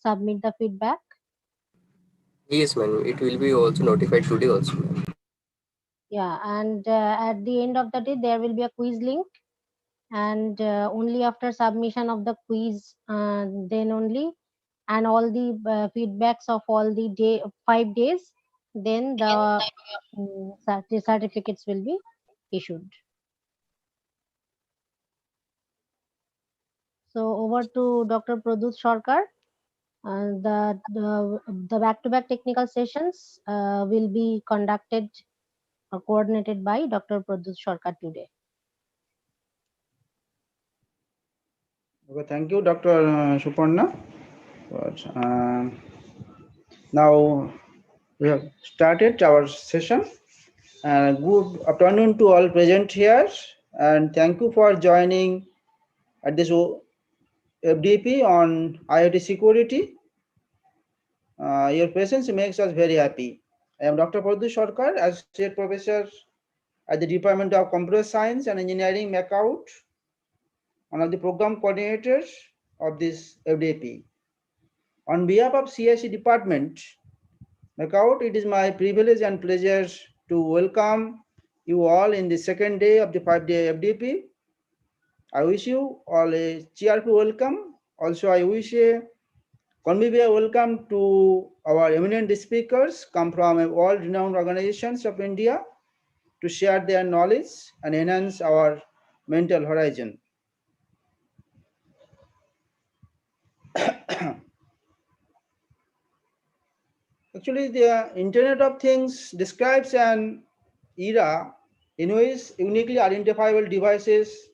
submit the feedback? Yes, ma'am. It will be also notified today also, ma'am. Yeah, and at the end of the day, there will be a quiz link, and only after submission of the quiz, then only, and all the feedbacks of all the 5 days, then the certificates will be issued. So over to Dr. Pradut Sarkar. The back-to-back technical sessions will be conducted or coordinated by Dr. Pradut Sarkar today. Okay, thank you, Dr. Suparna. Now we have started our session. Good afternoon to all present here, and thank you for joining at this FDP on IoT security. Your presence makes us very happy. I am Dr. Pradut Sarkar, Associate Professor at the Department of Computer Science and Engineering, MAKAUT, one of the program coordinators of this FDP. On behalf of CIC Department, MAKAUT, it is my privilege and pleasure to welcome you all in the second day of the 5-day FDP. I wish you all a cheerful welcome. Also, I wish a convivial welcome to our eminent speakers come from all renowned organizations of India to share their knowledge and enhance our mental horizon. Actually, the Internet of Things describes an era in which uniquely identifiable devices,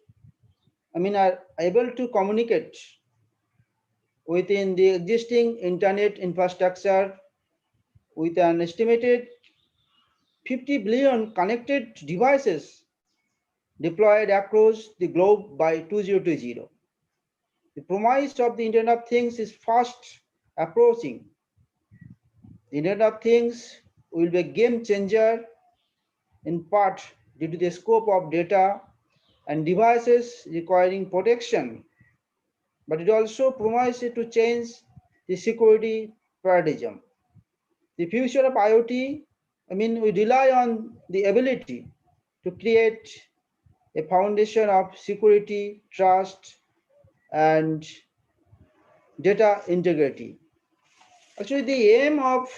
are able to communicate within the existing internet infrastructure with an estimated 50 billion connected devices deployed across the globe by 2020. The promise of the Internet of Things is fast approaching. The Internet of Things will be a game changer in part due to the scope of data and devices requiring protection, but it also promises to change the security paradigm. The future of IoT, we rely on the ability to create a foundation of security, trust, and data integrity. Actually, the aim of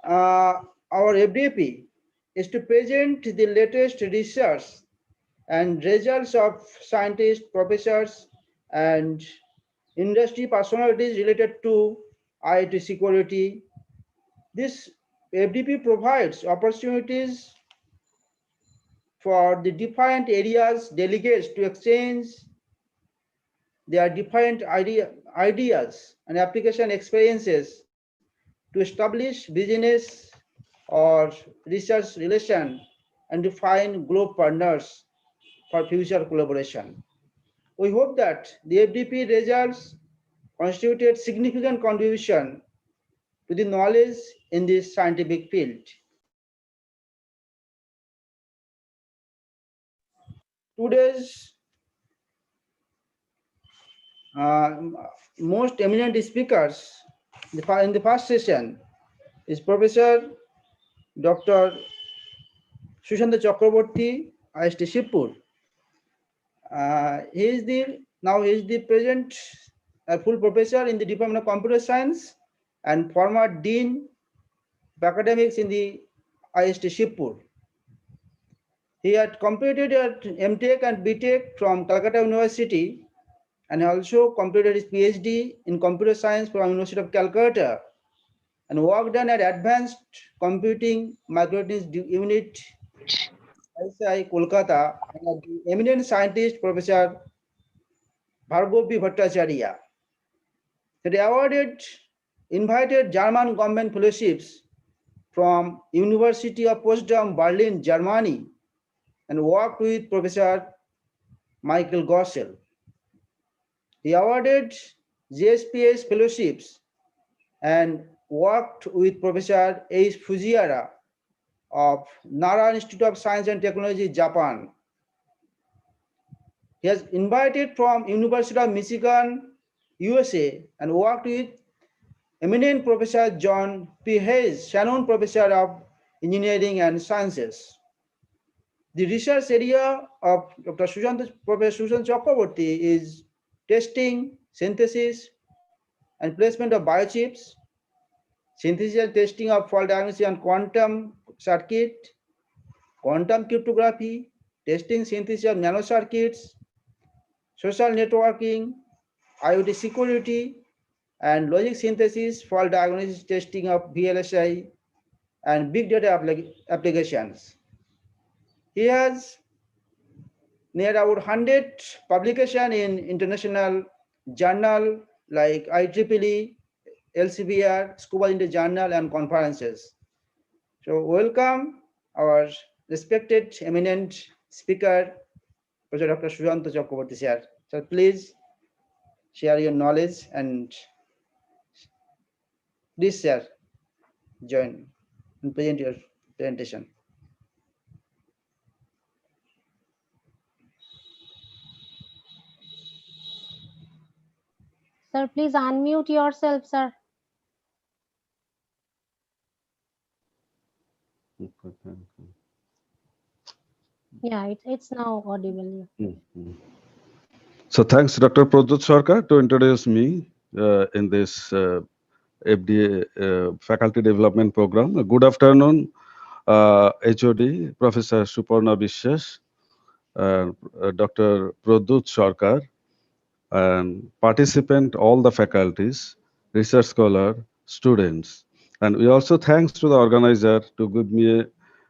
our FDP is to present the latest research and results of scientists, professors, and industry personalities related to IoT security. This FDP provides opportunities for the different areas delegates to exchange their different ideas and application experiences to establish business or research relation and to find global partners for future collaboration. We hope that the FDP results constituted significant contribution to the knowledge in this scientific field. Today's most eminent speakers in the first session is Professor Dr. Sushant Chakraborty, IST Shibpur. He is the present full professor in the Department of Computer Science and former Dean of Academics in the IST Shibpur. He had completed at MTech and BTech from Calcutta University and also completed his PhD in computer science from University of Calcutta and worked on at Advanced Computing Microelectronics Unit ISI Kolkata and the eminent scientist Professor Bhargavi Bhattacharya. He awarded invited German government fellowships from University of Potsdam, Berlin, Germany, and worked with Professor Michael Gossel. He awarded JSPS fellowships and worked with Professor Eiichi Fujiwara of Nara Institute of Science and Technology, Japan. He has invited from University of Michigan USA, and worked with eminent Professor John P. Hayes, Shannon Professor of Engineering and Sciences. The research area of Professor Sushant Chakraborty is testing, synthesis, and placement of biochips, synthesis and testing of fault diagnosis and quantum circuit, quantum cryptography, testing synthesis of nanocircuits, social networking, IoT security, and logic synthesis, fault diagnosis testing of VLSI, and big data applications. He has near about 100 publications in international journal like IEEE, LCBR, Scuba India Journal, and conferences. So welcome our respected eminent speaker, Professor Dr. Sushant Chakraborty sir. So please share your knowledge and please sir join and present your presentation. Sir, please unmute yourself, sir. Okay, thank you. Yeah, it's now audible. So thanks, Dr. Pradyut Sarkar, to introduce me in this FDA Faculty Development Program. Good afternoon, HOD, Professor Suparna Biswas, Dr. Pradyut Sarkar, and participant, all the faculties, research scholar, students. And we also thanks to the organizer to give me a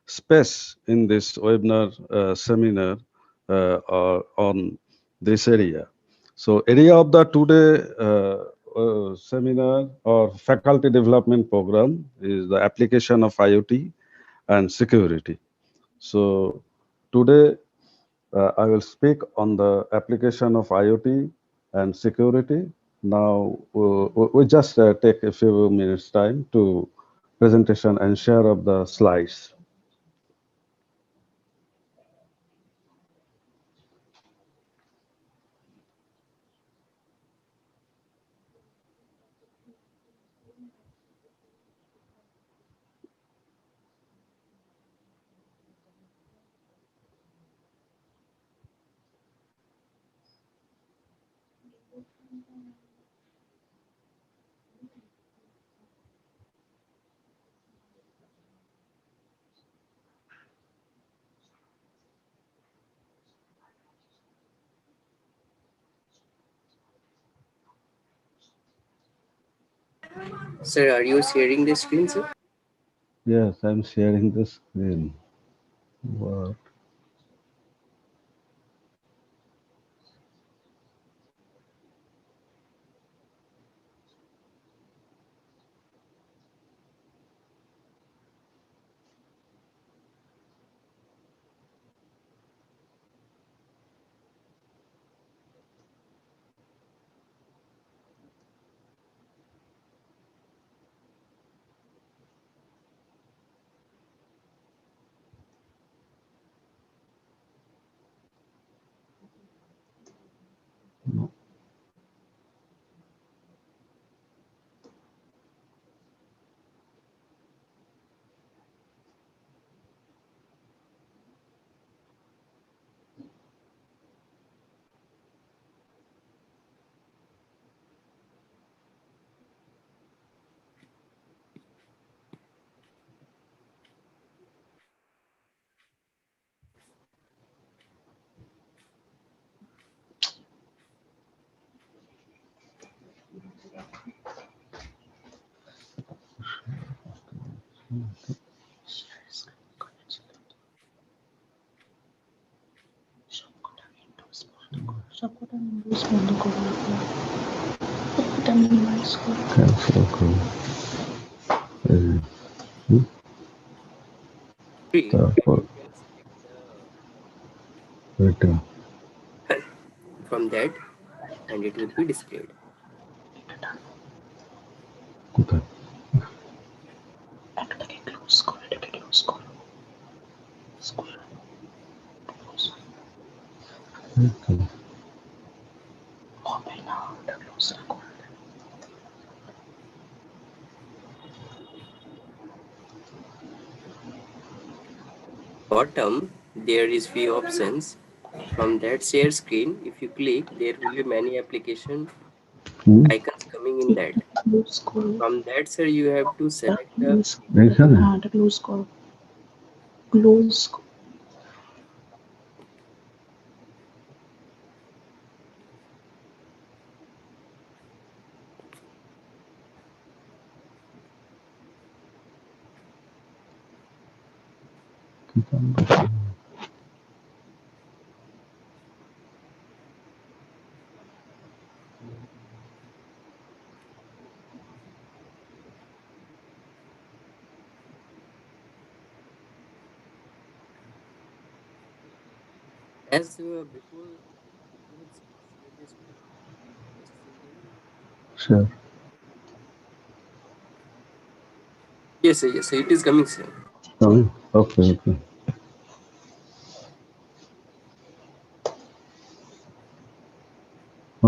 space in this webinar seminar on this area. So area of the today seminar or faculty development program is the application of IoT and security. So today I will speak on the application of IoT and security. Now, we just take a few minutes time to presentation and share of the slides. Sir, are you sharing the screen, sir? Yes, I'm sharing the screen. What? No. Cancel call. Three. তারপর You can select এটা from that and it will be displayed. কোথায়? bottom there is few options. From that share screen, if you click, there will be many application Hmm? icons coming in that. From that, sir, you have to select the এইখানে as before you have shared the screen. Just share the screen. Sure. Yes, sir, yes, sir, it is coming, sir. Coming? Okay, okay.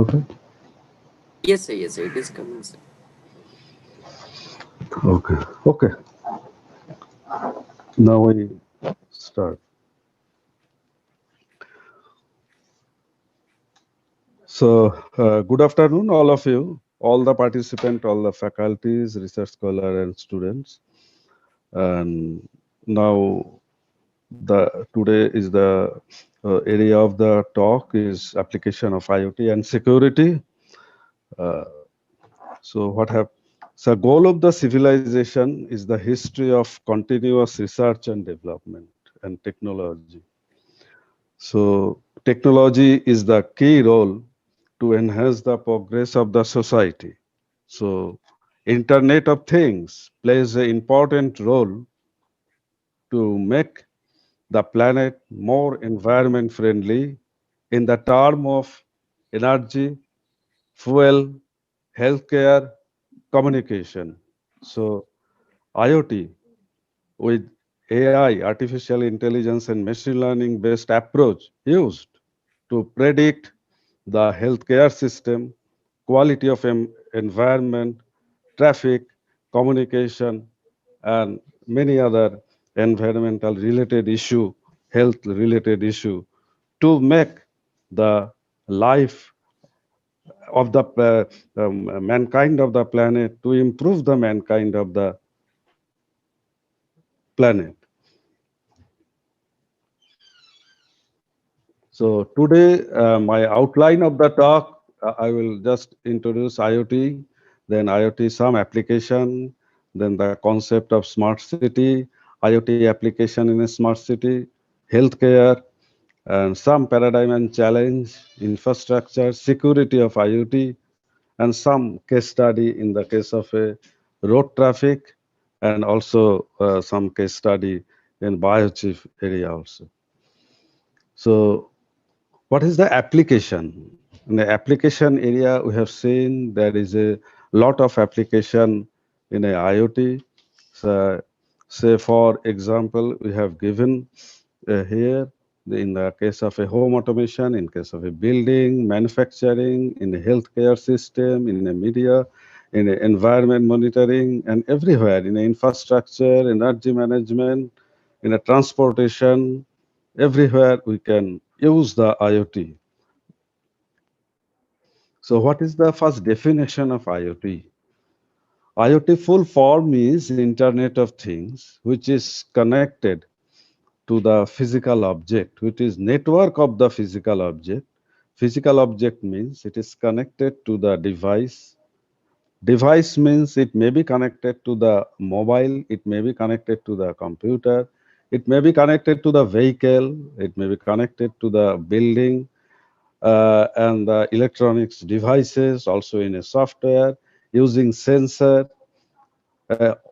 Okay. Yes, sir, it is coming, sir. Okay. Okay. Now we start. So, good afternoon, all of you, all the participants, all the faculties, research scholar, and students. And now, today is the area of the talk is application of IoT and security. Uh, so, what have so goal of the civilization is the history of continuous research and development and technology. So, technology is the key role to enhance the progress of the society. So, Internet of Things plays an important role to make the planet more environment friendly in the term of energy, fuel, healthcare, communication. So, IoT with AI, artificial intelligence, and machine learning based approach used to predict the healthcare system, quality of environment, traffic, communication, and many other environmental related issue, health related issue to make the life of the mankind of the planet, to improve the mankind of the planet. So today, my outline of the talk, I will just introduce IoT, then IoT some application, then the concept of smart city, IoT application in a smart city, healthcare, and some paradigm and challenge, infrastructure, security of IoT, and some case study in the case of a road traffic, and also some case study in biochip area also. So what is the application? In the application area, we have seen there is a lot of application in a IoT. So, say for example, we have given here in the case of a home automation, in case of a building, manufacturing, in a healthcare system, in a media, in a environment monitoring, and everywhere in a infrastructure, energy management, in a transportation, everywhere we can use the IoT. So what is the first definition of IoT? IoT full form is Internet of Things, which is connected to the physical object, which is network of the physical object. Physical object means it is connected to the device. Device means it may be connected to the mobile, it may be connected to the computer, it may be connected to the vehicle, it may be connected to the building, and the electronics devices, also in a software, using sensor.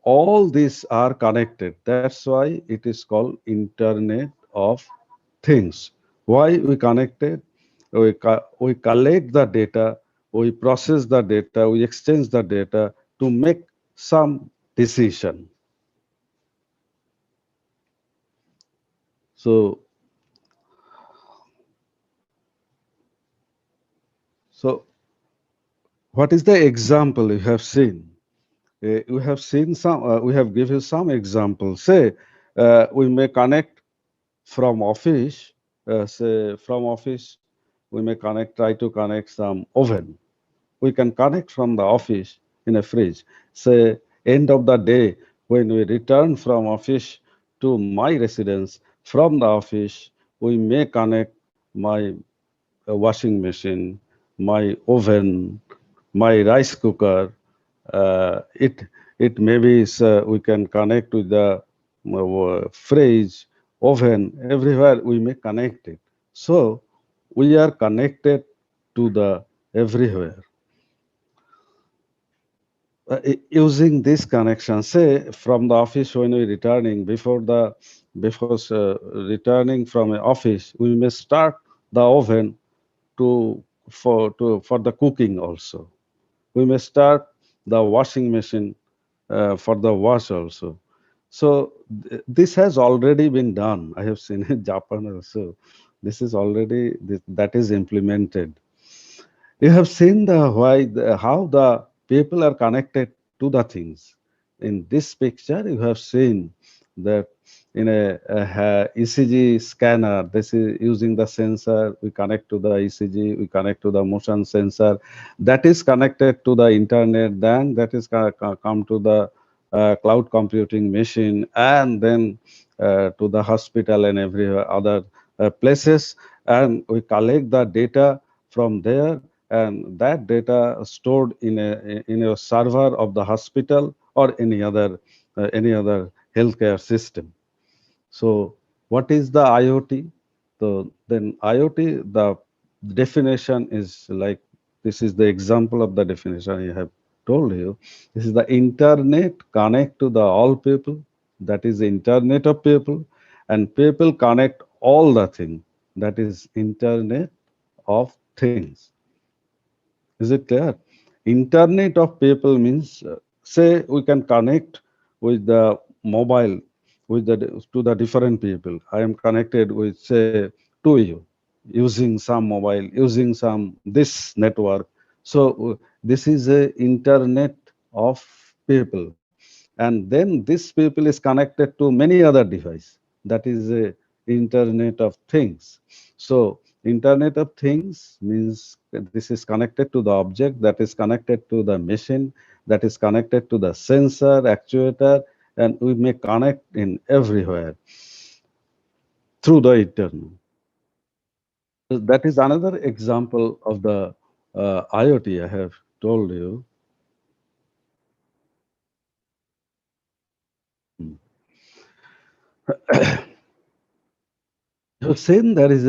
All these are connected. That's why it is called Internet of Things. Why we connected? We collect the data, we process the data, we exchange the data to make some decision. So, so what is the example you have seen? We have seen some. We have given some examples. Say we may connect from office, say from office, we may try to connect some oven. We can connect from the office in a fridge. Say, end of the day, when we return from office to my residence, from the office, we may connect my washing machine, my oven, my rice cooker. It maybe is, we can connect with the fridge, oven, everywhere we may connect it. So we are connected to the everywhere. Using this connection, say from the office when we returning before returning from an office, we may start the oven to for the cooking also. We may start the washing machine for the wash also. So this has already been done. I have seen in Japan also. This is already that is implemented. You have seen how the people are connected to the things. In this picture, you have seen that in a ECG scanner, this is using the sensor, we connect to the ECG, we connect to the motion sensor, that is connected to the internet, then that is come to the cloud computing machine, and then to the hospital and every other places, and we collect the data from there, and that data stored in a server of the hospital or any other healthcare system. So what is the IoT? So then IoT, the definition is like, this is the example of the definition I have told you. This is the internet connect to the all people, that is the internet of people, and people connect all the thing, that is internet of things. Is it clear? Internet of people means, say we can connect with the mobile, with the to the different people. I am connected with, say, to you, using some mobile, using some this network. So this is a internet of people, and then this people is connected to many other device. That is a internet of things. So internet of things means this is connected to the object, that is connected to the machine, that is connected to the sensor, actuator, and we may connect in everywhere through the internet. That is another example of the IoT I have told you. You've seen there is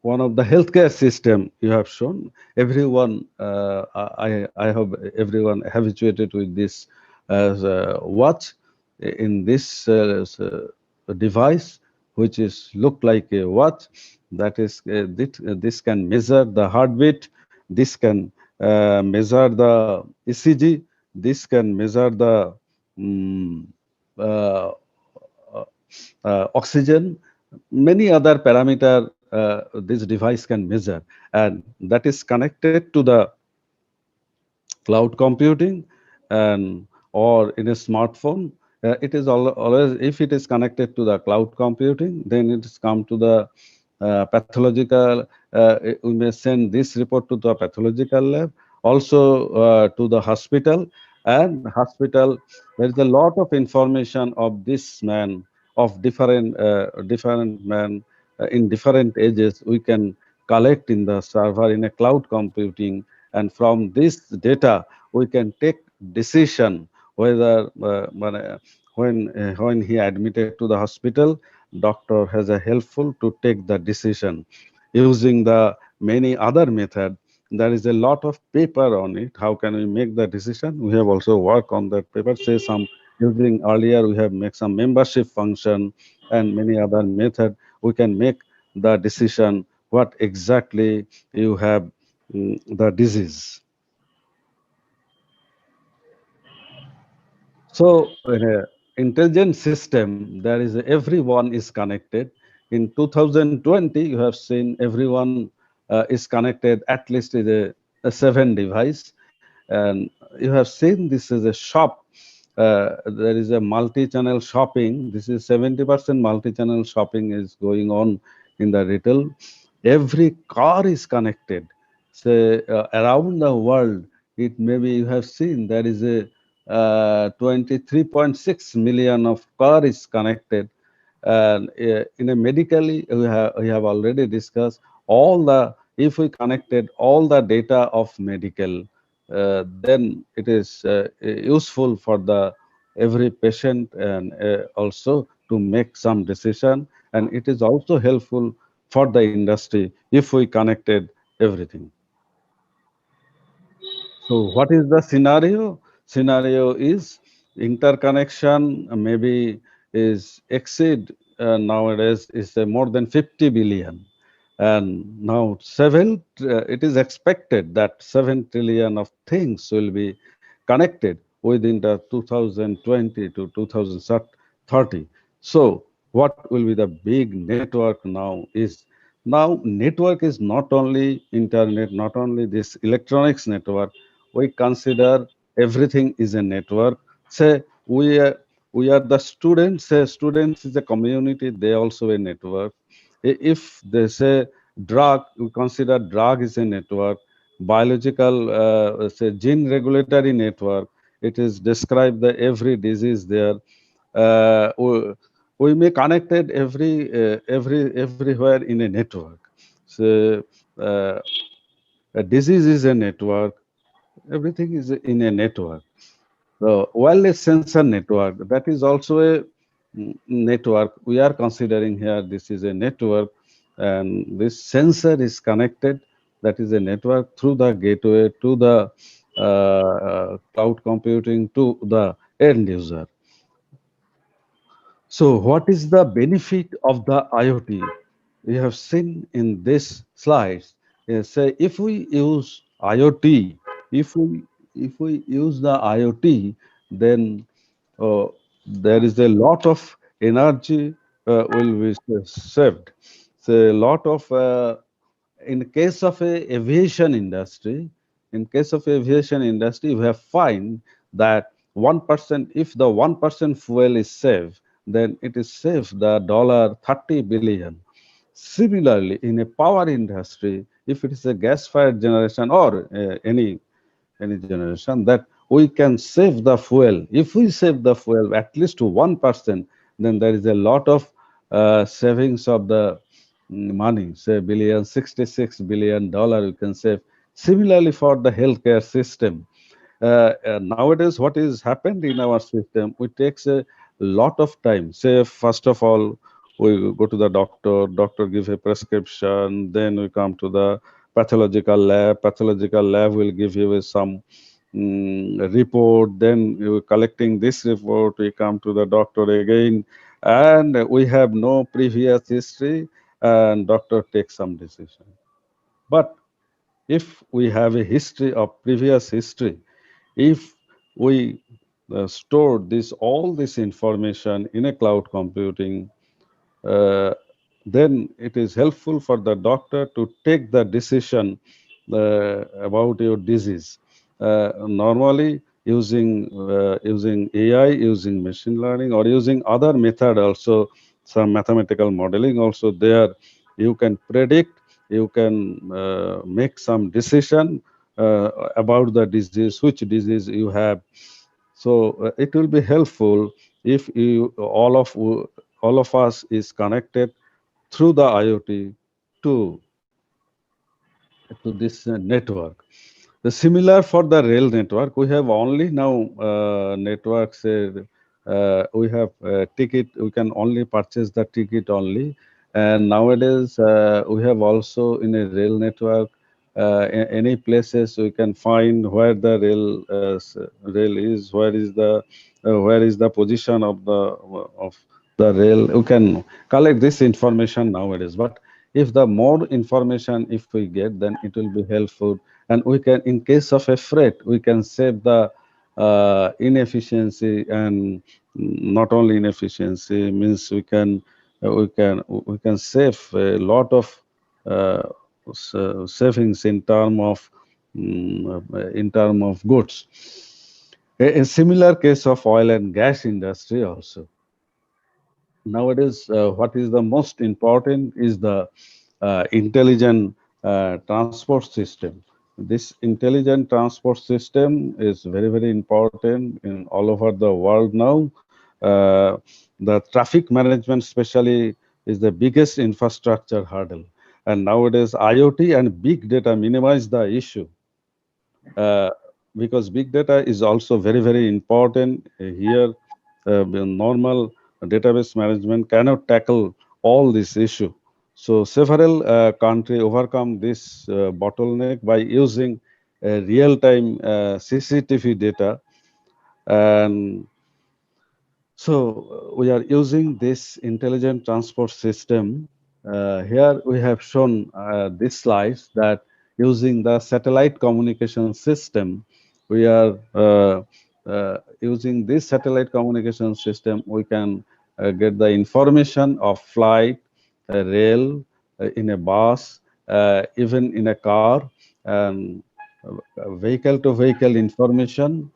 one of the healthcare system you have shown. Everyone, I hope everyone habituated with this watch in this device, which is look like a watch. That is, this can measure the heartbeat. This can measure the ECG. This can measure the mm, uh, oxygen, many other parameter this device can measure, and that is connected to the cloud computing and or in a smartphone. It is always, if it is connected to the cloud computing, then it is come to the pathological, we may send this report to the pathological lab, also to the hospital. And hospital, there is a lot of information of this man, of different man in different ages, we can collect in the server in a cloud computing, and from this data we can take decision whether when he admitted to the hospital, doctor has a helpful to take the decision using the many other method. There is a lot of paper on it, how can we make the decision. We have also worked on that paper, say some using earlier, we have make some membership function and many other method. We can make the decision what exactly you have, the disease. So in a intelligent system, there is everyone is connected. In 2020, you have seen everyone is connected at least with a 7 device, and you have seen this is a shop. there is a multi-channel shopping. This is 70% multi-channel shopping is going on in the retail. Every car is connected. So around the world, it maybe you have seen there is a 23.6 million of car is connected. And in a medically, we have already discussed all the, if we connected all the data of medical, then it is useful for the every patient, and also to make some decision, and it is also helpful for the industry if we connected everything. So what is the scenario? Scenario is interconnection maybe is exceed nowadays is more than 50 billion. And now it is expected that 7 trillion of things will be connected within the 2020 to 2030. So what will be the big network now is, now network is not only internet, not only this electronics network, we consider everything is a network. Say we are the students, say students is a community, they also a network. If they say drug, we consider drug is a network. Biological, say gene regulatory network, it is described the every disease there. We may connected everywhere in a network. So a disease is a network, everything is in a network. The wireless sensor network, that is also a network. We are considering here this is a network, and this sensor is connected. That is a network through the gateway to the cloud computing to the end user. So, what is the benefit of the IoT? We have seen in this slides. Say if we use IoT, if we use the IoT, then uh, there is a lot of energy will be saved. So a lot of in case of a aviation industry, in case of aviation industry, we have find that 1%, if the 1% fuel is saved, then it is saved the dollar 30 billion. Similarly, in a power industry, if it is a gas-fired generation or any generation, that we can save the fuel. If we save the fuel at least to 1%, then there is a lot of savings of the money, say billion, $66 billion we can save. Similarly, for the healthcare system, nowadays what is happened in our system, it takes a lot of time. Say first of all, we go to the doctor, doctor give a prescription, then we come to the pathological lab will give you some report, then you collecting this report, we come to the doctor again, and we have no previous history, and doctor takes some decision. But if we have a history of previous history, if we store this all this information in a cloud computing, uh, then it is helpful for the doctor to take the decision about your disease. Normally, using AI, using machine learning, or using other method also, some mathematical modeling also there, you can predict, you can make some decision about the disease, which disease you have. So it will be helpful if all of us is connected through the IoT to this network. The similar for the rail network, we have only now networks. We have ticket. We can only purchase the ticket only, and nowadays we have also in a rail network. Any places we can find where the rail is, where is the position of the rail. We can collect this information nowadays. But if the more information if we get, then it will be helpful, and we can, in case of a freight, we can save the inefficiency, and not only inefficiency means we can save a lot of uh, savings in term of goods. A similar case of oil and gas industry also. Nowadays, what is the most important is the intelligent transport system. This intelligent transport system is very, very important in all over the world now. The traffic management, especially, is the biggest infrastructure hurdle. And nowadays, IoT and big data minimize the issue, uh, because big data is also very, very important here. The normal database management cannot tackle all this issue. So several countries overcome this bottleneck by using real-time CCTV data. And so we are using this intelligent transport system. Here we have shown these slides that using the satellite communication system, we are using this satellite communication system, we can get the information of flight, rail, in a bus, even in a car, and vehicle to vehicle information,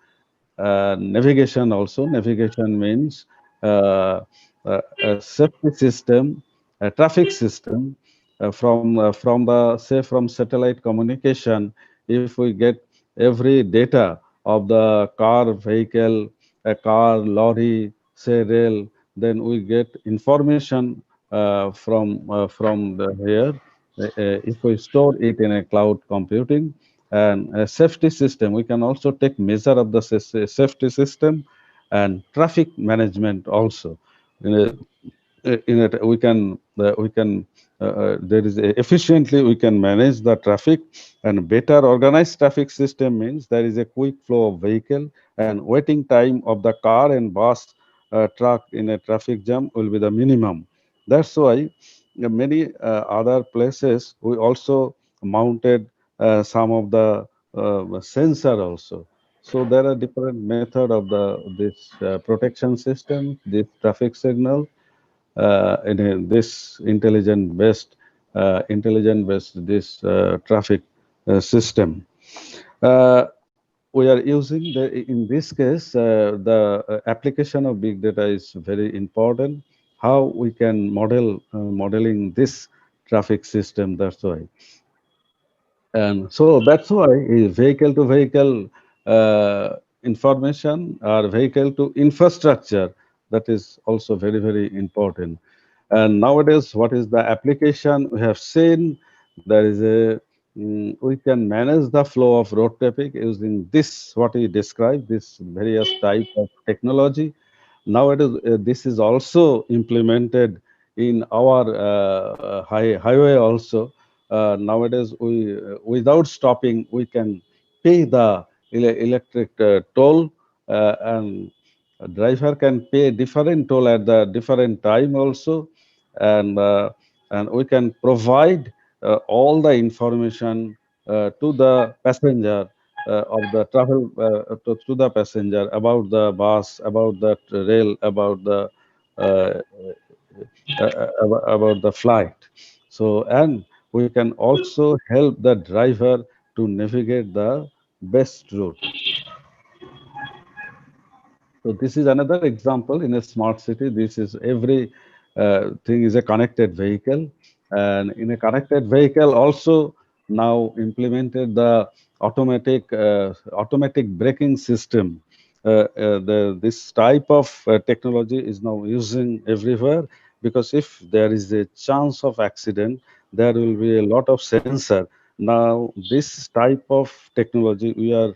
navigation also. Navigation means a safety system, a traffic system from the say from satellite communication. If we get every data of the car, vehicle, a car, lorry, say rail, then we get information from the here. If we store it in a cloud computing, and a safety system, we can also take measure of the safety system and traffic management also. In a, in it we can there is efficiently we can manage the traffic. And better organized traffic system means there is a quick flow of vehicle, and waiting time of the car and bus, truck in a traffic jam will be the minimum. That's why many other places we also mounted some of the sensor also. So there are different method of the this protection system, this traffic signal, this intelligent based this traffic system. Uh, we are using in this case, the application of big data is very important. How we can modeling this traffic system. That's why. And so that's why vehicle to vehicle information or vehicle to infrastructure, that is also very, very important. And nowadays, what is the application? We have seen there is we can manage the flow of road traffic using this, what we described, this various type of technology. Nowadays, this is also implemented in our highway also. Nowadays, we without stopping, we can pay the electric toll, and a driver can pay different toll at the different time also, and we can provide all the information to the passenger of the travel to the passenger about the bus, about the rail, uh, about the flight. So, and we can also help the driver to navigate the best route. So this is another example in a smart city. This is every thing is a connected vehicle, and in a connected vehicle also now implemented the automatic braking system. This type of technology is now using everywhere, because if there is a chance of accident, there will be a lot of sensor. Now this type of technology we are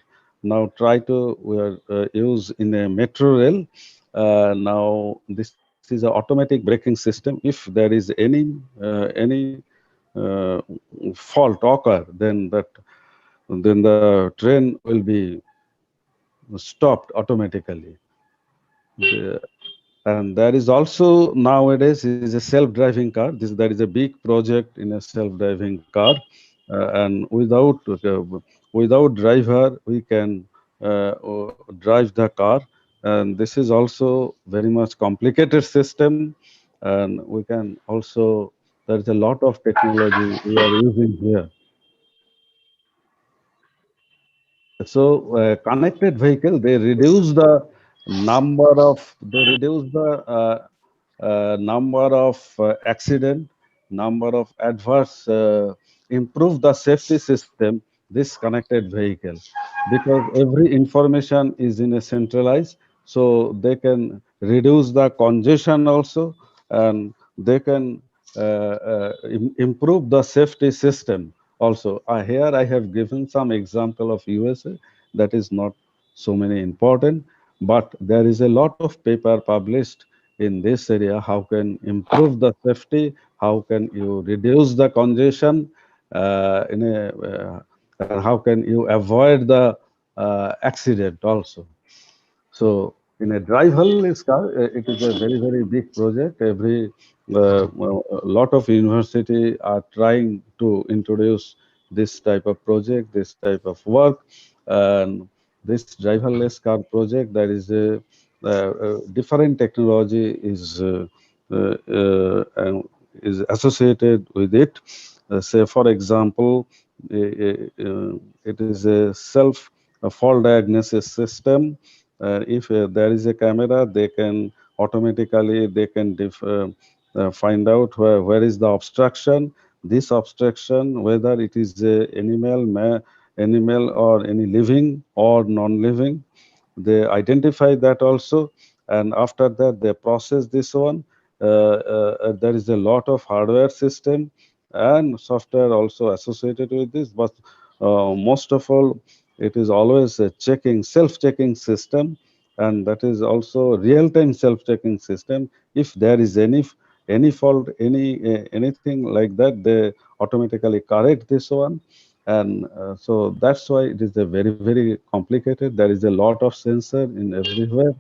use in a metro rail. Now this is an automatic braking system. If there is any uh, fault occur, then the train will be stopped automatically. The- and there is also nowadays is a self-driving car. There is a big project in a self-driving car, and without driver we can drive the car. And this is also very much complicated system, and we can also there is a lot of technology we are using here. So connected vehicle, they reduce the number of accident, number of adverse, improve the safety system, this connected vehicle, because every information is in a centralized, so they can reduce the congestion also, and they can improve the safety system also. Here I have given some example of USA, that is not so many important, but there is a lot of paper published in this area. How can improve the safety? How can you reduce the congestion? And how can you avoid the accident also? So in a driverless car, it is a very big project. A lot of university are trying to introduce this type of project, this type of work, and this driverless car project. There is a different technology is associated with it. Say, for example, it is a self fault diagnosis system. If there is a camera, they can automatically find out where is the obstruction. This obstruction, whether it is a animal or any living or non-living, they identify that also, and after that they process this one. There is a lot of hardware system and software also associated with this, but most of all, it is always a self-checking system, and that is also real-time self-checking system. If there is any fault, anything like that, they automatically correct this one. And so that's why it is a very complicated. There is a lot of sensor in everywhere,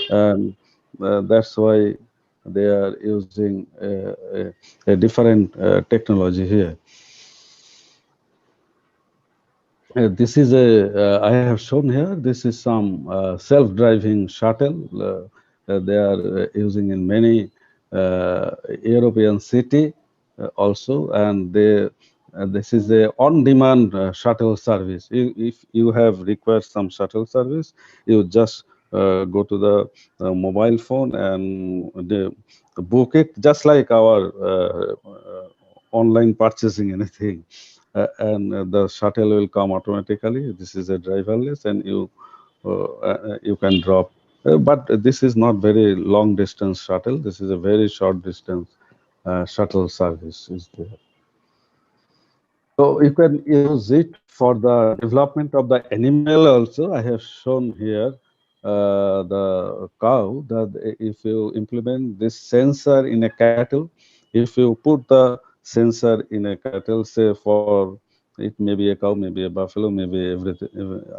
and that's why they are using a different technology here. This is I have shown here, this is some self-driving shuttle. They are using in many European city also, and this is a on-demand shuttle service. If you have required some shuttle service, you just go to the mobile phone and book it, just like our online purchasing anything, and the shuttle will come automatically. This is a driverless, and you can drop. But this is not very long distance shuttle. This is a very short distance shuttle service is there. So you can use it for the development of the animal also. I have shown here the cow, that if you implement this sensor in a cattle, if you put the sensor in a cattle, say for it may be a cow, maybe a buffalo, maybe every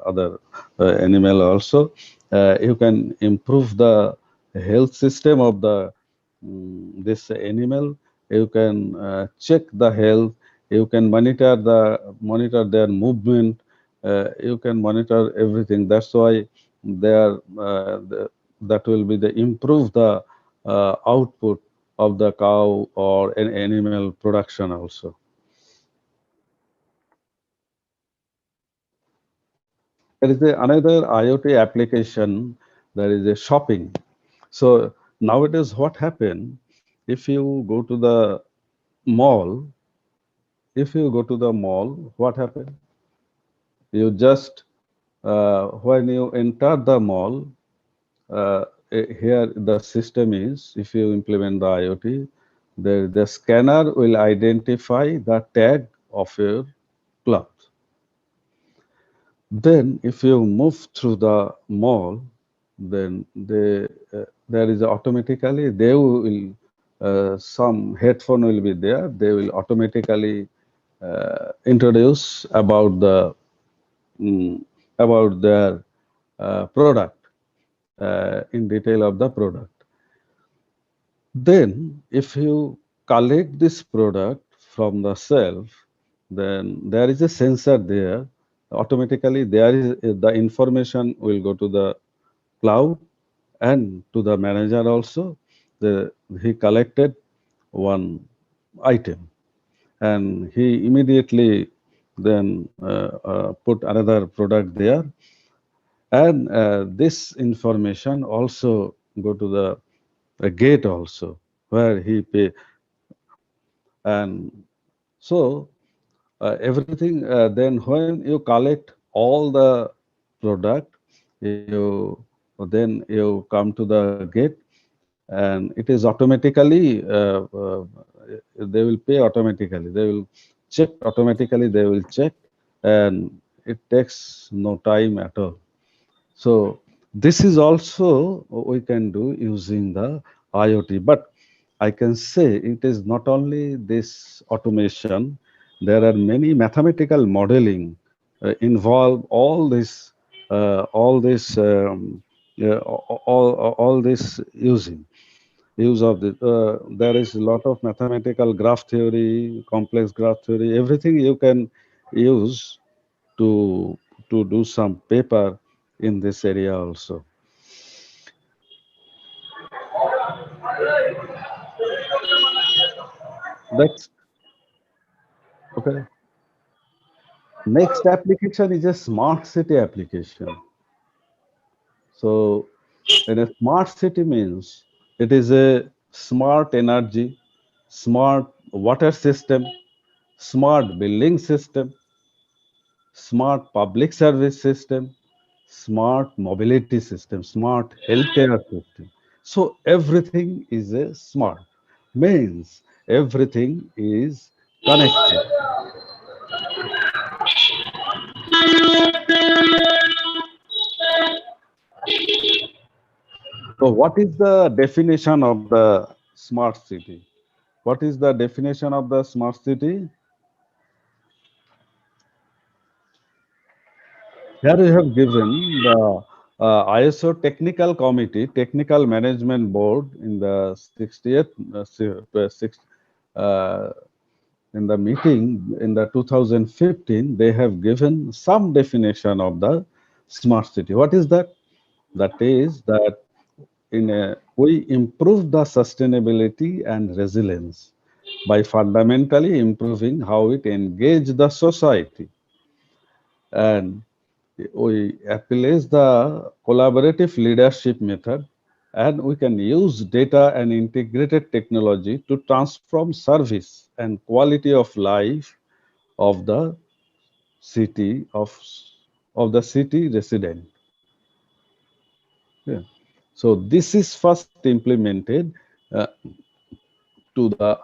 other animal also, you can improve the health system of this animal. You can check the health, you can monitor their movement, you can monitor everything. That's why that will be the improve the output of the cow or an animal production also. There is another IoT application. There is a shopping. So nowadays what happen, if you go to the mall, what happen? You just when you enter the mall, here the system is, if you implement the IoT, the scanner will identify the tag of your cloth. Then if you move through the mall, then there is automatically they will some headphone will be there. They will automatically introduce mm, about their product, in detail of the product. Then, if you collect this product from the shelf, then there is a sensor there. Automatically, there is the information will go to the cloud and to the manager also. He collected one item, and he immediately then put another product there, and this information also go to the gate also, where he pay. And so everything, then when you collect all the product, you then you come to the gate, and it is automatically they will pay automatically, they will check automatically, they will check, and it takes no time at all. So this is also we can do using the IoT. But I can say it is not only this automation, there are many mathematical modeling involve all this yeah, all this use of the there is a lot of mathematical graph theory, complex graph theory, everything you can use to do some paper in this area also. That's okay. Next application is a smart city application. So in a smart city means it is a smart energy, smart water system, smart building system, smart public service system, smart mobility system, smart healthcare system. So everything is a smart, means everything is connected. So what is the definition of the smart city? What is the definition of the smart city? Here we have given the ISO Technical Committee, Technical Management Board in the 60th, uh, in the meeting in the 2015, they have given some definition of the smart city. What is that? That is that we improve the sustainability and resilience by fundamentally improving how it engage the society, and we apply the collaborative leadership method, and we can use data and integrated technology to transform service and quality of life of the city of the city resident. Yeah. So this is first implemented uh, to the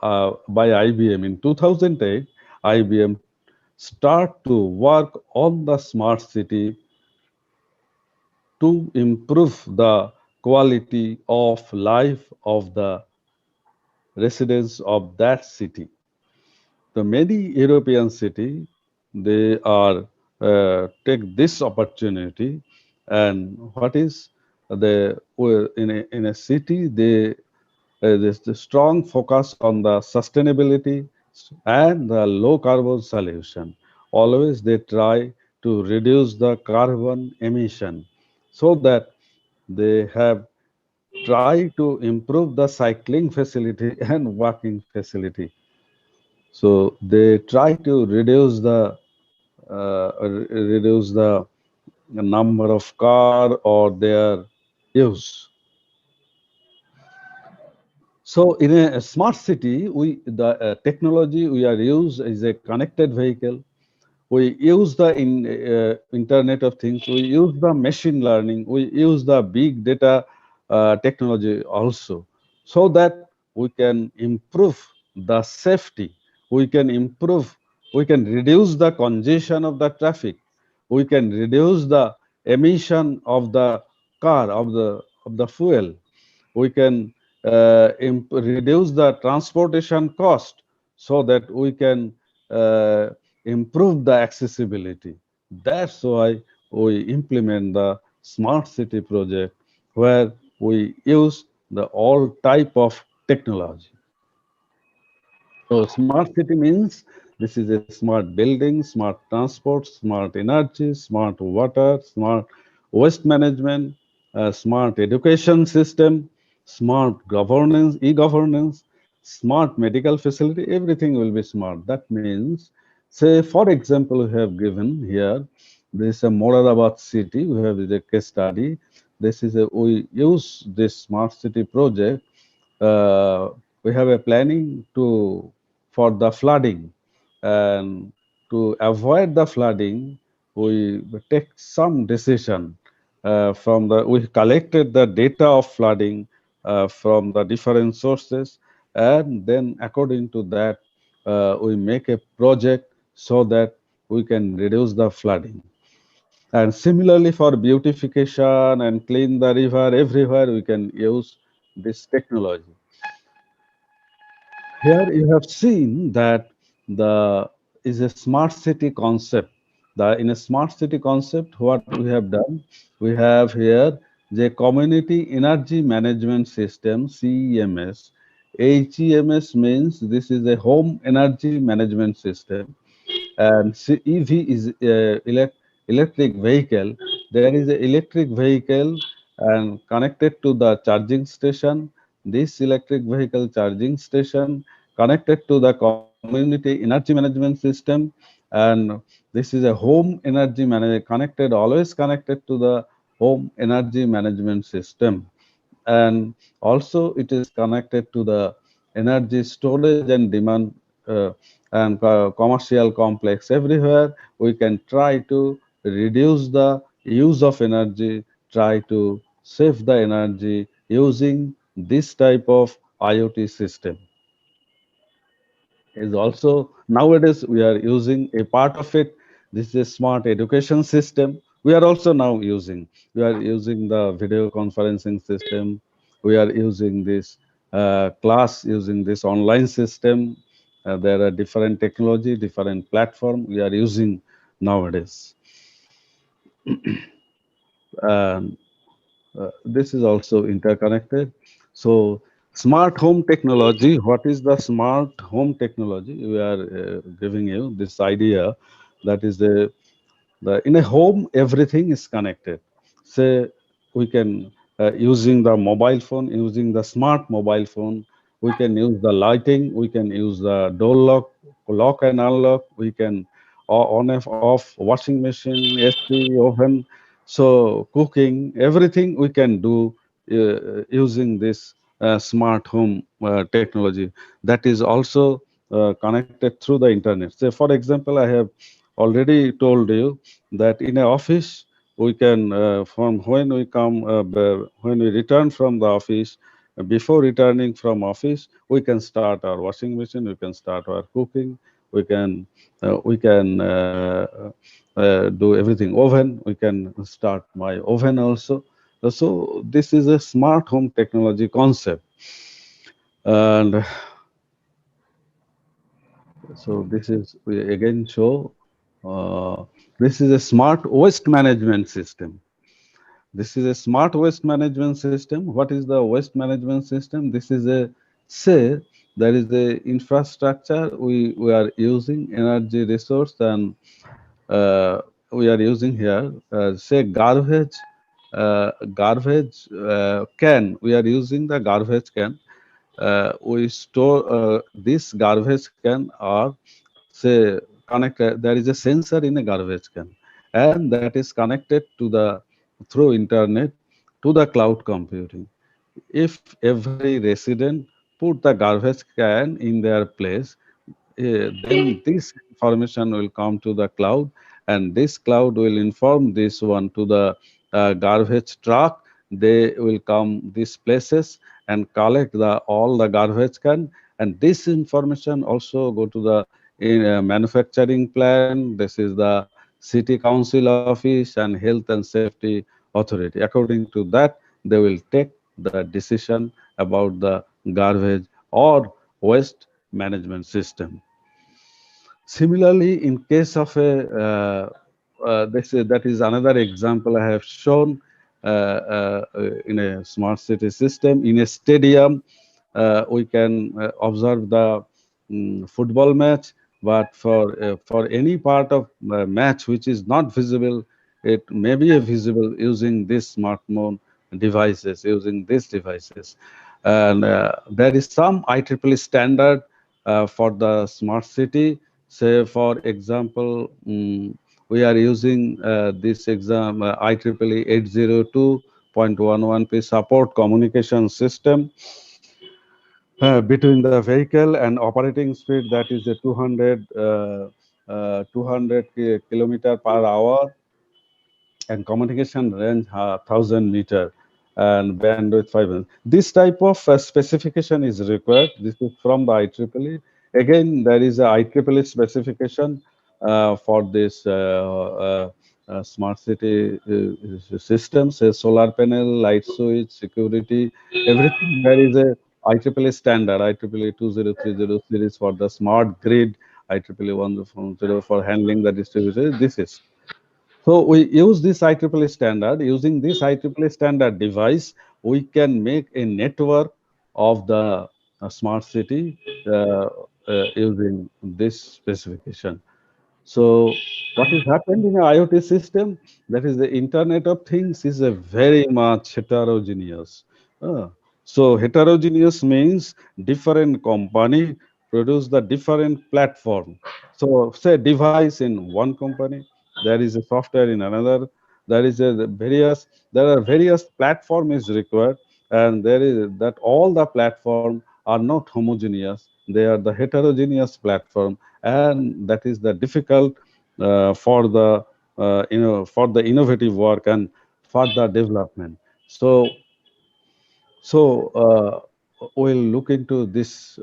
by IBM in 2008. IBM start to work on the smart city to improve the quality of life of the residents of that city. The many European city, they are take this opportunity, and what is the in a city they there's the strong focus on the sustainability and the low carbon solution. Always they try to reduce the carbon emission, so that they have tried to improve the cycling facility and walking facility. So they try to reduce the number of car or their use. So in a smart city, the technology we are use is a connected vehicle. We use the Internet of Things. We use the machine learning. We use the big data technology also, so that we can improve the safety. We can improve. We can reduce the congestion of the traffic. We can reduce the emission of the car of the fuel. We can reduce the transportation cost, so that we can improve the accessibility. That's why we implement the smart city project, where we use the all type of technology. So smart city means this is a smart building, smart transport, smart energy, smart water, smart waste management, smart education system, smart governance, e-governance, smart medical facility, everything will be smart. That means Say, for example, we have given here, this is a Moradabad city. We have the case study. This is a, we use this smart city project. Uh, we have a planning to for the flooding, and to avoid the flooding, we take some decision from the. We collected the data of flooding from the different sources, and then according to that, we make a project so that we can reduce the flooding. And similarly for beautification and clean the river, everywhere we can use this technology. Here you have seen that the is a smart city concept. In a smart city concept, what we have done, we have here the community energy management system (CEMS). HEMS means this is a home energy management system, and EV is electric vehicle. There is an electric vehicle and connected to the charging station. This electric vehicle charging station connected to the community energy management system, and this is a home energy manager connected, always connected to the home energy management system. And also it is connected to the energy storage and demand uh, and commercial complex. Everywhere we can try to reduce the use of energy, try to save the energy using this type of IoT system. Is also nowadays we are using a part of it. This is a smart education system. We are also now using. We are using the video conferencing system. We are using this class using this online system. There are different technology, different platform we are using nowadays. And this is also interconnected. So smart home technology, what is the smart home technology? We are giving you this idea that is the in a home everything is connected. Say we can using the mobile phone, using the smart mobile phone, we can use the lighting, we can use the door lock, lock and unlock, we can on and off washing machine, AC, oven, so cooking, everything we can do using this smart home technology that is also connected through the internet. Say for example, I have already told you that in a office we can from when we come when we return from the office, before returning from office we can start our washing machine, we can start our cooking, we can do everything. Oven, we can start my oven also. So this is a smart home technology concept. And so this is, we again show this is a smart waste management system. This is a smart waste management system. What is the waste management system? This is a, say there is a infrastructure, we are using energy resource, and we are using here say garbage can. We are using the garbage can. We store this garbage can are say connected. There is a sensor in a garbage can, and that is connected to the through internet to the cloud computing. If every resident put the garbage can in their place, then this information will come to the cloud, and this cloud will inform this one to the garbage truck. They will come these places and collect the all the garbage can, and this information also go to the manufacturing plant. This is the city council office and health and safety authority. According to that, they will take the decision about the garbage or waste management system. Similarly, in case of a that is another example I have shown in a smart city system. In a stadium, we can observe the football match, but for any part of match which is not visible, it may be visible using this smartphone devices, using these devices. And there is some IEEE standard for the smart city. Say, for example, we are using this exam IEEE 802.11p support communication system between the vehicle and operating speed, that is a 200 kilometer per hour, and communication range 1000 meter, and bandwidth 500. This type of specification is required. This is from the IEEE. Again, there is a IEEE specification for this smart city systems, a solar panel, light switch, security, everything. There is a IEEE standard, IEEE 2030 series for the smart grid, IEEE 110 for handling the distributed. This is so we use this IEEE standard. Using this IEEE standard device, we can make a network of the smart city using this specification. So what is happening in an IoT system? That is the Internet of Things is a very much heterogeneous. Uh, so heterogeneous means different company produce the different platform. So say device in one company, there is a software in another, there are various platform is required, and there is that all the platform are not homogeneous. They are the heterogeneous platform, and that is the difficult for the for the innovative work and further development. So we'll look into this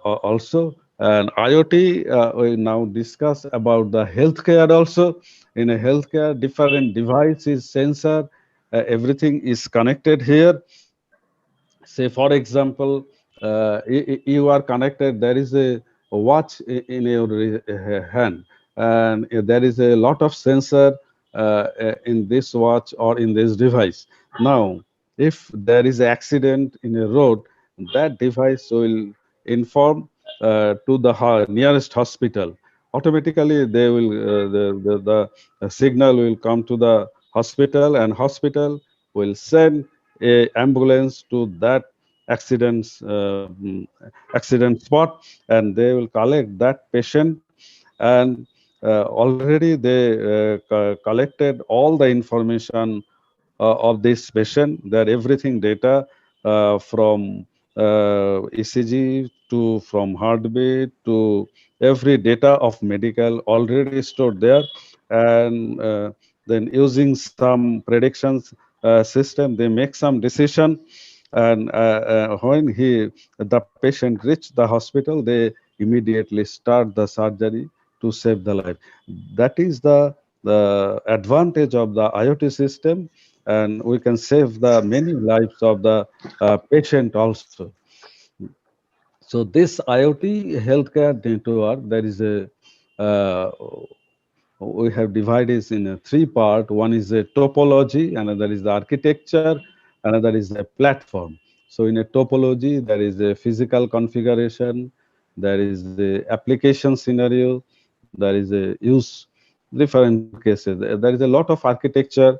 also. And IoT, we now discuss about the healthcare also. In a healthcare, different devices, sensor, everything is connected here. Say, for example, you are connected, there is a watch in your hand, and there is a lot of sensor in this watch or in this device. Now, if there is an accident in a road, that device will inform to the nearest hospital. Automatically, they will the signal will come to the hospital, and hospital will send a ambulance to that accidents accident spot, and they will collect that patient. And already they collected all the information of this patient, their everything data from ECG to from heartbeat to every data of medical already stored there. And then using some predictions system, they make some decision. And when the patient reach the hospital, they immediately start the surgery to save the life. That is the advantage of the IoT system, and we can save the many lives of the patient also. So this IoT healthcare network, there is a uh, we have divided in a three part. One is a topology, another is the architecture, another is a platform. So in a topology, there is a physical configuration, there is the application scenario, there is a use different cases. There is a lot of architecture,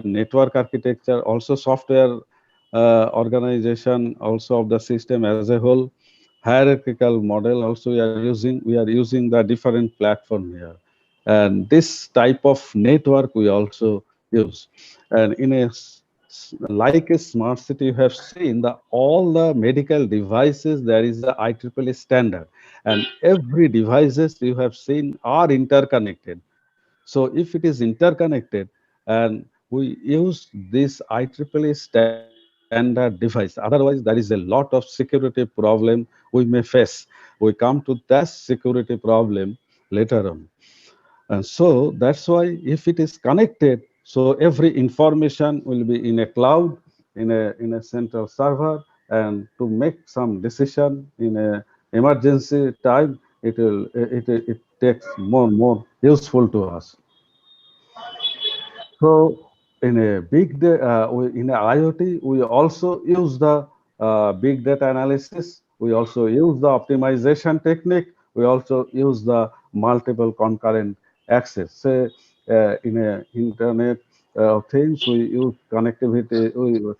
network architecture, also software organization, also of the system as a whole. Hierarchical model also we are using the different platform here, and this type of network we also use. And in like a smart city, you have seen the all the medical devices, there is a IEEE standard, and every devices you have seen are interconnected. So if it is interconnected and we use this IEEE standard device, otherwise there is a lot of security problem we may face. We come to that security problem later on. And so that's why if it is connected, so every information will be in a cloud, in a central server, and to make some decision in a emergency time, it takes more useful to us. So in a in a IoT, we also use the big data analysis. We also use the optimization technique. We also use the multiple concurrent access. Say in a Internet of Things, we use connectivity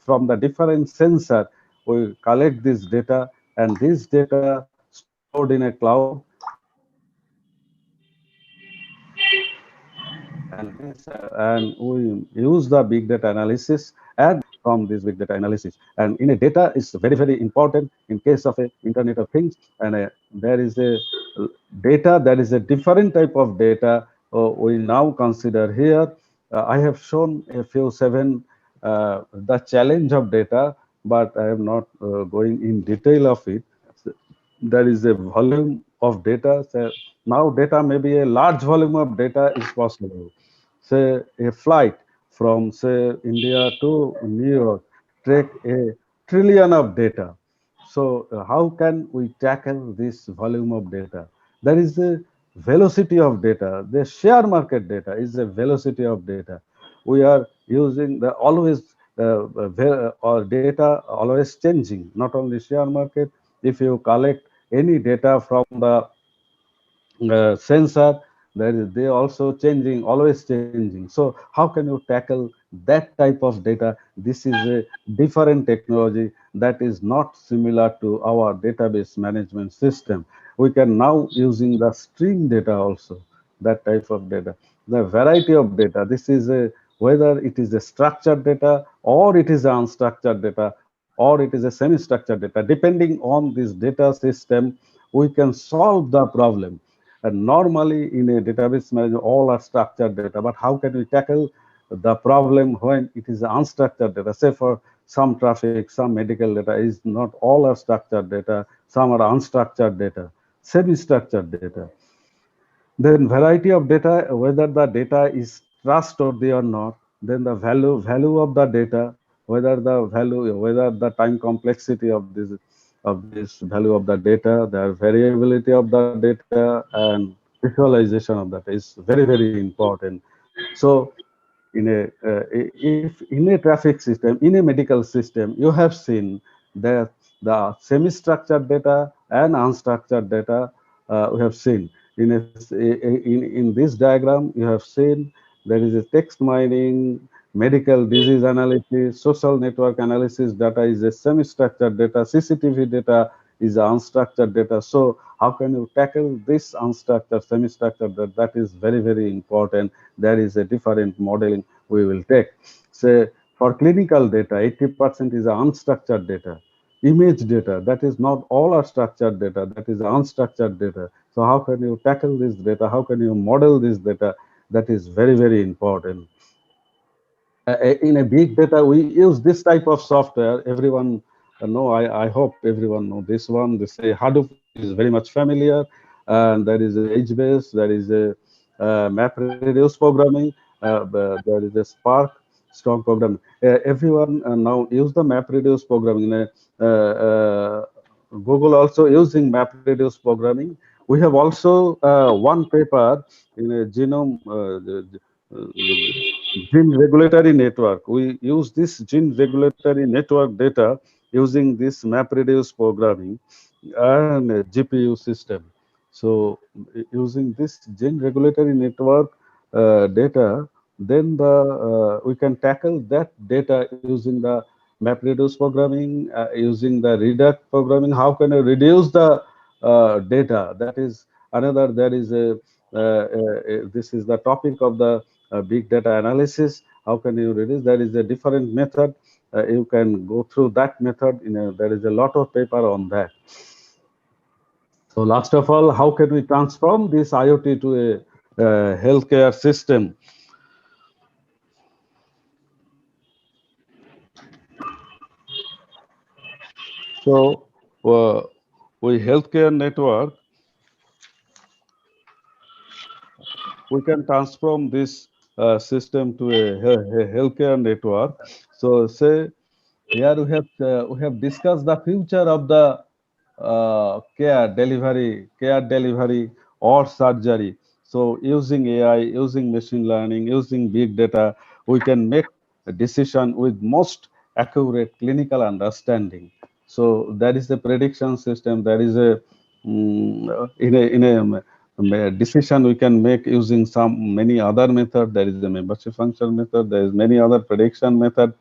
from the different sensor. We collect this data, and this data stored in a cloud, and and we use the big data analysis and from this big data analysis. And in a data is very, very important in case of a Internet of Things. And there is a data, there is a different type of data we now consider here. I have shown a few seven the challenge of data, but I am not going in detail of it. There is a volume of data. So now data, maybe a large volume of data is possible. Say a flight from say India to New York take a trillion of data. So how can we tackle this volume of data? There is a velocity of data. The share market data is a velocity of data. We are using the always or data always changing, not only share market. If you collect any data from the sensor, there is they also changing, always changing. So how can you tackle that type of data? This is a different technology that is not similar to our database management system. We can now using the stream data also, that type of data, the variety of data. This is a whether it is a structured data or it is unstructured data or it is a semi-structured data. Depending on this data system, we can solve the problem. And normally in a database management, all are structured data. But how can we tackle the problem when it is unstructured data? Say for some traffic, some medical data is not all are structured data. Some are unstructured data, semi-structured data. Then variety of data, whether the data is trustworthy or not. Then the value of the data, whether the value, whether the time complexity of this value of the data, the variability of the data, and visualization of data is very, very important. So in a if in a traffic system, in a medical system, you have seen that the semi-structured data and unstructured data we have seen in this diagram. You have seen there is a text mining, medical disease analysis, social network analysis data is a semi-structured data, CCTV data is unstructured data. So how can you tackle this unstructured, semi-structured data? That is very, very important. There is a different modeling we will take. Say for clinical data, 80% is unstructured data. Image data, that is not all are structured data, that is unstructured data. So how can you tackle this data? How can you model this data? That is very, very important. In a big data, we use this type of software. Everyone know, I hope everyone know this one. They say Hadoop is very much familiar, and there is a HBase, there is a MapReduce programming, there is a Spark strong programming. Everyone now use the MapReduce programming. Google also using MapReduce programming. We have also one paper in a genome gene regulatory network. We use this gene regulatory network data using this MapReduce programming and a GPU system. So using this gene regulatory network data, then we can tackle that data using the MapReduce programming, using the Reduct programming. How can I reduce the data? That is another. There is a this is the topic of the big data analysis. How can you reduce? There is a different method. You can go through that method. There is a lot of paper on that. So last of all, how can we transform this IoT to a healthcare system? So we healthcare network, we can transform this system to a healthcare network. So say here we have discussed the future of the care delivery or surgery. So using AI, using machine learning, using big data, we can make a decision with most accurate clinical understanding. So that is the prediction system. There is a in a decision we can make using some many other method. There is a membership function method. There is many other prediction method,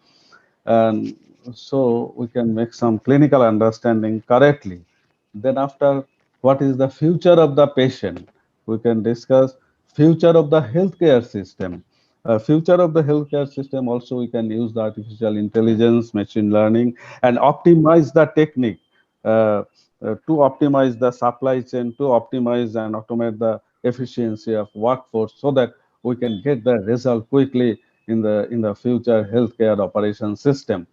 and so we can make some clinical understanding correctly. Then after, what is the future of the patient? We can discuss future of the healthcare system. Future of the healthcare system also we can use the artificial intelligence, machine learning, and optimize the technique to optimize the supply chain, to optimize and automate the efficiency of workforce, so that we can get the result quickly in the future healthcare operation system.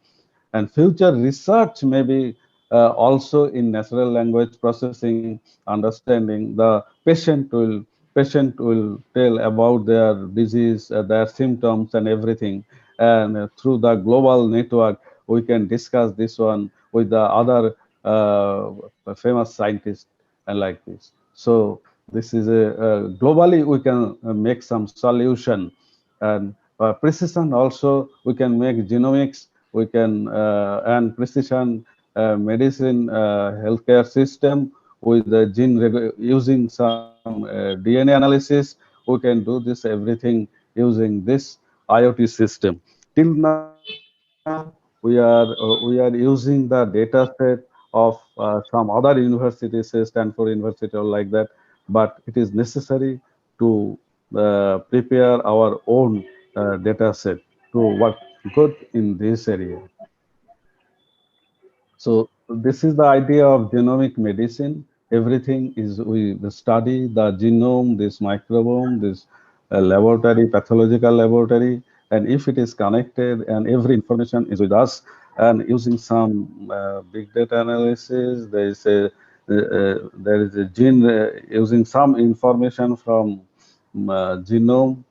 And future research may be also in natural language processing, understanding. The patient will tell about their disease, their symptoms, and everything. And through the global network, we can discuss this one with the other famous scientists and like this. So this is a globally we can make some solution. And precision also we can make genomics, we can and precision medicine healthcare system with the using some DNA analysis. We can do this everything using this IoT system. Till now, we are using the data set of some other universities, say Stanford University or like that, but it is necessary to prepare our own data set to work good in this area. So this is the idea of genomic medicine. Everything is we study the genome, this microbiome, this laboratory, pathological laboratory, and if it is connected and every information is with us, and using some big data analysis, there is a gene using some information from genome,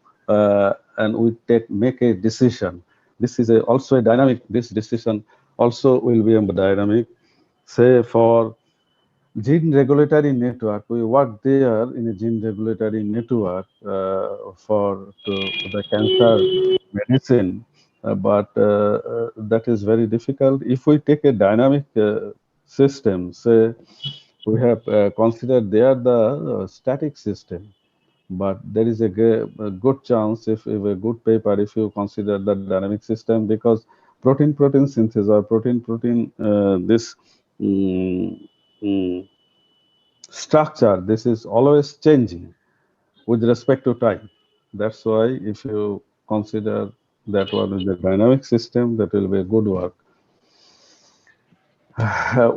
and we make a decision. This is also a dynamic. This decision also will be a dynamic. Say for gene regulatory network, we work there in a gene regulatory network for the cancer medicine, but that is very difficult. If we take a dynamic system, say we have considered there the static system, but there is a good chance if a good paper if you consider the dynamic system, because protein synthesis or protein this mm, mm, structure, this is always changing with respect to time. That's why if you consider that one is a dynamic system, that will be a good work.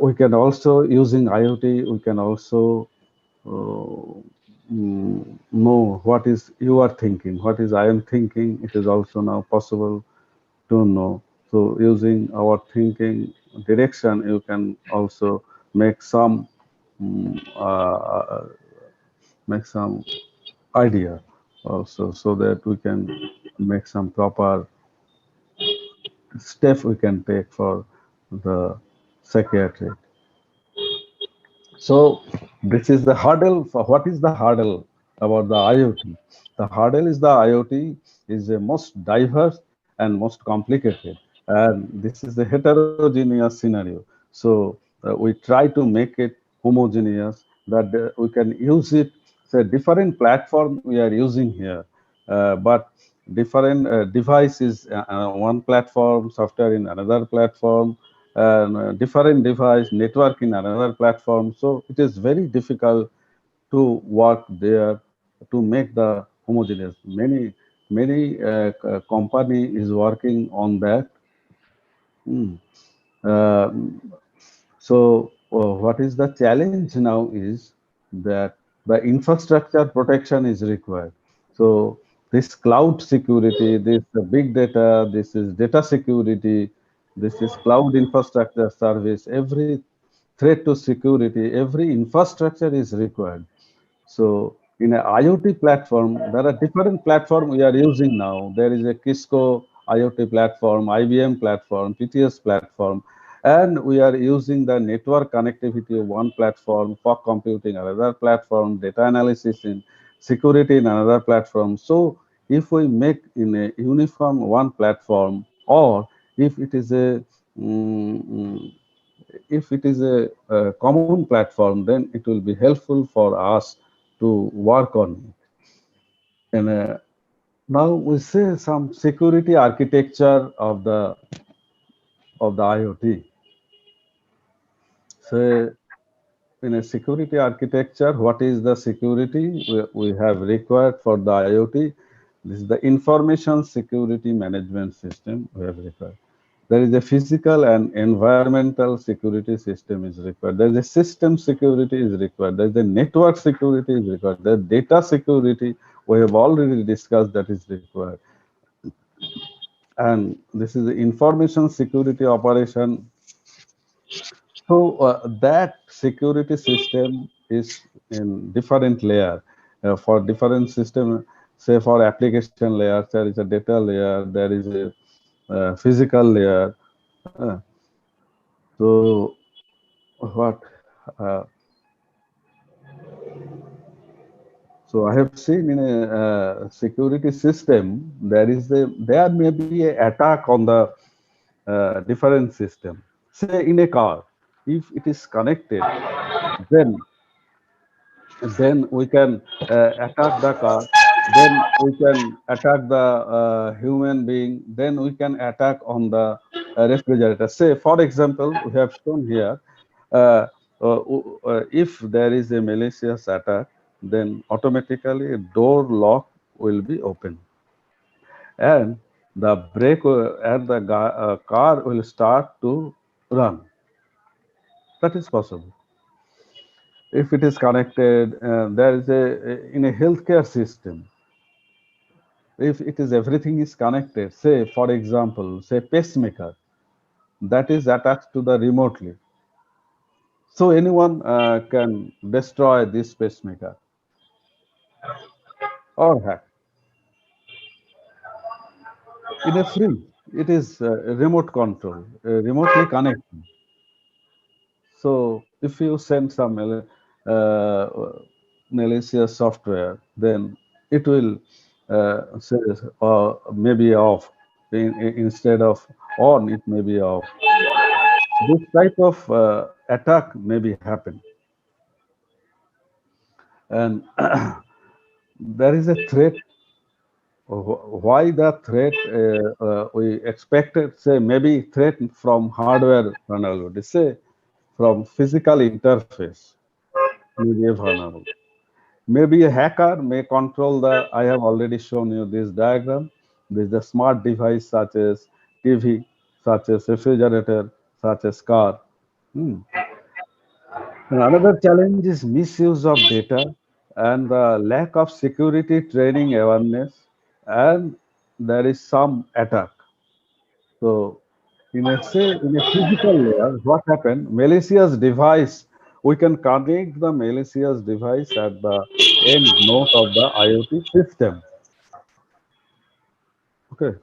We can also using IoT, we can also know what is you are thinking, what is I am thinking. It is also now possible to know. So using our thinking direction, you can also make some mm, uh, make some idea also, so that we can make some proper step we can take for the psychiatry. So this is the hurdle. For what is the hurdle about the IoT? The hurdle is the IoT is the most diverse and most complicated, and this is a heterogeneous scenario. So we try to make it homogeneous, that we can use it. Say different platform we are using here, but different devices one platform, software in another platform, different device network in another platform. So it is very difficult to work there to make the homogeneous. Many company is working on that. Mm. Uh, so what is the challenge now is that the infrastructure protection is required. So this cloud security, this big data, this is data security, this is cloud infrastructure service, every threat to security, every infrastructure is required. So in a IoT platform, there are different platform we are using now. There is a Kisco IoT platform, IBM platform, PTS platform, and we are using the network connectivity of one platform, fog computing another platform, data analysis in security in another platform. So if we make in a uniform one platform, or if it is a mm, mm, if it is a common platform, then it will be helpful for us to work on it. And now we say some security architecture of the IoT. So in a security architecture, what is the security we have required for the IoT? This is the information security management system we have required. There is a physical and environmental security system is required. There is a system security is required. There is a network security is required. The data security we have already discussed that is required. And this is the information security operation. So that security system is in different layer for different system. Say for application layer, there is a data layer, there is a physical layer. Uh, so what? Uh, so I have seen in a security system there may be a attack on the different system. Say in a car, if it is connected, then we can attack the car, then we can attack the human being, then we can attack on the refrigerator. Say for example, we have shown here uh, if there is a malicious attack, then automatically a door lock will be open and the brake and the car will start to run. That is possible if it is connected. There is in a healthcare system, if it is everything is connected, say for example, say pacemaker that is attached to the remotely, so anyone can destroy this pacemaker or hack in a free. It is remote control, remotely connected. So if you send some malicious software, then it will say maybe off. Instead of on, it may be off. This type of attack may be happen, and there is a threat. Why the threat? We expected, say maybe threat from hardware vulnerability, say from physical interface may be vulnerable. Maybe a hacker may control the, I have already shown you this diagram. This is the smart device such as TV, such as refrigerator, such as car. Hmm. And another challenge is misuse of data and the lack of security training awareness, and there is some attack. So in a physical layer, what happened? Malicious device. We can connect the malicious device at the end node of the IoT system. Okay.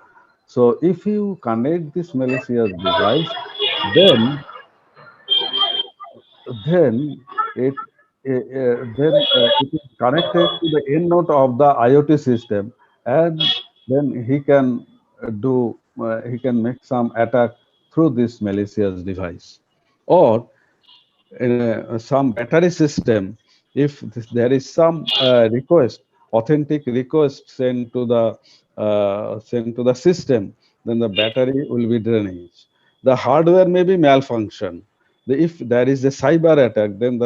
So if you connect this malicious device, then then it is connected to the end node of the IoT system, and then he can make some attack through this malicious device. Or in some battery system, if there is some request, authentic request sent to the system, then the battery will be drainage. The hardware may be malfunction. If there is a cyber attack, then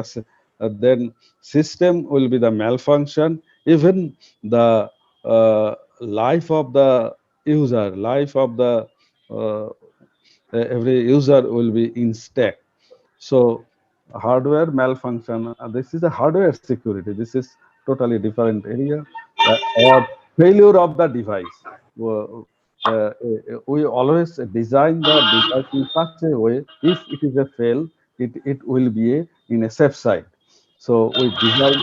then system will be the malfunction. Even the life of the life of the uh, every user will be in stake. So hardware malfunction, this is a hardware security. This is totally different area. Or failure of the device. We always design the device in such a way, if it is a fail, it will be in a safe side. So we design,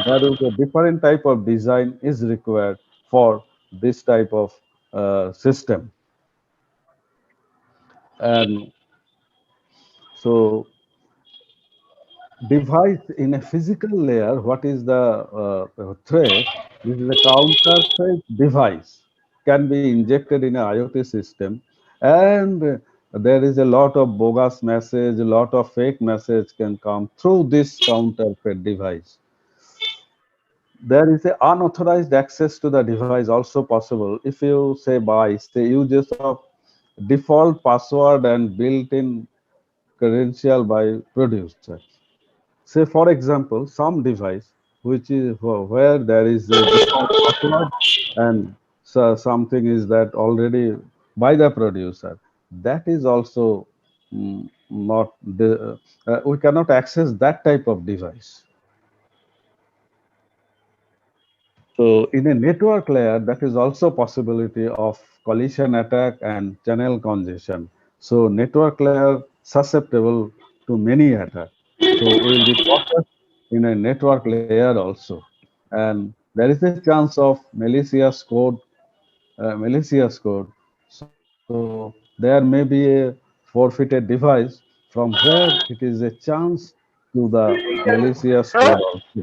there is a different type of design is required for this type of system. And so device in a physical layer, what is the threat? This is a counterfeit device can be injected in an IoT system, and there is a lot of bogus message, a lot of fake message can come through this counterfeit device. There is a unauthorized access to the device also possible if you say by say uses of default password and built-in credential by producer. Say, for example, some device which is where there is a default password and so something is that already by the producer, that is also not the we cannot access that type of device. So in a network layer, that is also possibility of collision attack and channel congestion. So network layer susceptible to many attacks. So will be processed in a network layer also. And there is a chance of malicious code. So there may be a forfeited device from where it is a chance to the malicious code also.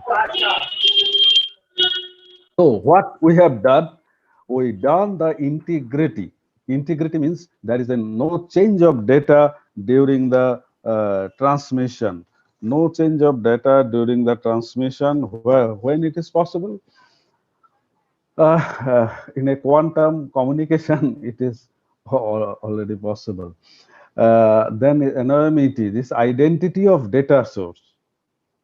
So what we have done, we done the integrity. Integrity means there is a no change of data during the transmission. No change of data during the transmission where, when it is possible. In a quantum communication, it is already possible. Then anonymity, this identity of data source.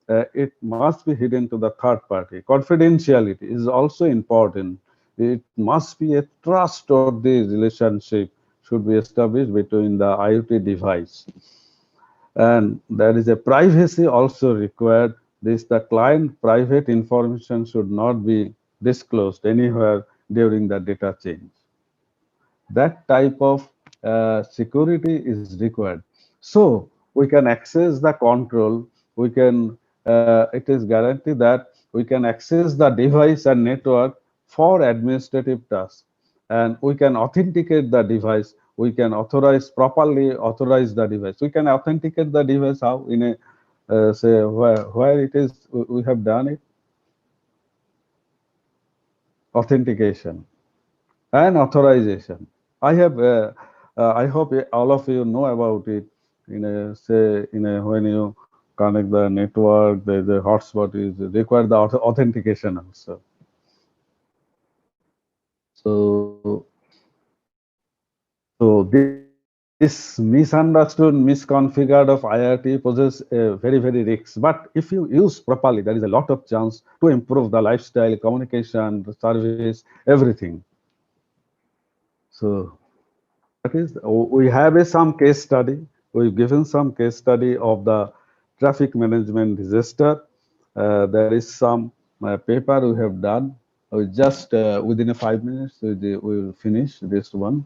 It must be hidden to the third party. Confidentiality is also important. It must be a trustworthy relationship should be established between the IoT device. And there is a privacy also required. This the client private information should not be disclosed anywhere during the data change. That type of security is required. So we can access the control, we can, it is guaranteed that we can access the device and network for administrative tasks. And we can authenticate the device, we can properly authorize the device. We can authenticate the device how in a, say, where it is, we have done it, authentication and authorization. I have, I hope all of you know about it. In a say, in a when you connect the network, the hotspot is require the authentication also. So, this misunderstood, misconfigured of IRT poses a very risks. But if you use properly, there is a lot of chance to improve the lifestyle, communication, the service, everything. So that is, we have some case study. We've given some case study of the traffic management disaster. There is some paper we have done. We just within a 5 minutes we will finish this one.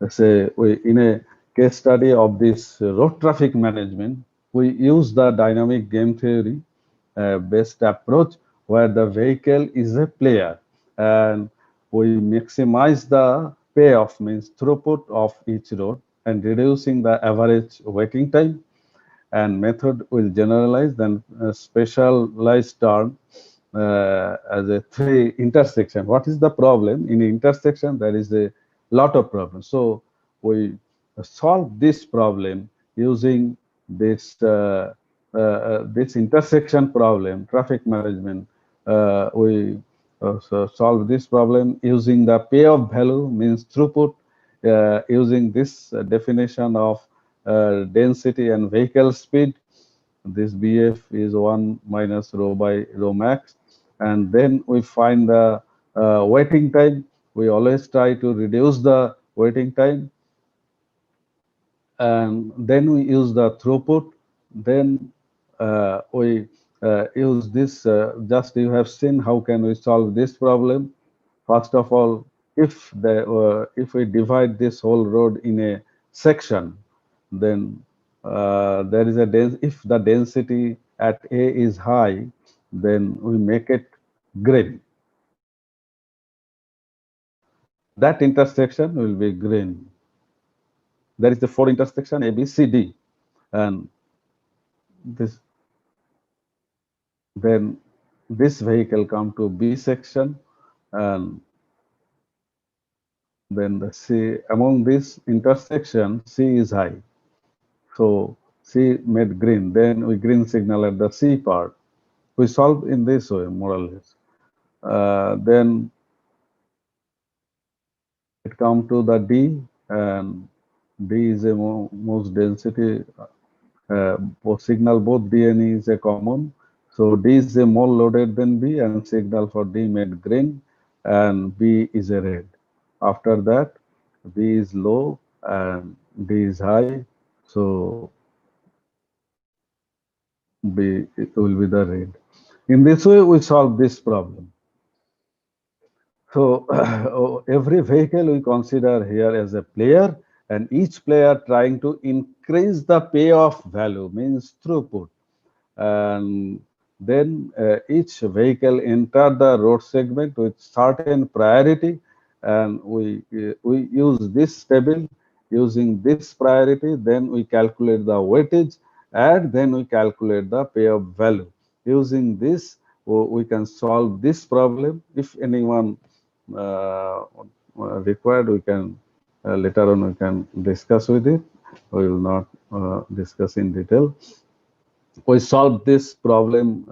Say we in a case study of this road traffic management, we use the dynamic game theory based approach where the vehicle is a player and we maximize the payoff means throughput of each road and reducing the average waiting time, and method will generalize then specialized term as a three intersection. What is the problem? In intersection, there is a lot of problems. So we solve this problem using this intersection problem, traffic management. We so solve this problem using the payoff value means throughput, using this definition of density and vehicle speed. This BF is 1 minus rho by rho max. And then we find the waiting time. We always try to reduce the waiting time. And then we use the throughput. Then we use this, just you have seen how can we solve this problem. First of all, if we divide this whole road in a section, then there is a if the density at A is high, then we make it green. That intersection will be green. There is the four intersection A, B, C, D, and this then this vehicle come to B section, and then the C among this intersection C is high. So C made green, then we green signal at the C part. We solve in this way, more or less. Then it come to the D, and D is a most density. Both signal, both D and E is a common. So D is a more loaded than B, and signal for D made green, and B is a red. After that, B is low and D is high, so B it will be the red. In this way, we solve this problem. So every vehicle we consider here as a player, and each player trying to increase the payoff value means throughput. And then each vehicle enter the road segment with certain priority, and we use this table using this priority. Then we calculate the weightage, and then we calculate the payoff value. Using this, we can solve this problem. If anyone required, we can later on we can discuss with it. We will not discuss in detail. We solve this problem,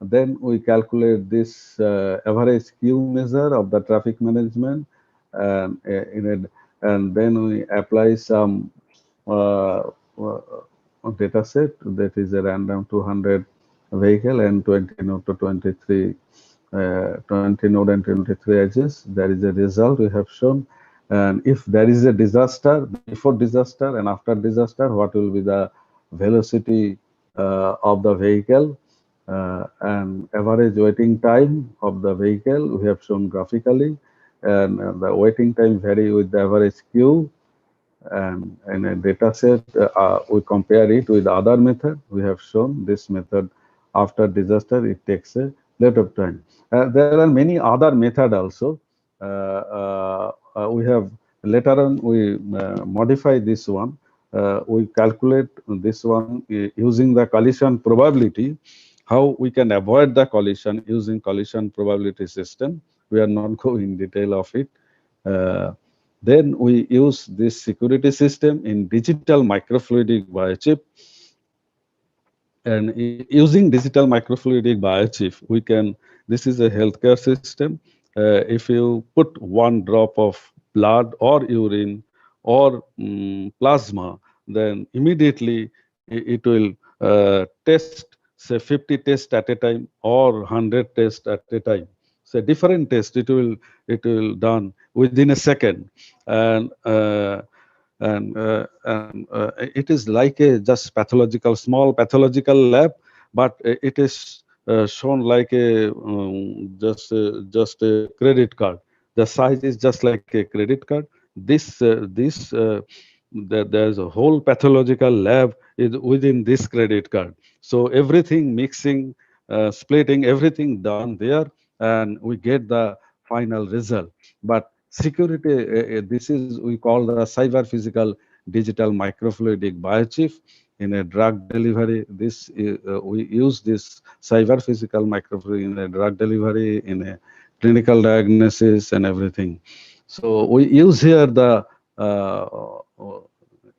then we calculate this average Q measure of the traffic management, and and then we apply some uh, uh, data set that is a random 200 vehicle and 20 node to 23 20 node and 23 edges. There is a result we have shown. And if there is a disaster, before disaster and after disaster, what will be the velocity of the vehicle, and average waiting time of the vehicle we have shown graphically, and the waiting time vary with the average queue. And in a data set, we compare it with other method. We have shown this method after disaster, it takes a lot of time. There are many other method also. We have later on we modify this one. We calculate this one using the collision probability, how we can avoid the collision using collision probability system. We are not going in detail of it. Uh, then we use this security system in digital microfluidic biochip, and using digital microfluidic biochip, we can, this is a healthcare system. If you put one drop of blood or urine or plasma, then immediately it will test, say 50 tests at a time or 100 tests at a time. So different test, it will done within a second. And it is like a just pathological, small pathological lab, but it is shown like a just a credit card. The size is just like a credit card. There's a whole pathological lab is within this credit card. So everything mixing, splitting, everything done there, and we get the final result. But security, this is we call the cyber physical digital microfluidic biochip in a drug delivery. This we use this cyber physical microfluidic in a drug delivery, in a clinical diagnosis and everything. So we use here the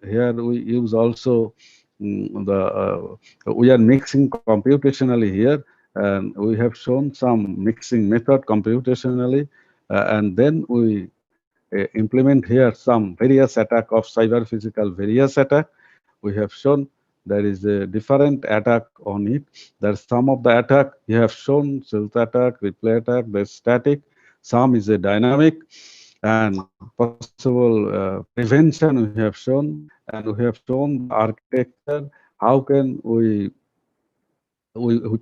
here we use also we are mixing computationally here, and we have shown some mixing method computationally, and then we implement here some various attack of cyber physical various attack. We have shown there is a different attack on it. There's some of the attack you have shown, stealth attack, replay attack, there's static, some is a dynamic, and possible prevention we have shown, and we have shown the architecture. How can we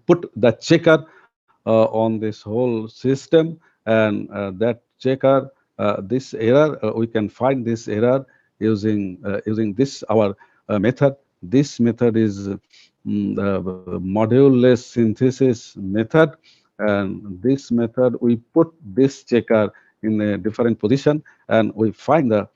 put the checker on this whole system, and that checker, this error, we can find this error using this our method. This method is the module-less synthesis method, and this method we put this checker in a different position, and we find the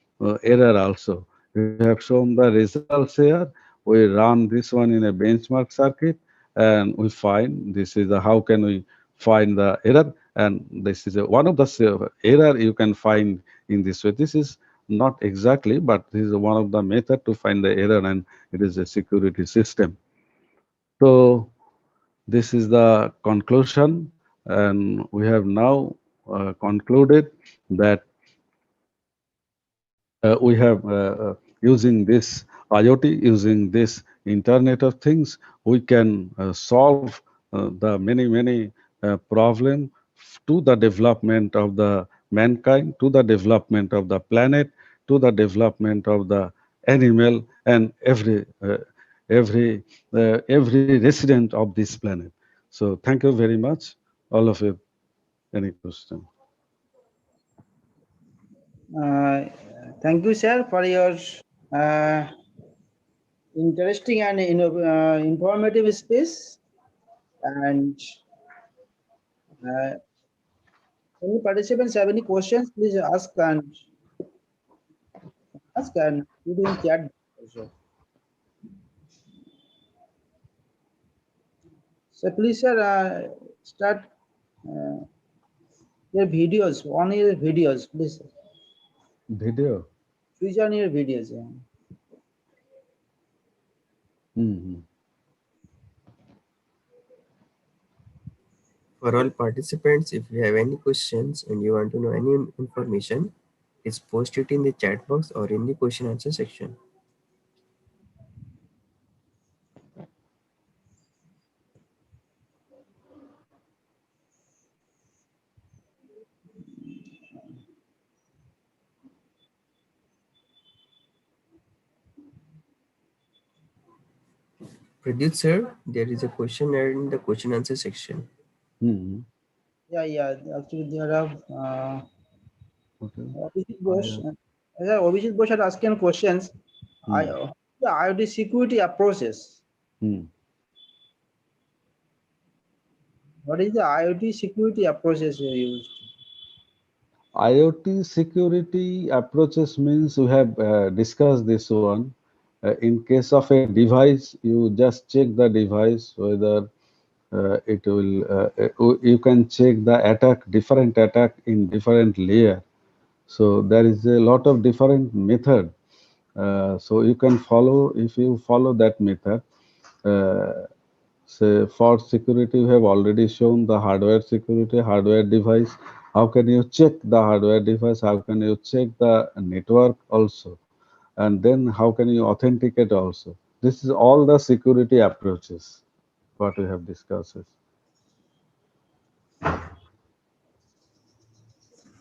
error also. We have shown the results here. We run this one in a benchmark circuit, and we find this is how can we find the error, and this is one of the error you can find in this way. This is not exactly, but this is one of the method to find the error, and it is a security system. So this is the conclusion, and we have now concluded that we have using this IoT, using this Internet of Things, we can solve the many problem to the development of the mankind, to the development of the planet, to the development of the animal and every resident of this planet. So thank you very much, all of you. Any question? Uh, Thank you, sir, for your uh, interesting and informative speech. And any participants have any questions, please ask and put in chat also. So please, sir, start uh, your videos, on your videos, please. Video. Switch on your videos. Yeah. Mhm. For all participants, if you have any questions and you want to know any information, please post it in the chat box or in the question answer section. Producer, there is a question in the question answer section. Mhm. Yeah. Actually, there are Okay. Abhijit I Bose. have. Abhijit Bose are asking questions. I Hmm. the IoT security approaches. Hmm. What is the IoT security approaches you used? IoT security approaches means we have discussed this one. In case of a device, you just check the device whether you can check the attack, different attack in different layer. So there is a lot of different method. So you can follow, if you follow that method. Uh, Say for security, we have already shown the hardware security, hardware device. How can you check the hardware device? How can you check the network also? And then how can you authenticate also? This is all the security approaches what we have discussed.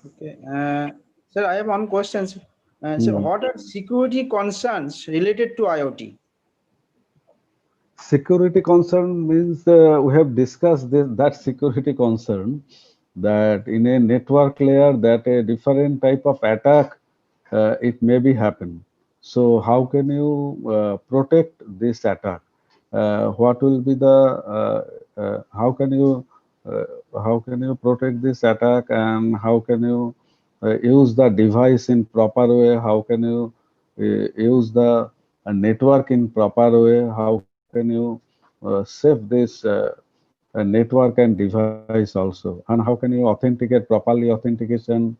Okay. Sir, I have one question. So, Hmm. what are security concerns related to IoT? Security concern means we have discussed that security concern that in a network layer that a different type of attack it may be happen. So how can you protect this attack? What will be the uh, how can you protect this attack and how can you use the device in proper way? How can you use the network in proper way? How can you save this network and device also? And how can you authenticate properly authentication?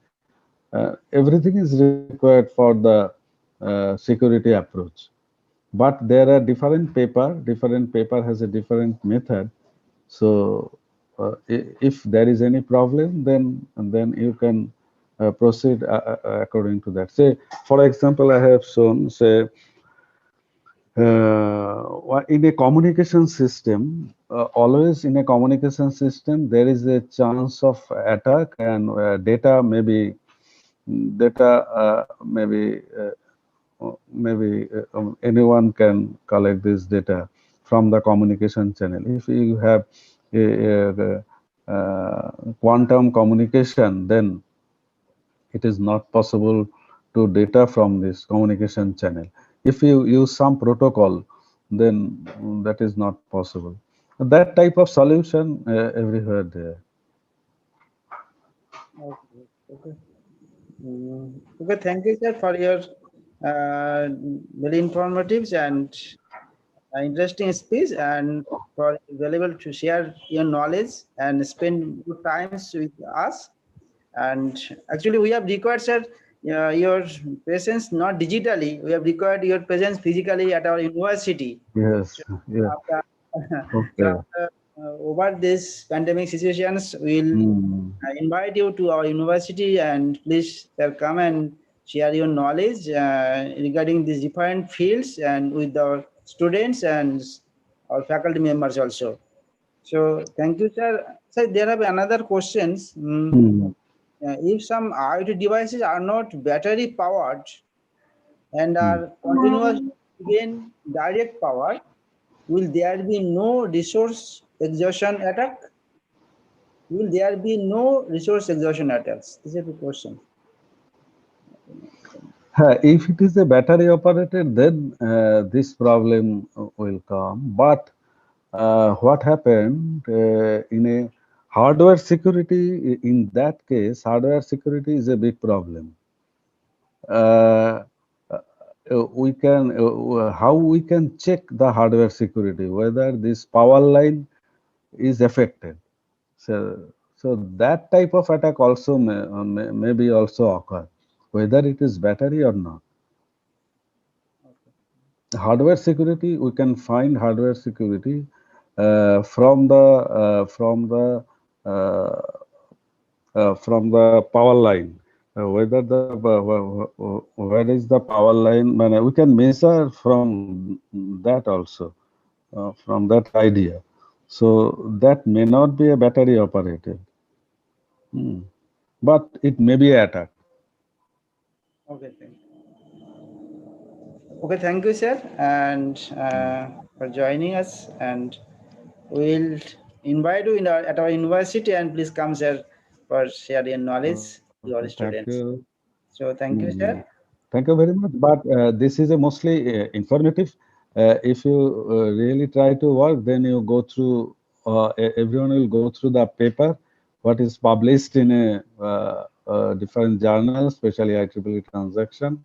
Everything is required for the security approach. But there are different paper has a different method. So if there is any problem, then you can proceed according to that. Say, for example, I have shown, say, in a communication system, always in a communication system, there is a chance of attack and data maybe anyone can collect this data from the communication channel. If you have quantum communication, then it is not possible to data from this communication channel. If you use some protocol, then that is not possible. That type of solution everywhere there. Okay. Okay. Okay. Thank you, sir, for your very informative and interesting speech and for available to share your knowledge and spend good times with us. And actually, we have required, sir, your presence not digitally. We have required your presence physically at our university. Yes, yeah, After, okay. over this pandemic situations, we'll Hmm. invite you to our university and please come and share your knowledge regarding these different fields and with our students and our faculty members also. So thank you, sir. Sir, there are another questions. If some IoT devices are not battery powered and are continuous gain direct power, will there be no resource exhaustion attack? Will there be no resource exhaustion attacks? This is the question. If it is a battery operated, then this problem will come. But what happened in a hardware security, in that case, hardware security is a big problem. Uh, we can how we can check the hardware security, whether this power line is affected. So that type of attack also may be also occur, whether it is battery or not. Hardware security, we can find hardware security uh, from the power line. Whether the where is the power line? We can measure from that also, from that idea. So that may not be a battery operated, but it may be an attack. Okay, thank you. Okay, thank you, sir, and for joining us. And we'll invite you in at our university, and please come, sir, for sharing knowledge Okay, to our thank students. you. So thank you, sir. Thank you very much. But this is a mostly informative. If you really try to work, then you go through, everyone will go through the paper, what is published in a different journals, especially IEEE transaction,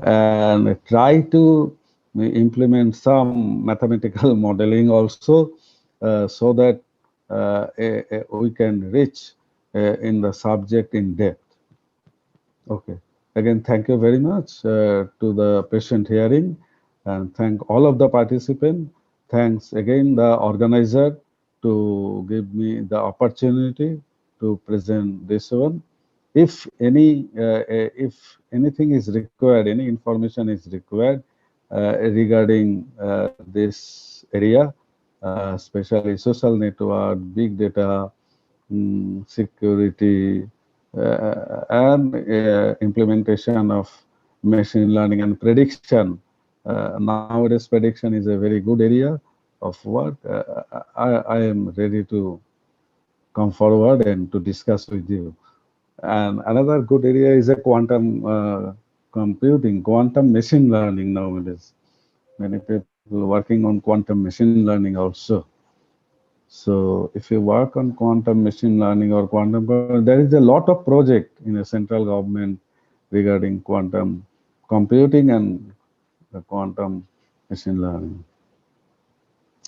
and try to implement some mathematical modeling also, so that we can reach in the subject in depth. Okay. Again, thank you very much to the patient hearing, and thank all of the participants. Thanks again the organizer to give me the opportunity to present this one. If anything is required, any information is required regarding this area, especially social network, big data, security, and implementation of machine learning and prediction. Nowadays, prediction is a very good area of work. I am ready to come forward and to discuss with you. And another good area is a quantum computing, quantum machine learning nowadays. Many people working on quantum machine learning also. So if you work on quantum machine learning or there is a lot of project in the central government regarding quantum computing and the quantum machine learning.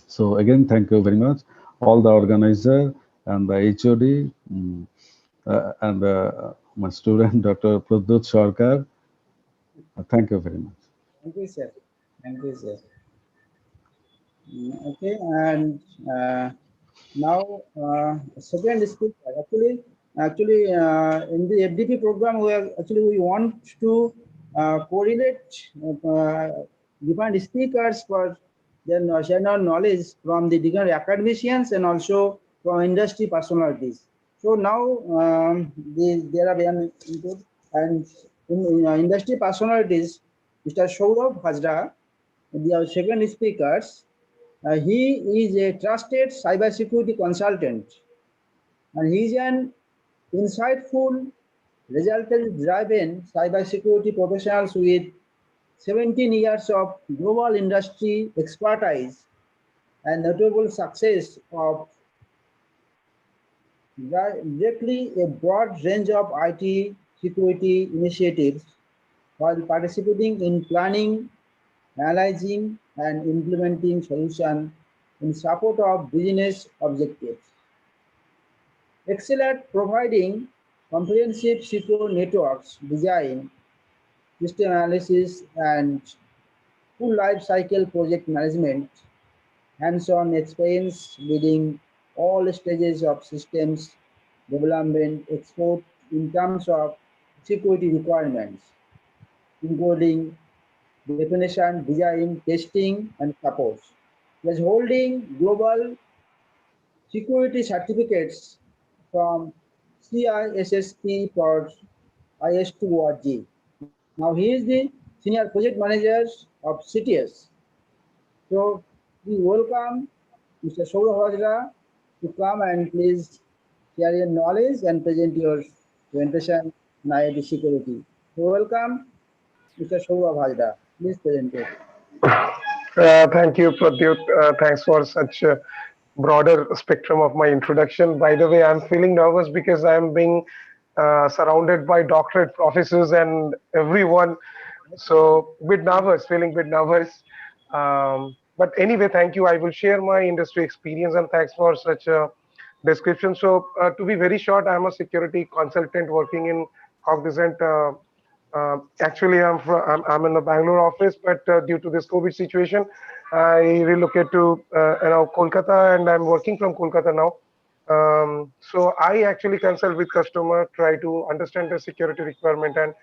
So again, thank you very much, all the organizer and the HOD, and my student, Dr. Pradyut Sarkar. Thank you very much. Thank you, sir. Thank you, sir. Okay, and now second speaker. Actually, in the FDP program, we want to correlate different speakers for their general knowledge from the different academicians and also from industry personalities. So now there are an input, and in industry personalities, Mr. Saurabh Hajra, the second speakers. He is a trusted cybersecurity consultant, and he is an insightful, result-driven cybersecurity professional with 17 years of global industry expertise and notable success of directly a broad range of IT security initiatives while participating in planning, analyzing, and implementing solutions in support of business objectives. Excel at providing comprehensive secure networks design, system analysis, and full life cycle project management, hands-on experience leading all stages of systems development, export in terms of security requirements, including definition, design, testing, and support. He is holding global security certificates from CISSP for IS2ORG. Now he is the senior project manager of CTS. So we welcome Mr. Saurabh Hajra to come and please share your knowledge and present your presentation on IIT security. So welcome Mr. Saurabh Hajra. Please present it. Thank you, Pradyut. Thanks for such a broader spectrum of my introduction. By the way, I'm feeling nervous because I'm being surrounded by doctorate professors and everyone. So, bit nervous, feeling bit nervous. But anyway, thank you. I will share my industry experience and thanks for such a description. So, to be very short, I'm a security consultant working in Cognizant. Actually, I'm in the Bangalore office, but due to this COVID situation, I relocate to Kolkata, and I'm working from Kolkata now. So I actually consult with customer, try to understand the security requirement, and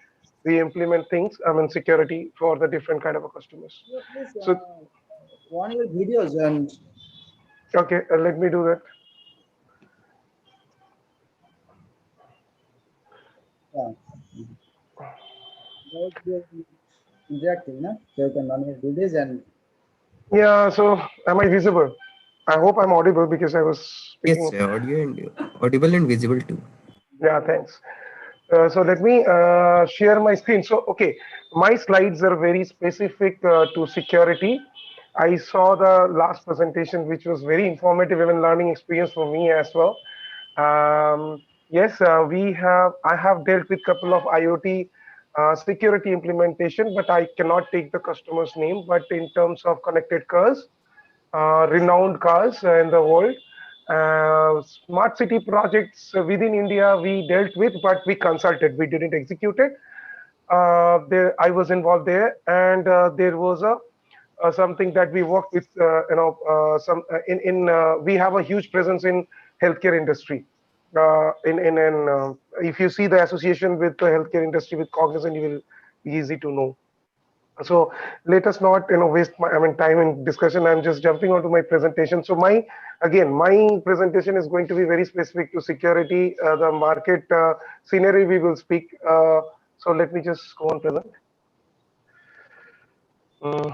we implement things. I mean security for the different kind of customers. Yeah, please So on your videos and okay, let me do that. yeah, that would be interactive, no? So you can run your videos and Yeah. So am I visible? I hope I'm audible because I was Yes, speaking. audio and audible and visible too. Yeah. Thanks. So let me share my screen. So, okay, my slides are very specific to security. I saw the last presentation, which was very informative, even learning experience for me as well. Yes, I have dealt with couple of IoT security implementation, but I cannot take the customer's name. But in terms of connected cars, renowned cars in the world. Smart city projects within India we dealt with, but we consulted. We didn't execute it. I was involved there, and there was a something that we worked with. Some in We have a huge presence in healthcare industry. If you see the association with the healthcare industry with Cognizant, you will be easy to know. So let us not waste time in discussion. I'm just jumping onto my presentation. So my presentation is going to be very specific to security, the market scenario we will speak. So let me just go on present. Uh,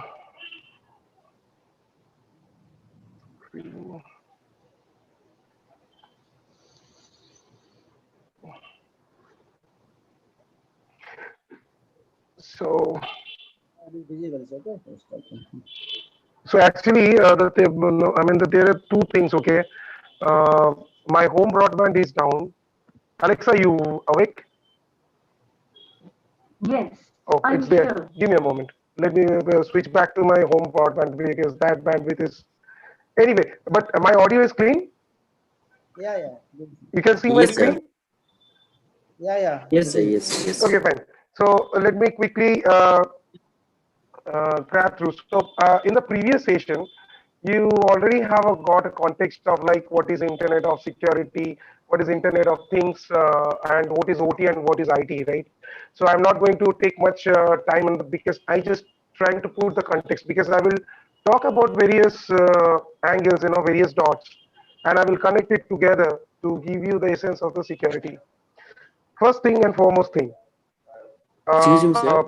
so it is visible. Is okay. Yes, okay. so actually, there are two things. Okay, uh, my home broadband is down. Alexa, you awake? Yes, Oh, I'm it's there. here. Give me a moment. Let me switch back to my home broadband because that bandwidth is anyway. But my audio is clean. Yeah, yeah. Good. You can see my Yes, sir. screen. Yeah, yeah. Yes, It sir. is. Yes, yes. Okay, fine. So let me quickly grab through. So in the previous session, you already have got a context of like what is Internet of Security, what is Internet of Things, and what is OT and what is IT, right? So I'm not going to take much time because I just trying to put the context because I will talk about various angles, various dots, and I will connect it together to give you the essence of the security. First thing and foremost thing. Excuse Uh, me, sir. yeah.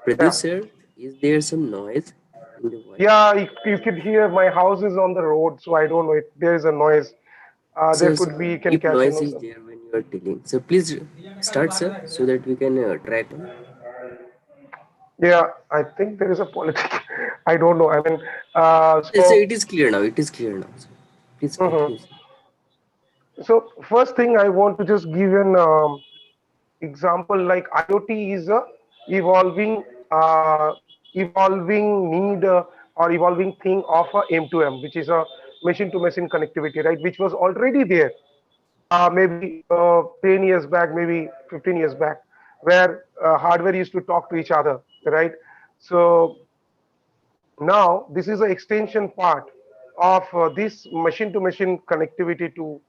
Pradyut, sir, is there some noise in the voice? Yeah, you could hear my house is on the road, so I don't know if there is a noise. There Sir, could be, you can if catch, noise is some. there when you are telling, so please start, sir, so that we can track on. Yeah, I think there is a politics. I don't know. I mean, Yes, sir, so, it is clear now. It is clear now, sir. Please mhm. continue, sir. So first thing I want to just give an example like IoT is a evolving, evolving need or evolving thing of a M2M, which is a machine-to-machine connectivity, right? Which was already there maybe 10 years back, maybe 15 years back, where hardware used to talk to each other, right? So now this is an extension part of this machine-to-machine connectivity to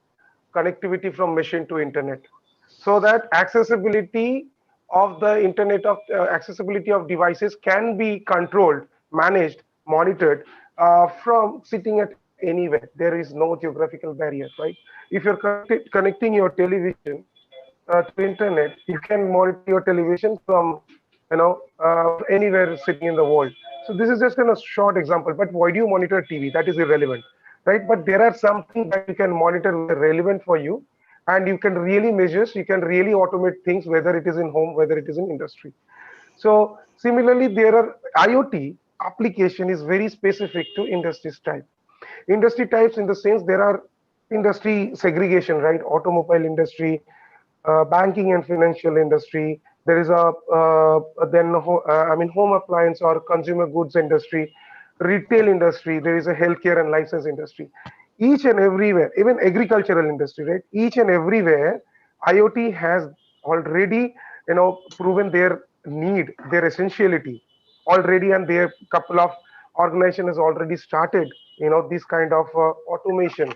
connectivity from machine to internet, so that accessibility of the internet of accessibility of devices can be controlled, managed, monitored from sitting at anywhere. There is no geographical barrier, right? If you're connecting your television to internet, you can monitor your television from, anywhere sitting in the world. So this is just a short example. But why do you monitor TV? That is irrelevant, right? But there are something that you can monitor which are relevant for you, and you can really measure. You can really automate things, whether it is in home, whether it is in industry. So similarly, there are IoT application is very specific to industries type. Industry types in the sense there are industry segregation, right? Automobile industry, banking and financial industry. There is a home appliance or consumer goods industry, retail industry. There is a healthcare and license industry. Each and everywhere, even agricultural industry, right? Each and everywhere, IoT has already proven their need, their essentiality already, and their couple of organization has already started this kind of automation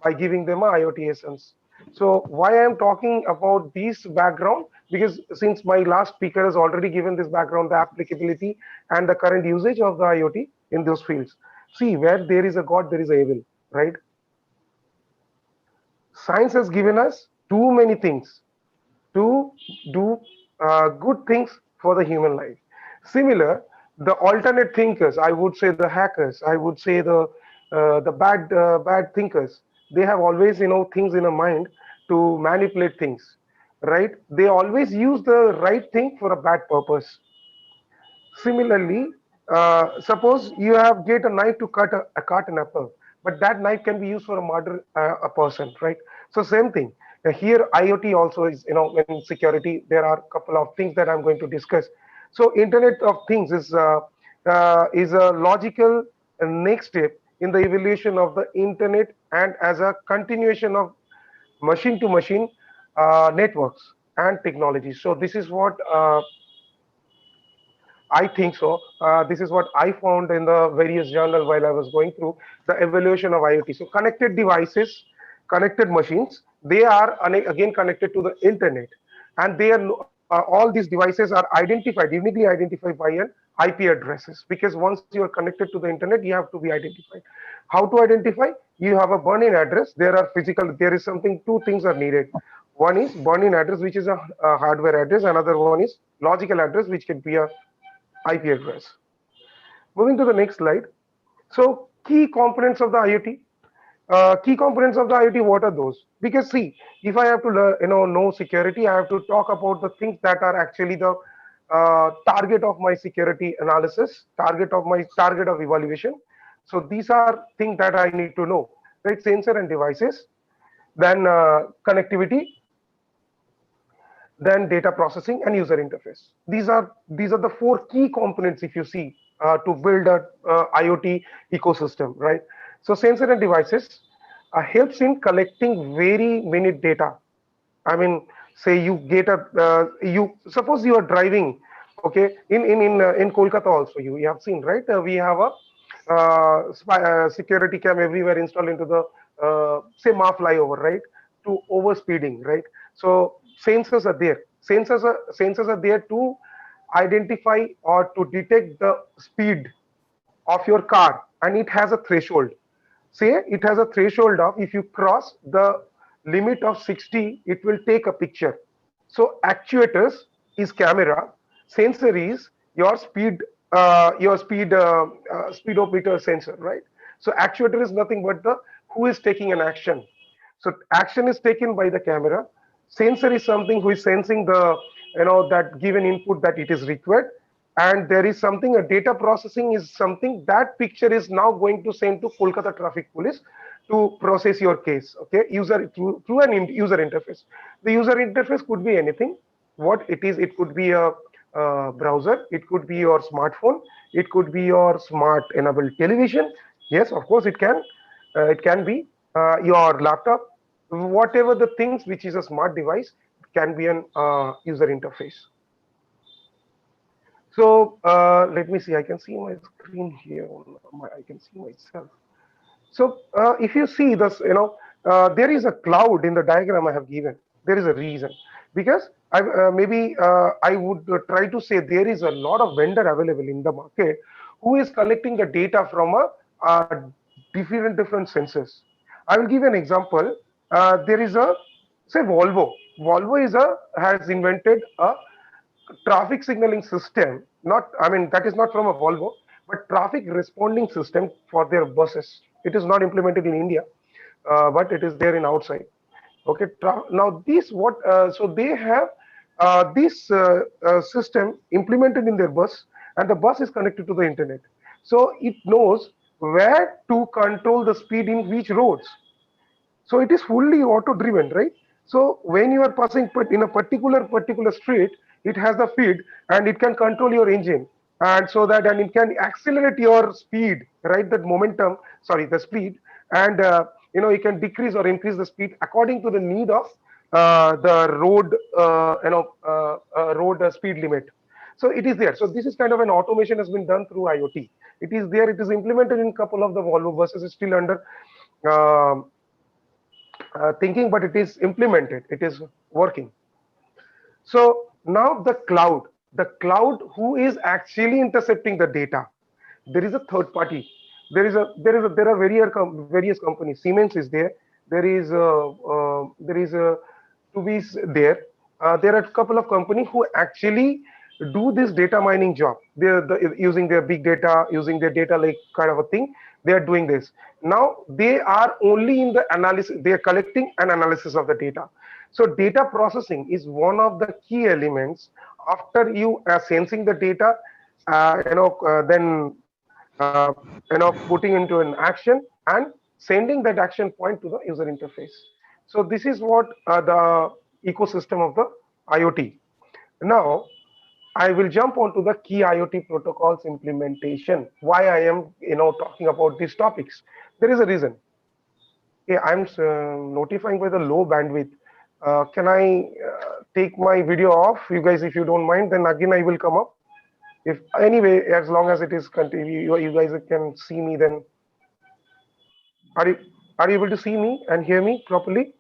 by giving them a IoT essence. So why I am talking about this background, because since my last speaker has already given this background, the applicability and the current usage of the IoT in those fields. See, where there is a God, there is a evil, right? Science has given us too many things to do good things for the human life. Similar, the alternate thinkers, I would say the hackers, I would say the bad thinkers, they have always things in a mind to manipulate things, right? They always use the right thing for a bad purpose. Similarly, suppose you have get a knife to cut an apple, but that knife can be used for a murder a person, right? So same thing. Here, IoT also is, in security, there are a couple of things that I'm going to discuss. So Internet of Things is a logical next step in the evolution of the internet and as a continuation of machine to machine networks and technology. So this is what I think so. This is what I found in the various journal while I was going through the evolution of IoT. So connected devices, connected machines, they are again connected to the internet, and they are all these devices are identified, uniquely identified by an IP addresses. Because once you are connected to the internet, you have to be identified. How to identify? You have a burn-in address. There are physical. There is something. Two things are needed. One is burn-in address, which is a hardware address. Another one is logical address, which can be a IP address. Moving to the next slide. So key components of the IoT. Key components of the IoT, what are those? Because see, if I have to learn, know security, I have to talk about the things that are actually the target of my security analysis, target of evaluation. So these are things that I need to know, right? Sensor and devices, then connectivity, then data processing and user interface. These are the four key components if you see to build a IoT ecosystem, right? So sensor and devices helps in collecting very minute data. I mean, say you get a you suppose you are driving, okay? In Kolkata also you have seen, right? We have a security cam everywhere installed into the say Ma flyover, right? To over speeding, right? So sensors are there. Sensors are there to identify or to detect the speed of your car, and it has a threshold. Say it has a threshold of if you cross the limit of 60, it will take a picture. So actuators is camera, sensor is your speedometer sensor, right? So actuator is nothing but the who is taking an action. So action is taken by the camera. Sensor is something who is sensing the that given input that it is required, and there is something a data processing is something that picture is now going to send to Kolkata traffic police to process your case, okay, through an user interface. The user interface could be anything. What it is, it could be a browser, it could be your smartphone, it could be your smart enabled television. Yes, of course it can be your laptop, whatever the things which is a smart device can be an user interface. So let me see. I can see my screen here. I can see myself. So if you see this, there is a cloud in the diagram I have given. There is a reason, because I would try to say there is a lot of vendor available in the market who is collecting the data from a different sensors. I will give an example. There is a, say, Volvo. Volvo has invented a traffic signaling system. Not, I mean, that is not from a Volvo, but traffic responding system for their buses. It is not implemented in India, but it is there in outside. Okay, now this what so they have this system implemented in their bus, and the bus is connected to the internet, so it knows where to control the speed in which roads. So it is fully auto driven, right? So when you are passing in a particular street, it has the feed, and it can control your engine, and so that, and it can accelerate your speed, right? That momentum, sorry, the speed, and it can decrease or increase the speed according to the need of the road, road speed limit. So it is there. So this is kind of an automation has been done through IoT. It is there. It is implemented in a couple of the Volvo buses. It's still under um thinking, but it is implemented, it is working. So now the cloud who is actually intercepting the data, there is a third party. There are various companies. Siemens is there. There is a Tubis there. There are a couple of companies who actually do this data mining job. They're using their big data, using their data lake kind of a thing. They are doing this. Now they are only in the analysis. They are collecting an analysis of the data. So data processing is one of the key elements. After you are sensing the data, then putting into an action and sending that action point to the user interface. So this is what the ecosystem of the IoT. Now I will jump onto the key IoT protocols implementation. Why I am talking about these topics? There is a reason. Yeah, I'm notifying by the low bandwidth. Can I take my video off, you guys, if you don't mind? Then again I will come up. If anyway, as long as it is continue, you guys can see me. Then are you able to see me and hear me properly?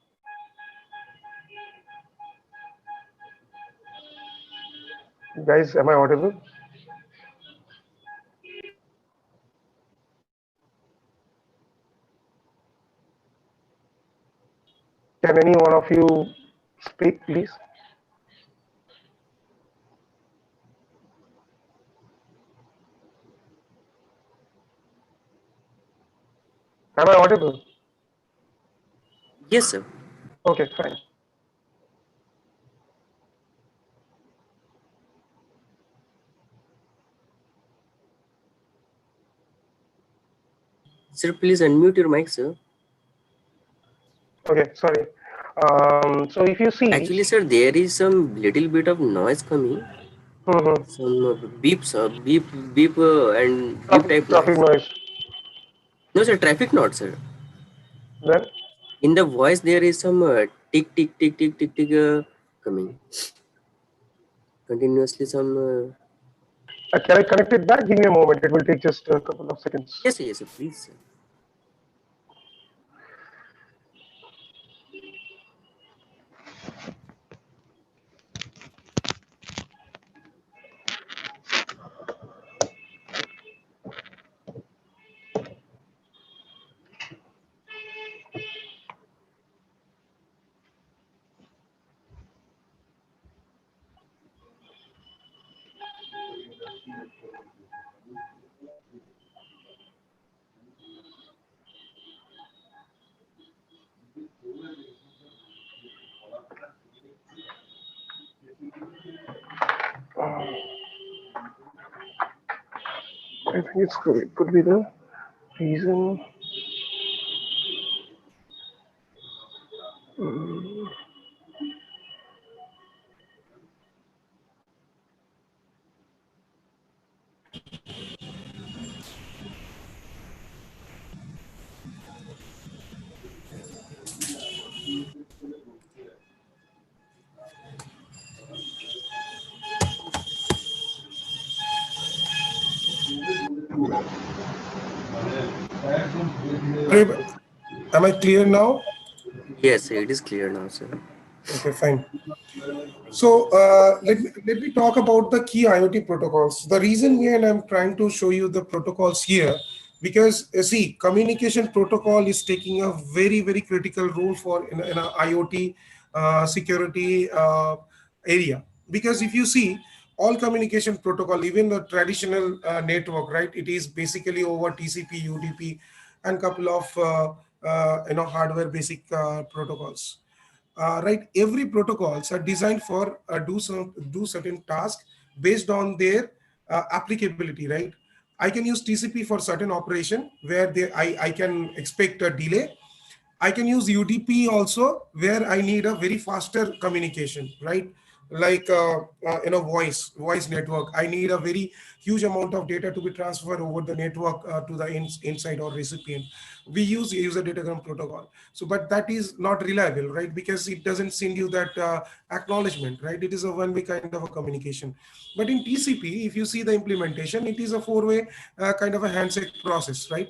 Guys, am I audible? Can any one of you speak, please? Am I audible? Yes, sir. Okay, fine. Sir, please unmute your mic, sir. Okay, sorry. So if you see, Actually, sir, there is some little bit of noise coming. Some beeps, beep, and beep type traffic noise. noise. No, sir, traffic not, sir. Then In the voice, there is some tick, tick, tick, tick, tick, tick coming. Continuously some... can I connect it back? Give me a moment. It will take just a couple of seconds. Yes, yes, sir, please, sir. I think it could be the reason. Am I clear now? Yes, sir, it is clear now, sir. Okay, fine. So let me talk about the key IoT protocols. The reason here, and I'm trying to show you the protocols here, because see, communication protocol is taking a very critical role for in a IoT security area. Because if you see, all communication protocol, even the traditional network, right, it is basically over TCP, UDP, and couple of hardware basic protocols. Right, every protocols are designed for do certain task based on their applicability, right? I can use TCP for certain operation where I can expect a delay. I can use UDP also where I need a very faster communication, right? Like voice network. I need a very huge amount of data to be transferred over the network to the inside or recipient. We use user datagram protocol. So, but that is not reliable, right? Because it doesn't send you that acknowledgement, right? It is a one-way kind of a communication. But in TCP, if you see the implementation, it is a four-way kind of a handshake process, right?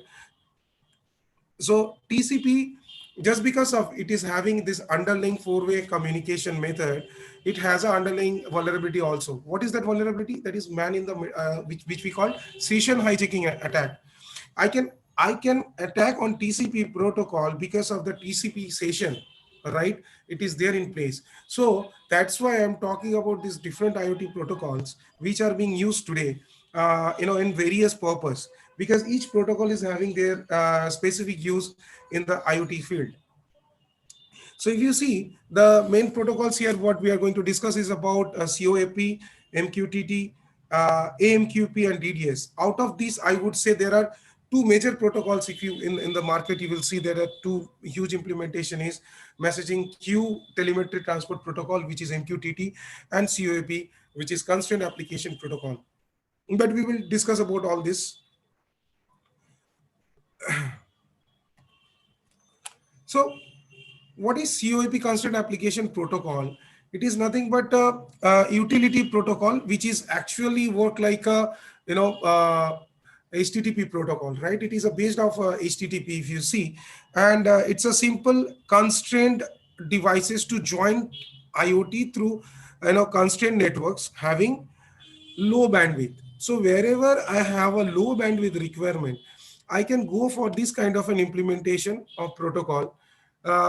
So TCP, just because of it is having this underlying four-way communication method, it has an underlying vulnerability also. What is that vulnerability? That is man in the which we call session hijacking attack. I can I can attack on TCP protocol because of the TCP session, right? It is there in place. So that's why I'm talking about these different IoT protocols which are being used today, in various purpose, because each protocol is having their specific use in the IoT field. So if you see the main protocols here, what we are going to discuss is about COAP, MQTT, AMQP, and DDS. Out of these, I would say there are two major protocols. If you in the market, you will see there are two huge implementation is messaging queue telemetry transport protocol, which is MQTT, and COAP, which is constraint application protocol. But we will discuss about all this. So what is COAP, Constant Application Protocol? It is nothing but a utility protocol which is actually work like a HTTP protocol, right? It is a based off HTTP if you see, and it's a simple constrained devices to join IoT through constrained networks having low bandwidth. So wherever I have a low bandwidth requirement, I can go for this kind of an implementation of protocol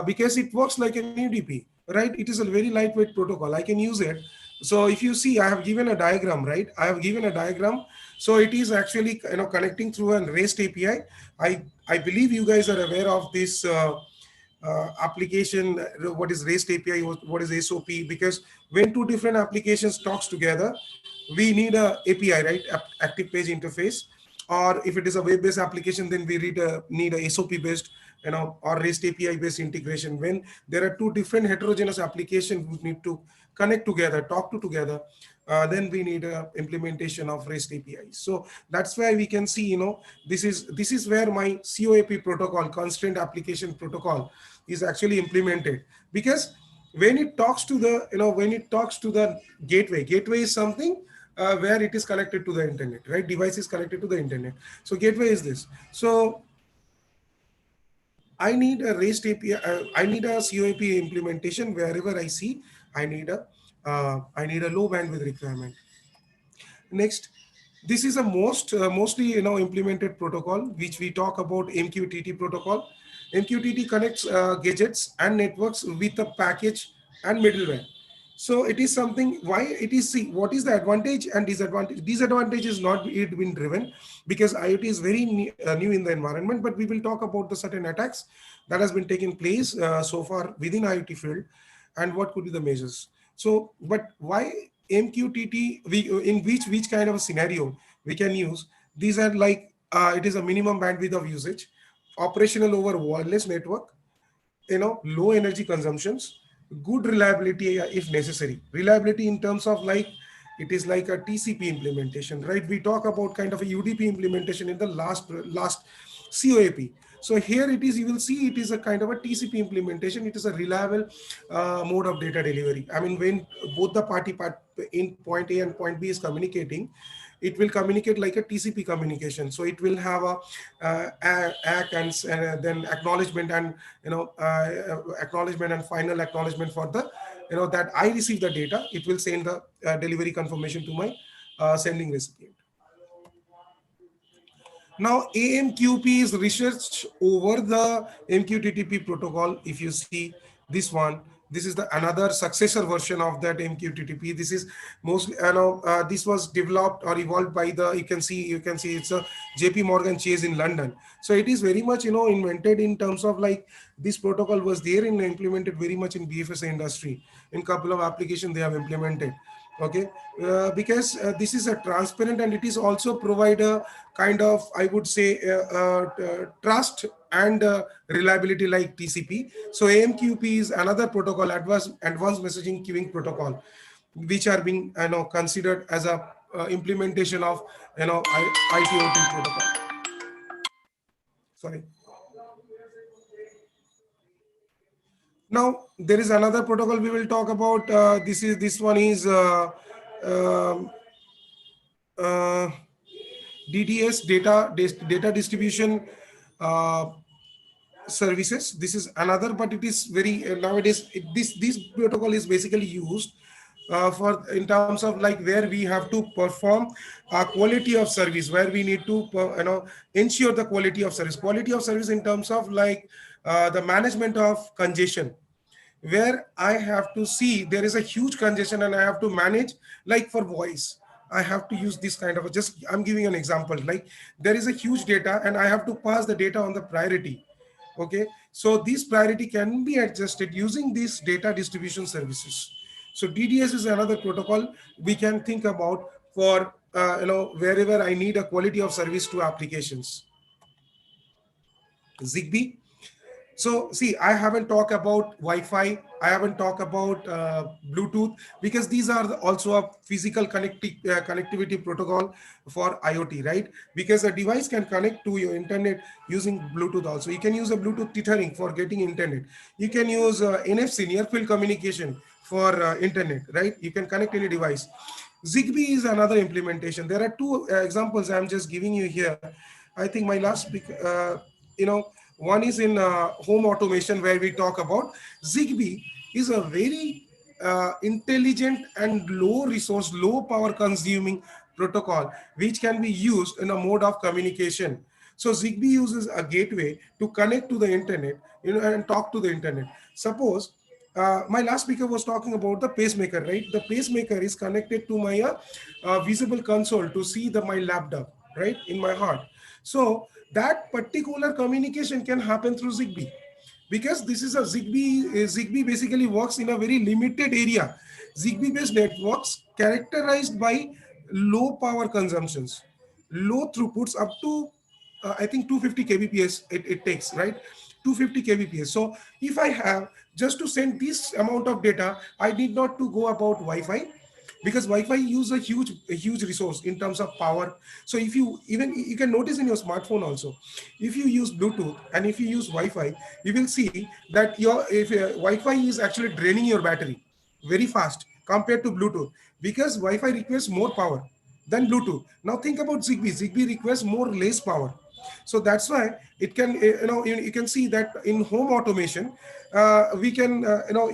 because it works like an UDP, right? It is a very lightweight protocol. I can use it. So if you see, I have given a diagram, right? I have given a diagram. So it is actually connecting through a REST API. I believe you guys are aware of this. Application, what is REST API, what is SOP, because when two different applications talks together, we need a API, right? Active page interface. Or if it is a web-based application, then we need a SOP based, or REST API based integration. When there are two different heterogeneous applications who need to connect together, talk to together, then we need a implementation of REST APIs. So that's why we can see, this is where my COAP protocol, constraint application protocol, is actually implemented. Because when it talks to the, when it talks to the gateway is something where it is connected to the internet, right? Device is connected to the internet. So gateway is this. So I need a REST API. I need a COAP implementation wherever I see I need a low bandwidth requirement. Next, this is a mostly implemented protocol which we talk about, MQTT protocol. MQTT connects gadgets and networks with a package and middleware. So it is something, why it is, see, what is the advantage and disadvantage? Disadvantage is not it been driven because IoT is very new in the environment, but we will talk about the certain attacks that has been taking place so far within IoT field and what could be the measures. So, but why MQTT, in which kind of a scenario we can use? These are like, it is a minimum bandwidth of usage, operational over wireless network, low energy consumptions, good reliability if necessary. Reliability in terms of like, it is like a TCP implementation, right? We talk about kind of a UDP implementation in the last COAP. So here it is, you will see it is a kind of a TCP implementation. It is a reliable mode of data delivery. I mean, when both the part in point A and point B is communicating, it will communicate like a TCP communication. So it will have a ACK and then acknowledgement and acknowledgement and final acknowledgement for the that I receive the data. It will send the delivery confirmation to my sending recipient. Now AMQP is research over the MQTT protocol. If you see this one, this is the another successor version of that MQTT. This is mostly, this was developed or evolved by the, you can see it's a JP Morgan Chase in London. So it is very much, invented in terms of like this protocol was there and implemented very much in BFSI industry. In couple of applications they have implemented. Okay, because this is a transparent, and it is also provide a kind of, I would say, trust and reliability like TCP. So AMQP is another protocol, advanced messaging queuing protocol, which are being considered as a implementation of ITOT protocol. Sorry. Now there is another protocol we will talk about. This one is um, uh, DDS, data distribution uh, services. This is another, but it is very nowadays this protocol is basically used for in terms of like where we have to perform quality of service, where we need to ensure the quality of service in terms of like the management of congestion, where I have to see there is a huge congestion and I have to manage, like for voice, I have to use this kind of just, I'm giving an example, like there is a huge data and I have to pass the data on the priority. Okay, so this priority can be adjusted using these data distribution services. So DDS is another protocol we can think about for wherever I need a quality of service to applications. Zigbee. So see, I haven't talked about Wi-Fi, I haven't talked about Bluetooth, because these are also a physical connectivity protocol for IoT, right? Because a device can connect to your internet using Bluetooth also. You can use a Bluetooth tethering for getting internet. You can use NFC, near field communication, for internet, right? You can connect any device. Zigbee is another implementation. There are two examples I'm just giving you here. I think my last speak, one is in home automation, where we talk about Zigbee is a very intelligent and low resource, low power consuming protocol, which can be used in a mode of communication. So Zigbee uses a gateway to connect to the internet, and talk to the internet. Suppose my last speaker was talking about the pacemaker, right? The pacemaker is connected to my visible console to see my laptop, right, in my heart. So that particular communication can happen through Zigbee, because this is a Zigbee basically works in a very limited area. Zigbee based networks characterized by low power consumptions, low throughputs up to I think 250 kbps it takes, right? 250 kbps. So if I have just to send this amount of data, I need not to go about Wi-Fi, because Wi-Fi use a huge resource in terms of power. So if you can notice in your smartphone also, if you use Bluetooth and if you use Wi-Fi, you will see that Wi-Fi is actually draining your battery very fast compared to Bluetooth, because Wi-Fi requires more power than Bluetooth. Now think about Zigbee. Zigbee requires less power. So that's why it can, you can see that in home automation, we can,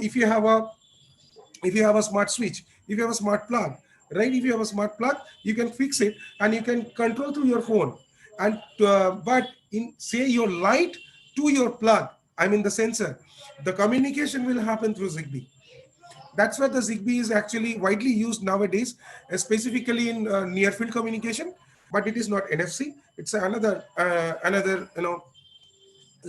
if you have a smart switch, if you have a smart plug, right? If you have a smart plug, you can fix it and you can control through your phone. And but in say your light to your plug, I mean the sensor, the communication will happen through Zigbee. That's why the Zigbee is actually widely used nowadays, specifically in near field communication. But it is not NFC. It's another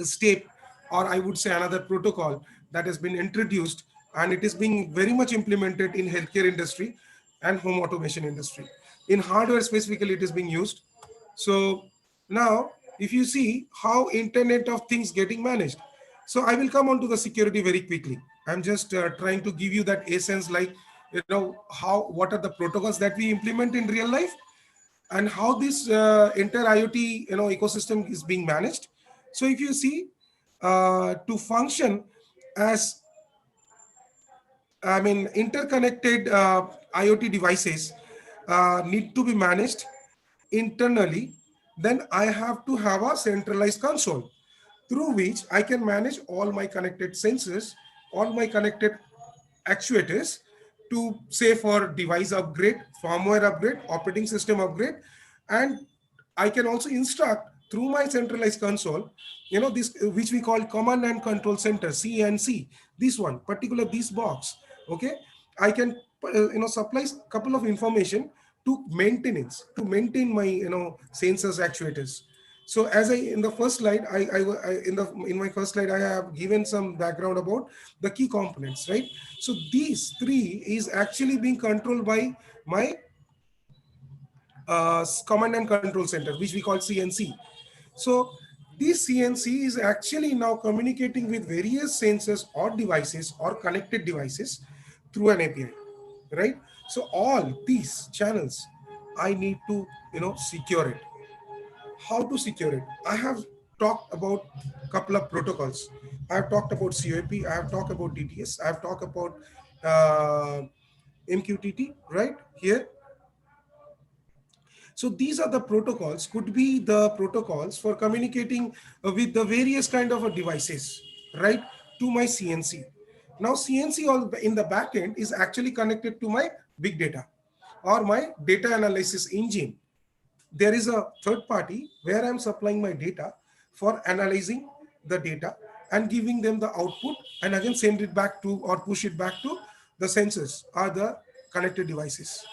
step, or I would say another protocol that has been introduced, and it is being very much implemented in healthcare industry and home automation industry. In hardware specifically, it is being used. So now, if you see how Internet of Things getting managed, so I will come on to the security very quickly. I'm just trying to give you that essence, like what are the protocols that we implement in real life, and how this entire IoT ecosystem is being managed. So if you see, to function as, I mean, interconnected IoT devices need to be managed internally, then I have to have a centralized console through which I can manage all my connected sensors, all my connected actuators, to say for device upgrade, firmware upgrade, operating system upgrade, and I can also instruct through my centralized console, this which we call command and control center, CNC. This one particular, this box, okay, I can supply couple of information to maintenance, to maintain my sensors, actuators. So as I in the first slide, in my first slide, I have given some background about the key components, right? So these three is actually being controlled by my command and control center, which we call CNC. So this CNC is actually now communicating with various sensors or devices or connected devices through an API, right? So all these channels, I need to secure it. How to secure it? I have talked about a couple of protocols. I have talked about COAP, I have talked about DTS, I have talked about uh, MQTT, right here. So these are the protocols, could be the protocols for communicating with the various kind of devices, right, to my CNC. Now CNC in the back end is actually connected to my big data or my data analysis engine. There is a third party where I'm supplying my data for analyzing the data and giving them the output, and again send it back to or push it back to the sensors or the connected devices.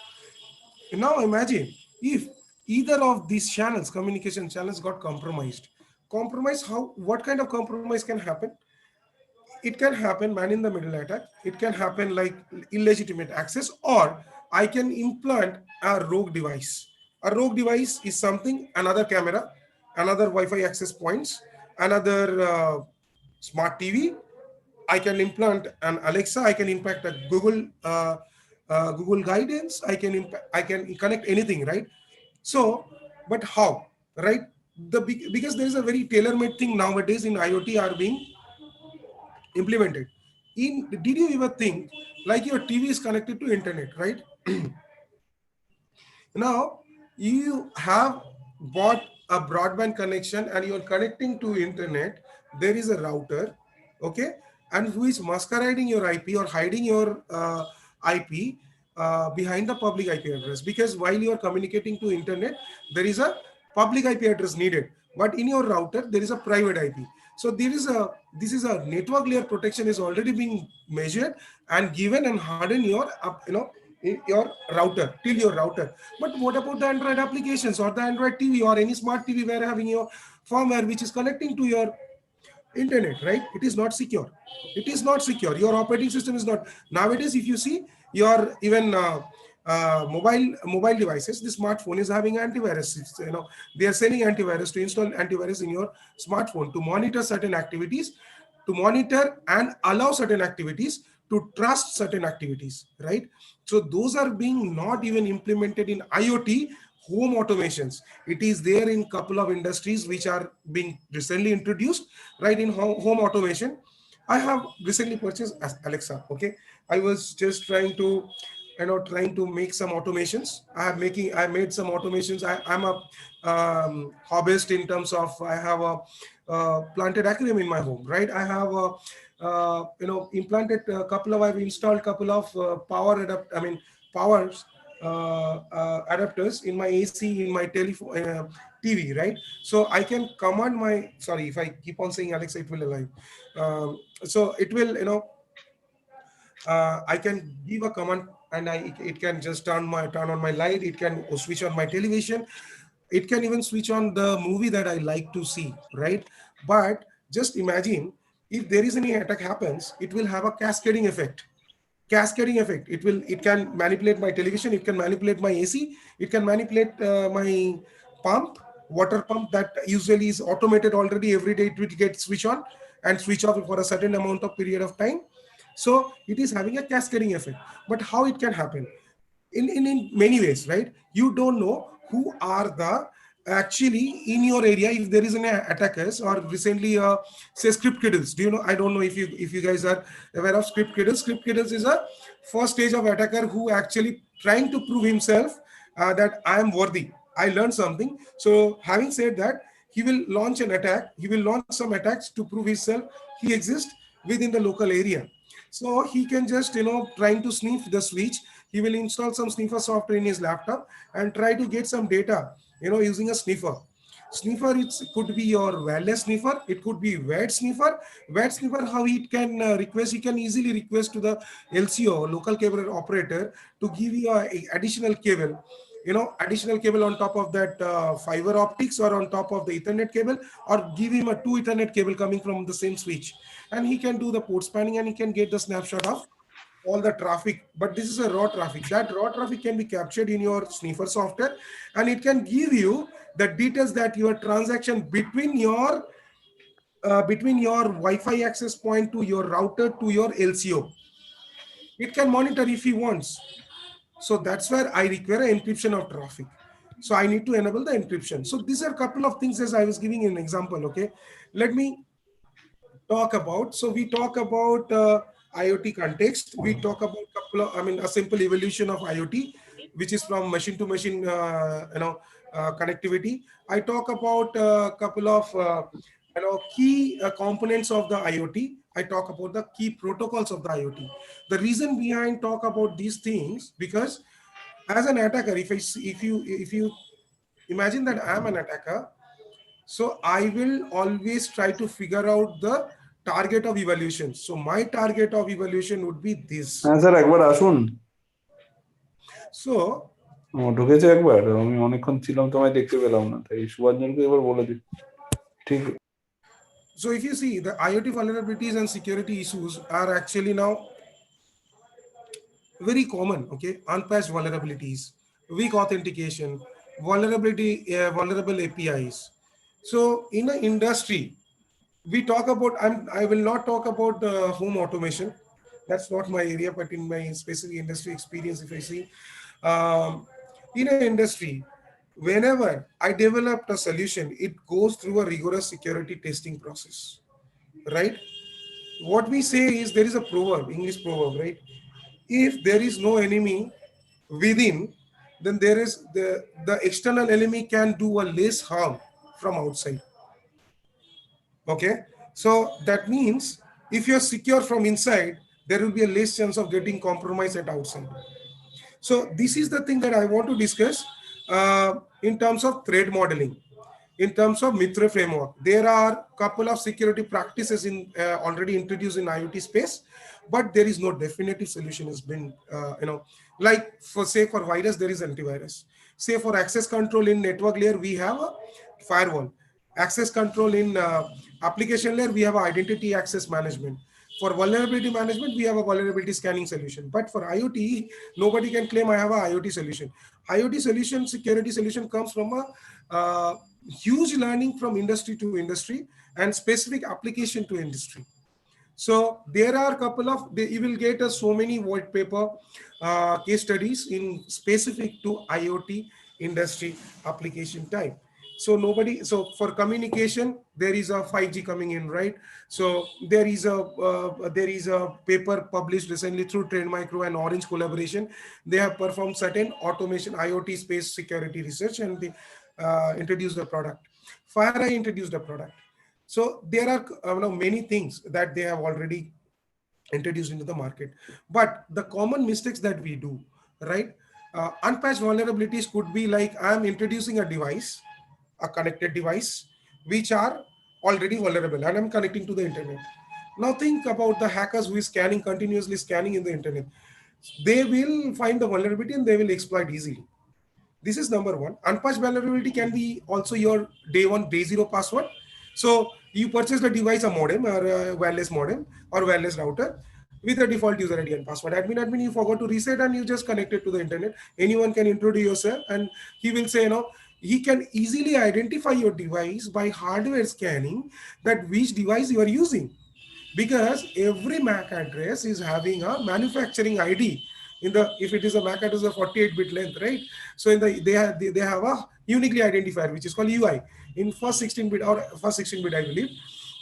Now imagine if either of these channels, communication channels, got compromised. How? What kind of compromise can happen? It can happen man in the middle attack. It can happen like illegitimate access, or I can implant a rogue device. A rogue device is something, another camera, another Wi-Fi access points, another smart TV. I can implant an Alexa. I can impact a Google Guidance. I can connect anything, right? So, but how, right? Because there is a very tailor-made thing nowadays in IoT are being implemented. Did you ever think like your TV is connected to internet, right? Now you have bought a broadband connection and you're connecting to internet. There is a router, okay, and who is masquerading your IP or hiding your IP behind the public IP address, because while you are communicating to internet, there is a public IP address needed, but in your router there is a private IP. So this is a network layer protection is already being measured and given and hardened your your router till your router. But what about the Android applications or the Android TV or any smart TV where having your firmware which is connecting to your internet, right? It is not secure. It is not secure. Your operating system is not. Nowadays, if you see your even mobile devices, the smartphone is having antivirus. They are selling antivirus to install antivirus in your smartphone to monitor certain activities, to monitor and allow certain activities, to trust certain activities, right? So those are being not even implemented in IoT home automations. It is there in couple of industries which are being recently introduced, right, in home automation. I have recently purchased Alexa, okay. I was just trying to trying to make some automations. I made some automations. I'm a hobbyist in terms of I have a planted aquarium in my home, right? I have a implanted a couple of I've installed couple of powers adapters in my AC, in my telephone, TV, right? So I can command my, sorry if I keep on saying Alexa, it will align. So it will, I can give a command and it can just turn on my light. It can switch on my television. It can even switch on the movie that I like to see, right? But just imagine if there is any attack happens, it will have a cascading effect. It can manipulate my television, it can manipulate my AC, it can manipulate my pump, water pump that usually is automated already. Every day it will get switch on and switch off for a certain amount of period of time. So it is having a cascading effect. But how it can happen? In many ways, right? You don't know who are the actually in your area, if there is an attackers or recently say script kiddles. Do you know? I don't know if you guys are aware of script kiddles. Script kiddles is a first stage of attacker who actually trying to prove himself that I am worthy, I learned something. So having said that, he will launch an attack, he will launch some attacks to prove himself he exists within the local area. So he can just, trying to sniff the switch. He will install some sniffer software in his laptop and try to get some data using a sniffer. Sniffer, it could be your wireless sniffer, it could be wet sniffer. Wet sniffer, how it can request, he can easily request to the LCO, local cable operator, to give you a additional cable, additional cable on top of that fiber optics, or on top of the Ethernet cable, or give him a two Ethernet cable coming from the same switch, and he can do the port spanning, and he can get the snapshot of all the traffic. But this is a raw traffic. That raw traffic can be captured in your sniffer software, and it can give you the details that your transaction between your Wi-Fi access point to your router to your LCO. It can monitor if he wants. So that's where I require an encryption of traffic. So I need to enable the encryption. So these are a couple of things, as I was giving an example. Okay, let me talk about. So we talk about IoT context. We talk about a simple evolution of IoT, which is from machine to machine, connectivity. I talk about a couple of key components of the IoT. I talk about the key protocols of the IoT. The reason behind talk about these things, because as an attacker, if you imagine that I'm an attacker, so I will always try to figure out the target of evaluation. So my target of evaluation would be this. হ্যাঁ sir একবার আসুন। So ঢুকেছে একবার, আমি অনেকক্ষণ ছিলাম তোমায় দেখতে পেলাম না, তাই সুভাঞ্জনকে এবার বলে দিই। ঠিক। So if you see, the IoT vulnerabilities and security issues are actually now very common. Okay, unpatched vulnerabilities, weak authentication, vulnerable APIs. So in the industry, we talk about, I will not talk about the home automation. That's not my area, but in my specific industry experience, if I see, in an industry, whenever I developed a solution, it goes through a rigorous security testing process, right? What we say is, there is a proverb, English proverb, right? If there is no enemy within, then there is the external enemy can do a less harm from outside. Okay, so that means if you're secure from inside, there will be a less chance of getting compromised at outside. So this is the thing that I want to discuss in terms of threat modeling. In terms of Mitra framework, there are a couple of security practices in already introduced in IoT space, but there is no definitive solution has been, like for virus, there is antivirus. Say for access control in network layer, we have a firewall. Access control in application layer, we have identity access management. For vulnerability management, we have a vulnerability scanning solution. But for IoT, nobody can claim I have a IoT solution. IoT solution, security solution comes from a huge learning from industry to industry and specific application to industry. So there are a couple of, you will get so many white paper case studies in specific to IoT industry application type. So for communication, there is a 5G coming in, right? So there is a paper published recently through Trend Micro and Orange collaboration. They have performed certain automation IoT space security research, and they introduced the product. FireEye introduced a product. So there are many things that they have already introduced into the market. But the common mistakes that we do, right? Unpatched vulnerabilities could be like, I'm introducing a device, a connected device, which are already vulnerable, and I'm connecting to the internet. Now think about the hackers who is continuously scanning in the internet. They will find the vulnerability and they will exploit easily. This is number one. Unpatched vulnerability can be also your day one, day zero password. So you purchase the device, a modem or a wireless modem or wireless router with a default user ID and password. Admin, you forgot to reset and you just connected to the internet. Anyone can introduce yourself and he will say, he can easily identify your device by hardware scanning that which device you are using. Because every MAC address is having a manufacturing ID. If it is a MAC address of 48-bit length, right? So they have a uniquely identifier, which is called UI in first 16-bit or first 16-bit, I believe.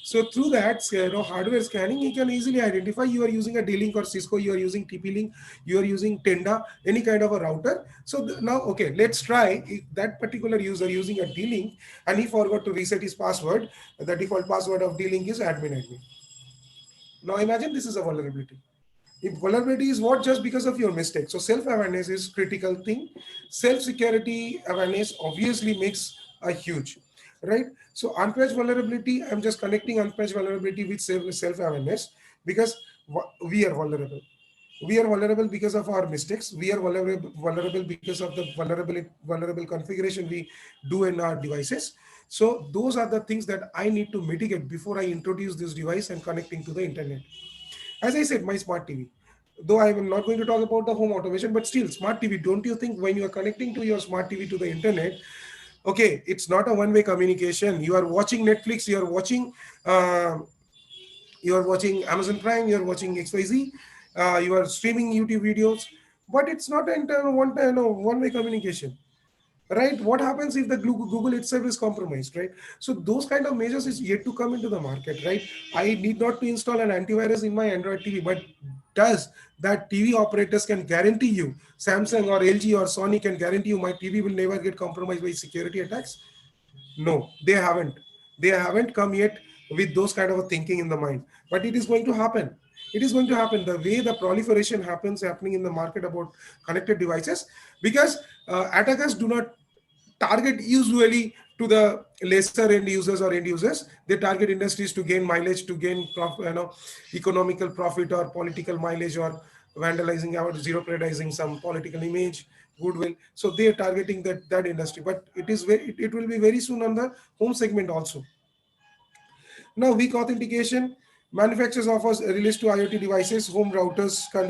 So through that, hardware scanning, you can easily identify you are using a D-Link or Cisco, you are using TP-Link, you are using Tenda, any kind of a router. So now, okay, let's try if that particular user using a D-Link and he forgot to reset his password. The default password of D-Link is admin. Now imagine this is a vulnerability. If vulnerability is what just because of your mistake. So self-awareness is critical thing. Self-security awareness obviously makes a huge, right? So unpatched vulnerability, I'm just connecting unpatched vulnerability with self-awareness because we are vulnerable. We are vulnerable because of our mistakes. We are vulnerable because of the vulnerable configuration we do in our devices. So those are the things that I need to mitigate before I introduce this device and connecting to the internet. As I said, my smart TV. Though I am not going to talk about the home automation, but still, smart TV. Don't you think when you are connecting to your smart TV to the internet, okay, it's not a one-way communication. You are watching Netflix, uh, you are watching Amazon Prime, you are watching XYZ, you are streaming YouTube videos, but it's not an entire one-way communication, right? What happens if the Google itself is compromised, right? So those kind of measures is yet to come into the market, right? I need not to install an antivirus in my Android TV, but does that TV operators can guarantee you, Samsung or LG or Sony can guarantee you my TV will never get compromised by security attacks? No, they haven't. They haven't come yet with those kind of a thinking in the mind. But it is going to happen. It is going to happen. The way the proliferation happening in the market about connected devices, because attackers do not target usually to the lesser end users or end users. They target industries to gain mileage, to gain economical profit or political mileage, or vandalizing or jeopardizing some political image, goodwill. So they are targeting that industry, but it will be very soon on the home segment also. Now, weak authentication. Manufacturers offers release to IoT devices, home routers can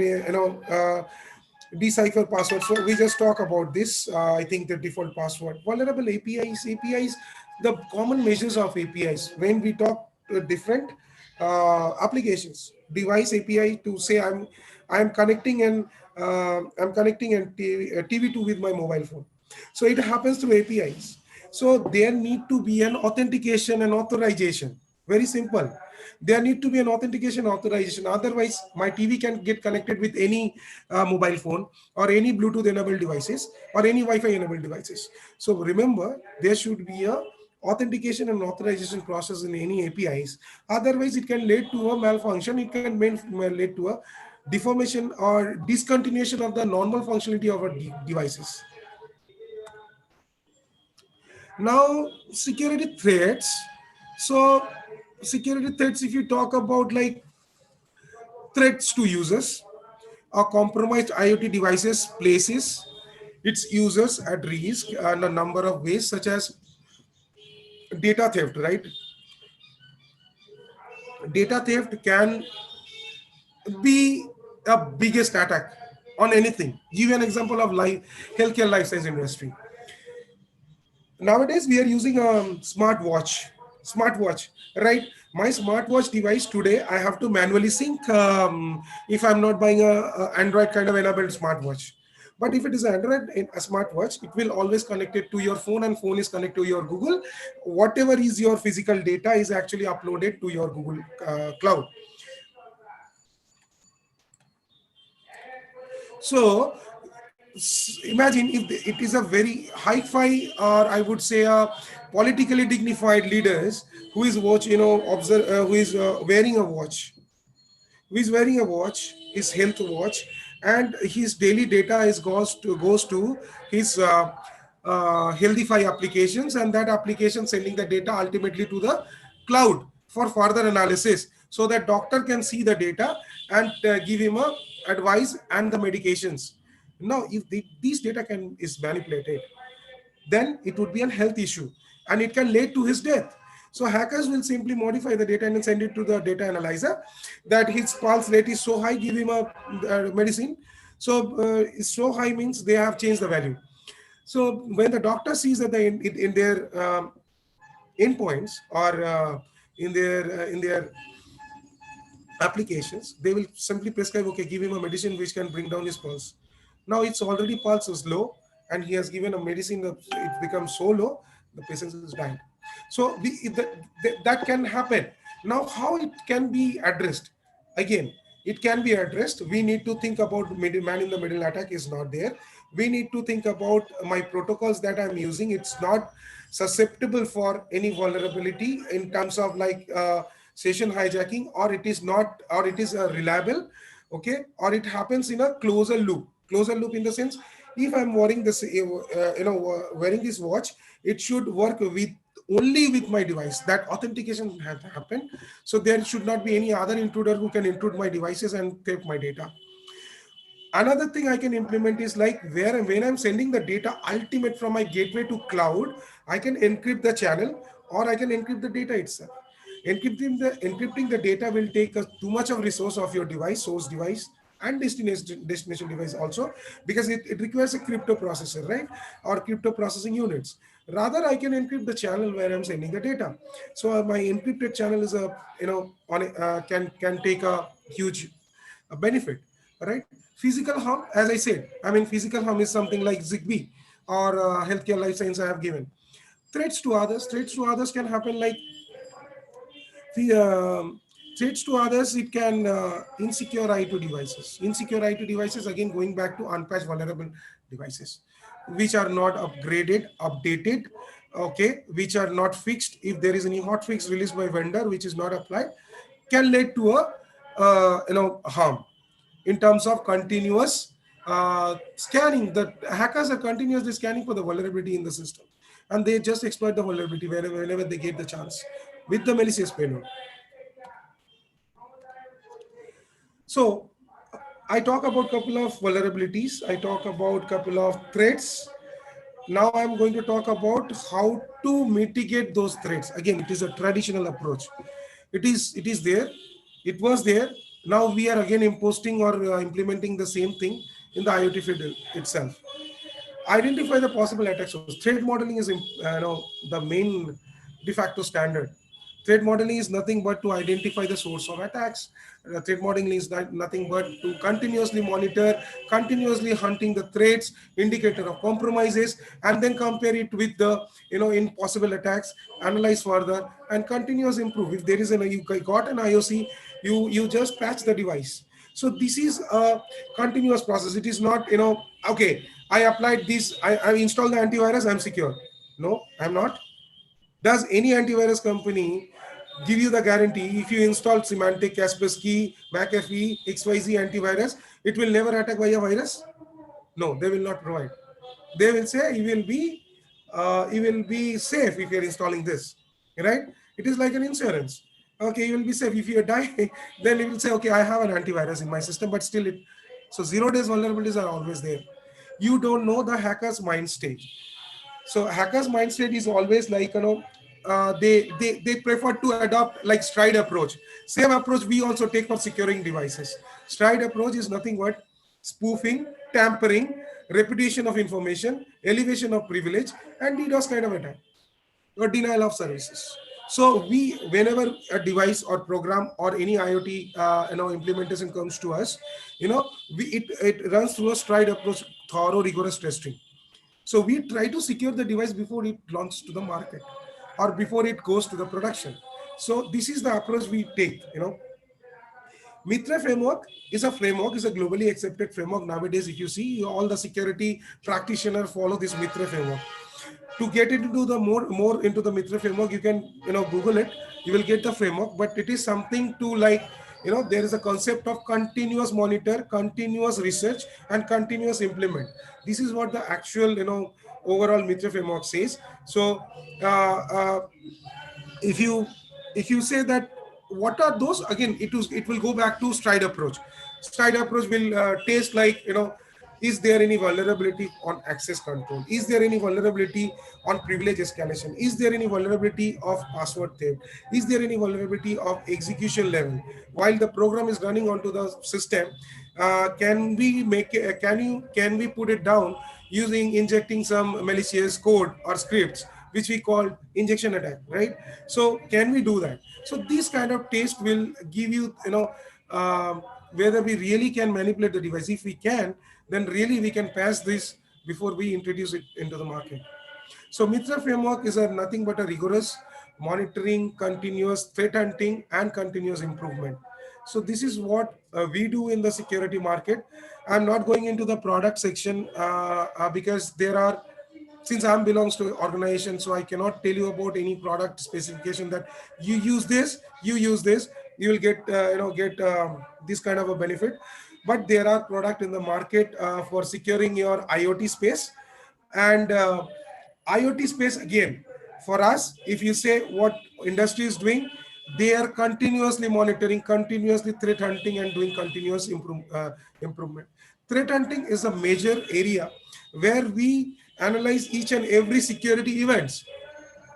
decipher passwords. So we just talk about this. I think the default password, vulnerable APIs, the common measures of APIs. When we talk different applications, device API to say I'm connecting and TV2 with my mobile phone. So it happens through APIs. So there need to be an authentication and authorization. Very simple. There need to be an authentication authorization. Otherwise, my TV can get connected with any mobile phone or any Bluetooth enabled devices or any Wi-Fi enabled devices. So remember, there should be a authentication and authorization process in any APIs. Otherwise, it can lead to a malfunction. It can lead to a deformation or discontinuation of the normal functionality of our devices. Now, security threats. So, security threats, if you talk about like threats to users, a compromised IoT devices places its users at risk in a number of ways, such as data theft, right? Data theft can be a biggest attack on anything. Give you an example of healthcare life science industry. Nowadays we are using a smartwatch, right? My smartwatch device today, I have to manually sync if I'm not buying a Android kind of enabled smartwatch. But if it is Android in a smartwatch, it will always connect it to your phone, and phone is connected to your Google. Whatever is your physical data is actually uploaded to your Google cloud. So imagine if it is a very high-fi, or I would say a politically dignified leaders who is wearing a watch, his health watch, and his daily data goes to his Healthify applications, and that application sending the data ultimately to the cloud for further analysis, so that doctor can see the data and give him a advice and the medications. Now, if these data is manipulated, then it would be a health issue and it can lead to his death. So hackers will simply modify the data and send it to the data analyzer that his pulse rate is so high, give him a medicine. So it's so high means they have changed the value. So when the doctor sees that in their endpoints or in their applications, they will simply prescribe, okay, give him a medicine which can bring down his pulse. Now it's already pulse is low, and he has given a medicine that it becomes so low, the patient is died. So that can happen. Now, how it can be addressed? Again, it can be addressed. We need to think about man in the middle attack is not there. We need to think about my protocols that I'm using. It's not susceptible for any vulnerability in terms of like session hijacking, or it is not, or it is reliable. okay, or it happens in a closer loop. Closer loop in the sense, if I'm wearing this, wearing this watch, it should work with only with my device. That authentication has happened. So there should not be any other intruder who can intrude my devices and take my data. Another thing I can implement is like where when I'm sending the data ultimate from my gateway to cloud, I can encrypt the channel or I can encrypt the data itself. Encrypting the data will take too much of resource of your device, source device, and destination device also, because it requires a crypto processor, right? Or crypto processing units. Rather, I can encrypt the channel where I'm sending the data. So my encrypted channel is a, can take a huge benefit, right? Physical harm, as I said, I mean, physical harm is something like Zigbee or healthcare life science I have given. Threats to others can happen like the threats to others. It can insecure I2 devices. Insecure I2 devices, again going back to unpatched vulnerable devices, which are not upgraded, updated, okay, which are not fixed. If there is any hot fix released by vendor which is not applied, can lead to a harm in terms of continuous scanning. The hackers are continuously scanning for the vulnerability in the system, and they just exploit the vulnerability whenever they get the chance with the malicious payload. So I talk about couple of vulnerabilities, I talk about couple of threats. Now I'm going to talk about how to mitigate those threats. Again, it is a traditional approach. It is there, it was there. Now we are again imposing or implementing the same thing in the IoT field itself. Identify the possible attack source. Threat modeling is the main de facto standard. Threat modeling is nothing but to identify the source of attacks. Threat modeling is nothing but to continuously monitor, continuously hunting the threats, indicator of compromises, and then compare it with the in possible attacks, analyze further, and continuous improve. If there is you got an IOC, you just patch the device. So this is a continuous process. It is not okay, I applied this, I installed the antivirus, I'm secure. No, I'm not. Does any antivirus company give you the guarantee if you install Symantec, Kaspersky, McAfee, XYZ antivirus, it will never attack by a virus? No, they will not provide. They will say you will be safe if you're installing this, right? It is like an insurance. Okay, you will be safe. If you die, then it will say, okay, I have an antivirus in my system, but still it. So 0 days vulnerabilities are always there. You don't know the hacker's mind state. So hackers mindset is always like they prefer to adopt like stride approach. Same approach we also take for securing devices. Stride approach is nothing but spoofing, tampering, repudiation of information, elevation of privilege, and DDoS kind of attack or denial of services. So we, whenever a device or program or any IoT implementation comes to us, it runs through a stride approach, thorough rigorous testing. So we try to secure the device before it launches to the market or before it goes to the production. So this is the approach we take. Mitra framework is a globally accepted framework nowadays. If you see, all the security practitioners follow this Mitra framework. To get into the more into the Mitra framework, you can Google it. You will get the framework, but it is something to like there is a concept of continuous monitor, continuous research, and continuous implement. This is what the actual overall Mitra framework says. So uh, uh, if you say that what are those, again it will go back to stride approach. Stride approach will taste like is there any vulnerability on access control, is there any vulnerability on privilege escalation, is there any vulnerability of password theft, is there any vulnerability of execution level while the program is running onto the system. Can we put it down using injecting some malicious code or scripts which we call injection attack, right? So can we do that? So this kind of test will give whether we really can manipulate the device. If we can, then really we can pass this before we introduce it into the market. So Mitra framework is nothing but a rigorous monitoring, continuous threat hunting, and continuous improvement. So this is what we do in the security market. I'm not going into the product section because there are, since I'm belongs to organization, so I cannot tell you about any product specification that you use this, you will get this kind of a benefit. But there are product in the market for securing your IoT space. And IoT space, again, for us, if you say what industry is doing, they are continuously monitoring, continuously threat hunting, and doing continuous improvement. Threat hunting is a major area where we analyze each and every security events,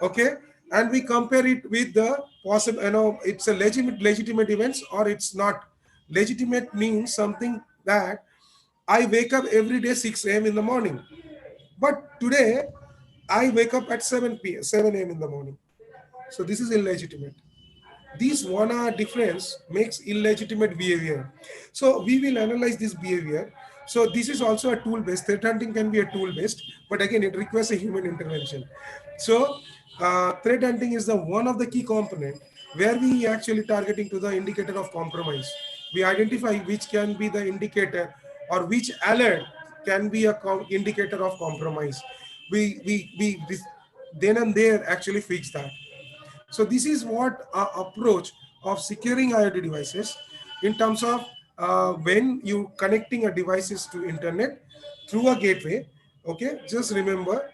okay, and we compare it with the possible, it's a legitimate events or it's not. Legitimate means something that I wake up every day 6 a.m. in the morning, but today I wake up at 7 a.m. in the morning. So this is illegitimate. This 1 hour difference makes illegitimate behavior. So we will analyze this behavior. So this is also a tool based. Threat hunting can be a tool based, but again, it requires a human intervention. So threat hunting is the one of the key component where we actually targeting to the indicator of compromise. We identify which can be the indicator or which alert can be a indicator of compromise. We then and there actually fix that. So this is what our approach of securing IoT devices in terms of when you connecting a devices to internet through a gateway. Okay, just remember,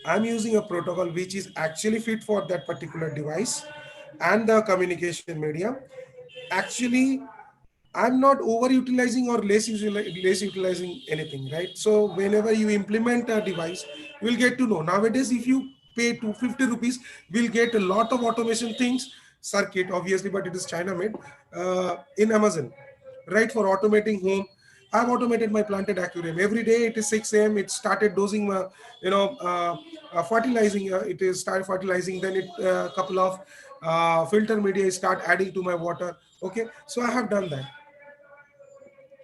I'm using a protocol which is actually fit for that particular device and the communication medium. Actually, I'm not overutilizing or less utilizing anything, right? So whenever you implement a device, you will get to know. Nowadays, if you pay 250 rupees, we'll get a lot of automation things, circuit, obviously, but it is China made, in Amazon, right? For automating home. I've automated my planted aquarium. Every day it is 6 a.m. It started dosing, fertilizing. It is start fertilizing. Then it couple of filter media start adding to my water. Okay, so I have done that.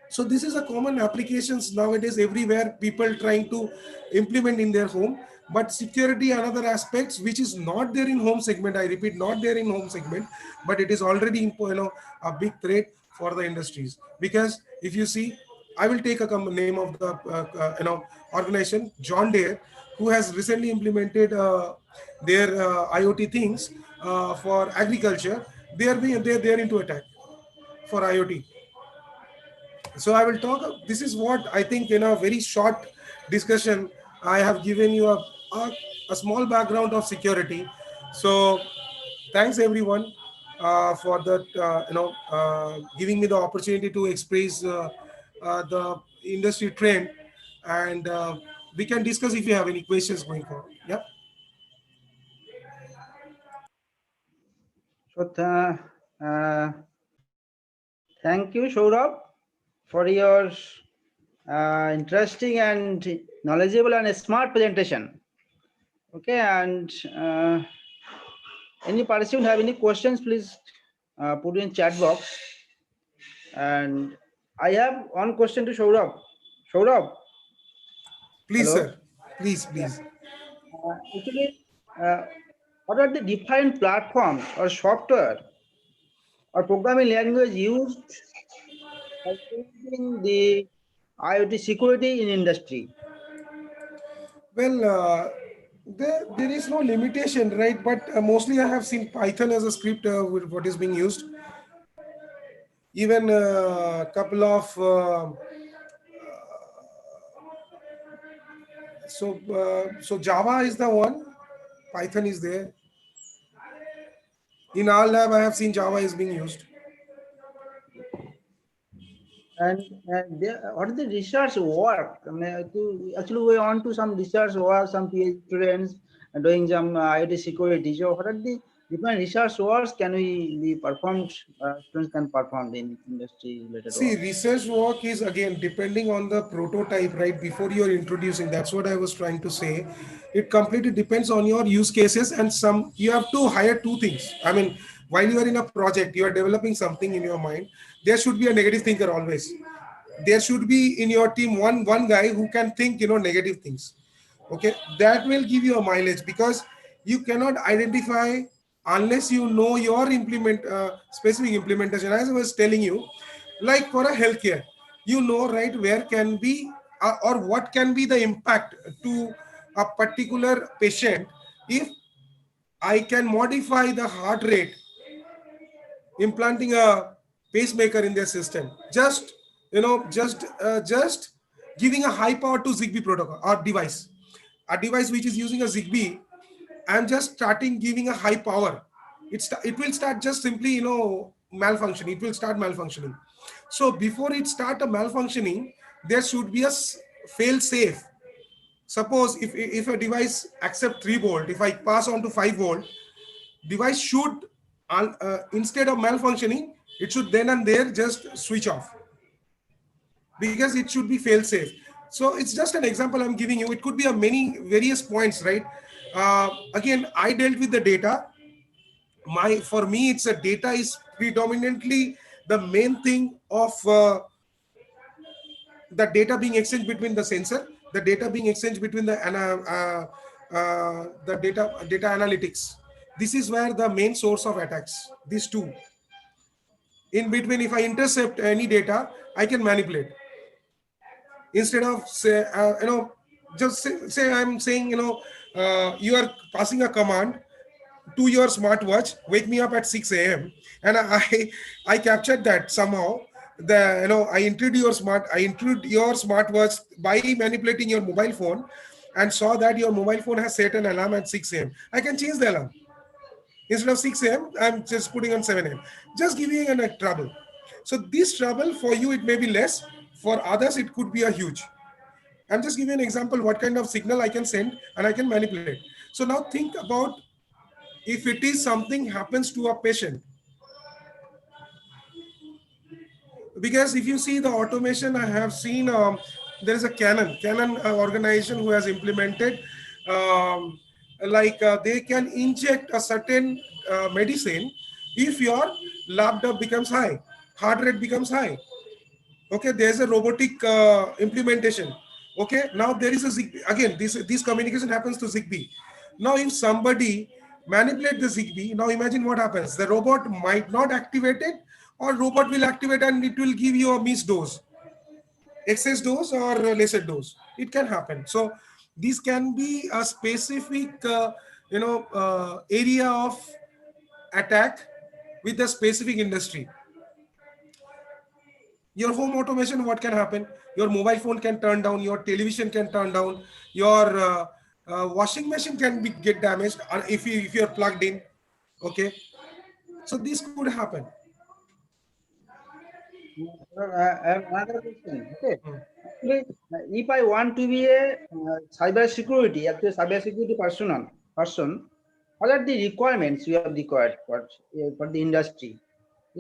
So this is a common applications nowadays everywhere, people trying to implement in their home. But security, another aspects which is not there in home segment, I repeat, not there in home segment, but it is already a big threat for the industries. Because if you see, I will take a name of the organization John Deere, who has recently implemented their IoT things for agriculture. They're into attack for IoT. So I will talk, this is what I think in a very short discussion I have given you a small background of security. So thanks everyone for that, giving me the opportunity to express the industry trend. And we can discuss if you have any questions going forward. Yeah. So thank you, Saurabh, for your interesting and knowledgeable and smart presentation. Okay, and any participant have any questions, please put in chat box. And I have one question to Saurabh. Saurabh, Please, hello. sir. Please, Yeah. please. Actually, uh, what are the different platforms or software or programming language used for building the IoT security in industry? Well, there is no limitation, right? But mostly I have seen Python as a script with what is being used. Even a couple of so Java is the one. Python is there. In our lab, I have seen Java is being used. And what is the research work? I mean, actually, we on to some research work, some PhD students doing some IoT security. So, what are the different research works can we be performed? Students can perform in industry related See, work. research work is again depending on the prototype, right? Before you're introducing, that's what I was trying to say. It completely depends on your use cases, and some you have to hire two things. I mean, while you are in a project, you are developing something in your mind. There should be a negative thinker always. There should be in your team one guy who can think negative things. Okay, that will give you a mileage, because you cannot identify unless you know your specific implementation. As I was telling you, like for a healthcare, right, where can be or what can be the impact to a particular patient if I can modify the heart rate implanting a pacemaker in their system. Just just giving a high power to Zigbee protocol or device, a device which is using a Zigbee. I'm just starting giving a high power. It will start just simply malfunctioning. It will start malfunctioning. So before it start a malfunctioning, there should be a fail safe. Suppose if a device accept 3 volt, if I pass on to 5 volt, device should instead of malfunctioning, it should then and there just switch off, because it should be fail safe. So it's just an example I'm giving you. It could be a many various points, right? Again, I dealt with the data. For me, it's a data is predominantly the main thing of the data being exchanged between the sensor, the data being exchanged between the data analytics. This is where the main source of attacks. These two. In between, if I intercept any data, I can manipulate. Instead of say just say I'm saying you are passing a command to your smartwatch, wake me up at 6 a.m. and I captured that somehow. I intrude your smartwatch by manipulating your mobile phone, and saw that your mobile phone has set an alarm at 6 a.m. I can change the alarm. Instead of 6 a.m., I'm just putting on 7 a.m. Just giving a trouble. So this trouble for you, it may be less. For others, it could be a huge. I'm just giving an example what kind of signal I can send and I can manipulate. So now think about if it is something happens to a patient. Because if you see the automation, I have seen there is a Canon organization who has implemented they can inject a certain medicine if your lab becomes high, heart rate becomes high. Okay, there's a robotic implementation. Okay, now there is a Zigbee. Again, this communication happens to Zigbee. Now if somebody manipulate the Zigbee, now imagine what happens. The robot might not activate it, or robot will activate and it will give you a miss dose, excess dose or lesser dose. It can happen. So this can be a specific area of attack with a specific industry. Your home automation, what can happen? Your mobile phone can turn down, your television can turn down, your washing machine can get damaged if you're plugged in. Okay, so this could happen. I have another question. Okay. Actually, if I want to be a cyber security, actually cyber security person, what are the requirements you have required for the industry?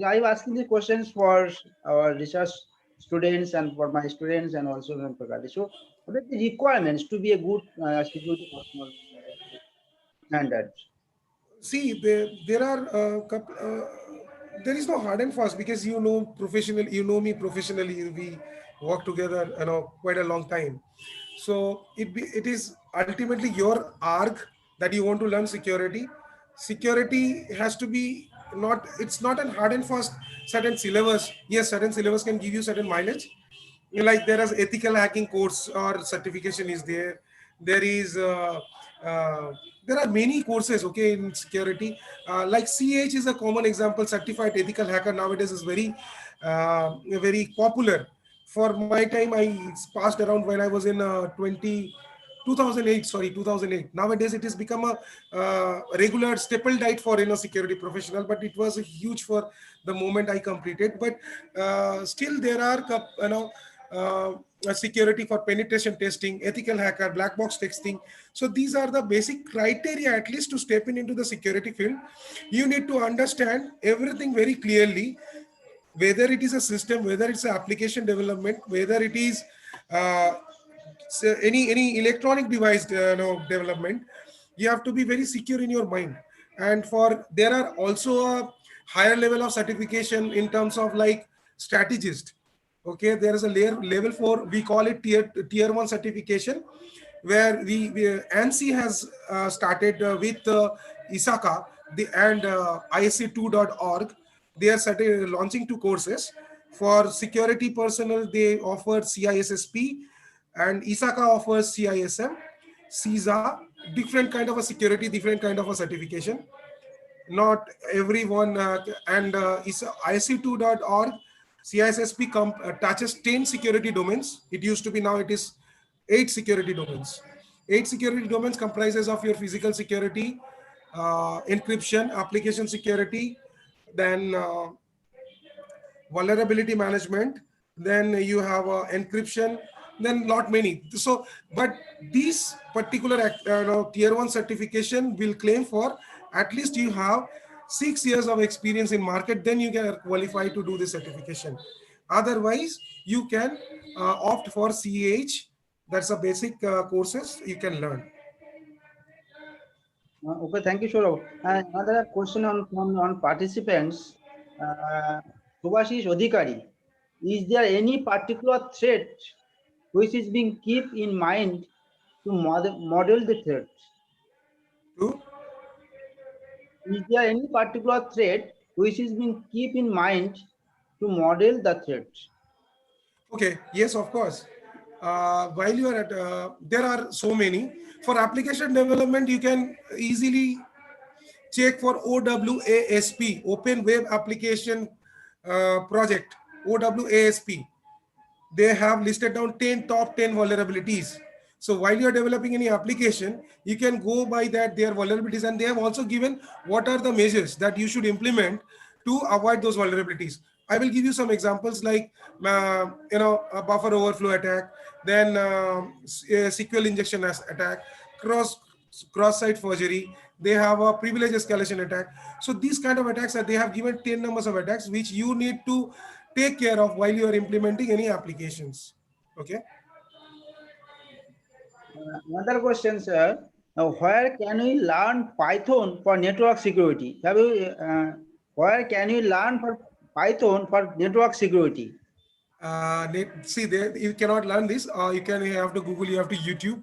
I'm asking the questions for our research students and for my students and also from faculty. So, what are the requirements to be a good security personnel standards? See, there are there is no hard and fast, because you know me professionally. We work together quite a long time. So it is ultimately your arc that you want to learn security. Security has to be not, it's not a hard and fast certain syllabus. Yes, certain syllabus can give you certain mileage. Like there is ethical hacking course or certification is there. There is uh, there are many courses, okay, in security. Like CH is a common example. Certified ethical hacker nowadays is very popular. For my time, I passed around when I was in 2008, sorry, 2008. Nowadays it has become a regular staple diet for security professional, but it was huge for the moment I completed. But still there are security for penetration testing, ethical hacker, black box testing. So these are the basic criteria, at least to step into the security field. You need to understand everything very clearly, whether it is a system, whether it's an application development, whether it is uh, any electronic device development. You have to be very secure in your mind. And for there are also a higher level of certification in terms of like strategist. Okay, there is a level 4, we call it tier 1 certification, where ANSI has started with ISACA and ISC2.org. They are launching 2 courses. For security personnel, they offer CISSP, and ISACA offers CISM, CISA, different kind of a security, different kind of a certification. not everyone, and is ISC2.org. CISSP touches 10 security domains. It used to be, now it is 8 security domains. 8 security domains comprises of your physical security, encryption, application security, then vulnerability management, then you have encryption, then lot many. So, but these particular tier 1 certification will claim for at least you have 6 years of experience in market, then you can qualify to do this certification. Otherwise, you can opt for CH. That's a basic courses you can learn. Okay, thank you, Saurabh. Another question on participants. Subhashish Odhikari, is there any particular threat which is being kept in mind to model the threat? True. Is there any particular threat which is being kept in mind to model the threat? Okay, yes, of course. While you are at, there are so many. For application development, you can easily check for OWASP, Open Web Application Project, OWASP. They have listed down 10 top 10 vulnerabilities. So while you're developing any application, you can go by that their vulnerabilities, and they have also given what are the measures that you should implement to avoid those vulnerabilities. I will give you some examples like a buffer overflow attack, then SQL injection attack, cross-site forgery. They have a privilege escalation attack. So these kind of attacks that they have given 10 numbers of attacks which you need to take care of while you are implementing any applications. Okay. Another question, sir. Now, where can we learn Python for network security? Where can we learn for Python for network security? See, there you cannot learn this. You have to Google, you have to YouTube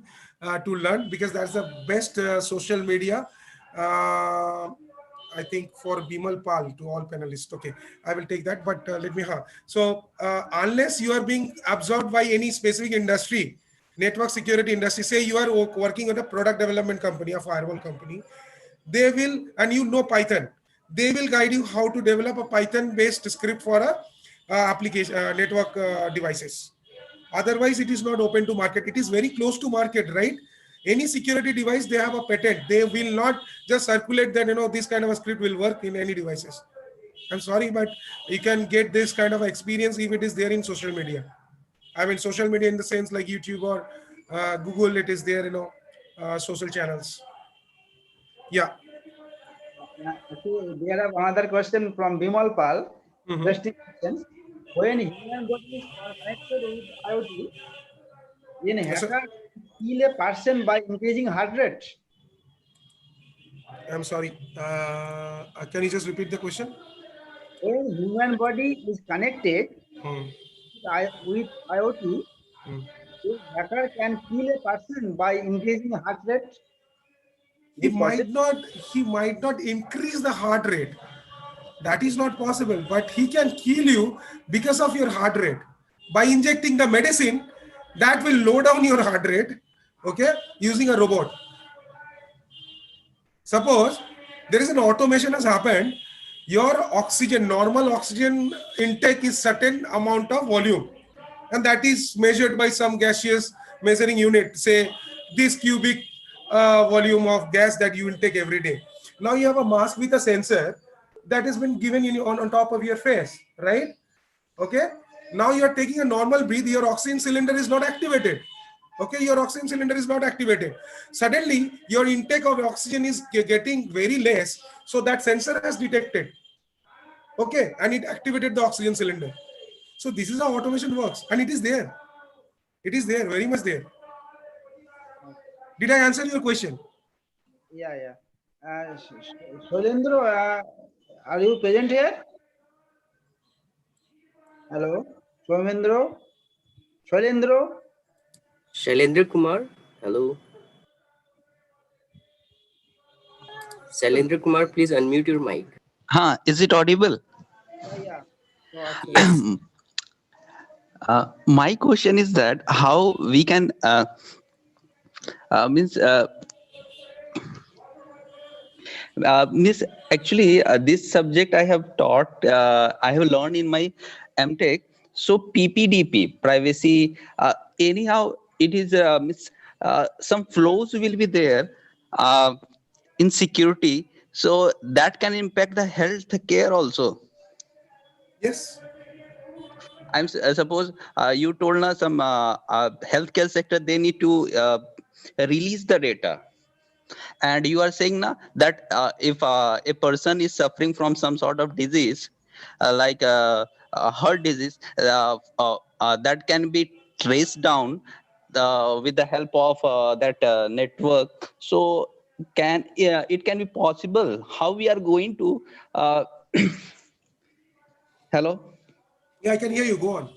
to learn, because that's the best social media. I think for Bimal Pal, to all panelists. Okay, I will take that, but let me. So unless you are being absorbed by any specific industry, network security industry, say you are working at a product development company, a firewall company, they will, and you know Python, they will guide you how to develop a Python based script for a application network devices. Otherwise, it is not open to market. It is very close to market, right? Any security device, they have a patent. They will not just circulate that this kind of a script will work in any devices. I'm sorry, but you can get this kind of experience if it is there in social media. I mean, social media in the sense like YouTube or Google, it is there, social channels. Yeah. Okay, there are another question from Bimal Pal. Mm-hmm. Interesting questions. When human body is connected with IoT, then Yes, sir. hacker kill a person by increasing heart rate. I'm sorry. Can you just repeat the question? When human body is connected Hmm. with IoT, Hmm. then hacker can kill a person by increasing heart rate. Is He it possible? might not. He might not increase the heart rate. That is not possible. But he can kill you because of your heart rate by injecting the medicine that will low down your heart rate. Okay, using a robot. Suppose there is an automation has happened. Your oxygen, normal oxygen intake is certain amount of volume, and that is measured by some gaseous measuring unit, say this cubic volume of gas that you intake every day. Now you have a mask with a sensor that has been given on top of your face, right? Okay. Now you are taking a normal breath, your oxygen cylinder is not activated. Okay, your oxygen cylinder is not activated. Suddenly, your intake of oxygen is getting very less, so that sensor has detected. Okay, and it activated the oxygen cylinder. So this is how automation works, and it is there. It is there, very much there. Did I answer your question? Yeah, yeah. Sholendro, are you present here? Hello, Somendro, Sholendro. Shailendra Kumar, hello. Shailendra Kumar, please unmute your mic. Is it audible? Yeah, yeah. So, absolutely. Yes. My question is that how we can means Miss, actually, this subject I have taught, I have learned in my MTech. So PPDP, privacy, anyhow, it is, miss, some flows will be there uh, in security. So that can impact the health care also. Yes. Suppose you told us some healthcare sector, they need to release the data, and you are saying now that if a person is suffering from some sort of disease like heart disease, that can be traced down with the help of that network. So can it can be possible? How we are going to uh, hello? Yeah, I can hear you. Go on.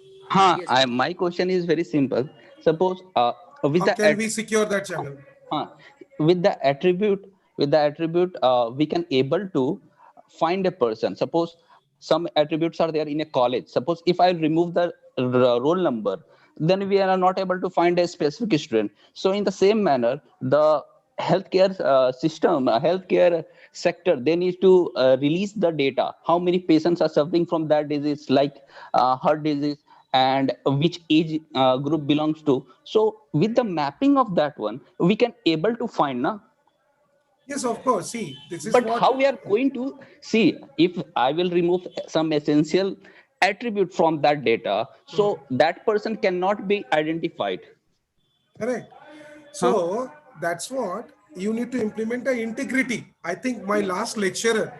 My question is very simple. Suppose with How the can we secure that channel? Huh. with the attribute we can able to find a person. Suppose some attributes are there in a college. Suppose if I remove the roll number, then we are not able to find a specific student. So in the same manner, the healthcare system, healthcare sector, they need to release the data, how many patients are suffering from that disease, like heart disease, and which age group belongs to. So with the mapping of that one, we can able to find now. Yes, of course. See, this is But what. how we are going to see? If I will remove some essential attribute from that data, so that person cannot be identified. Correct. Huh? So that's what you need to implement the integrity. I think my last lecturer,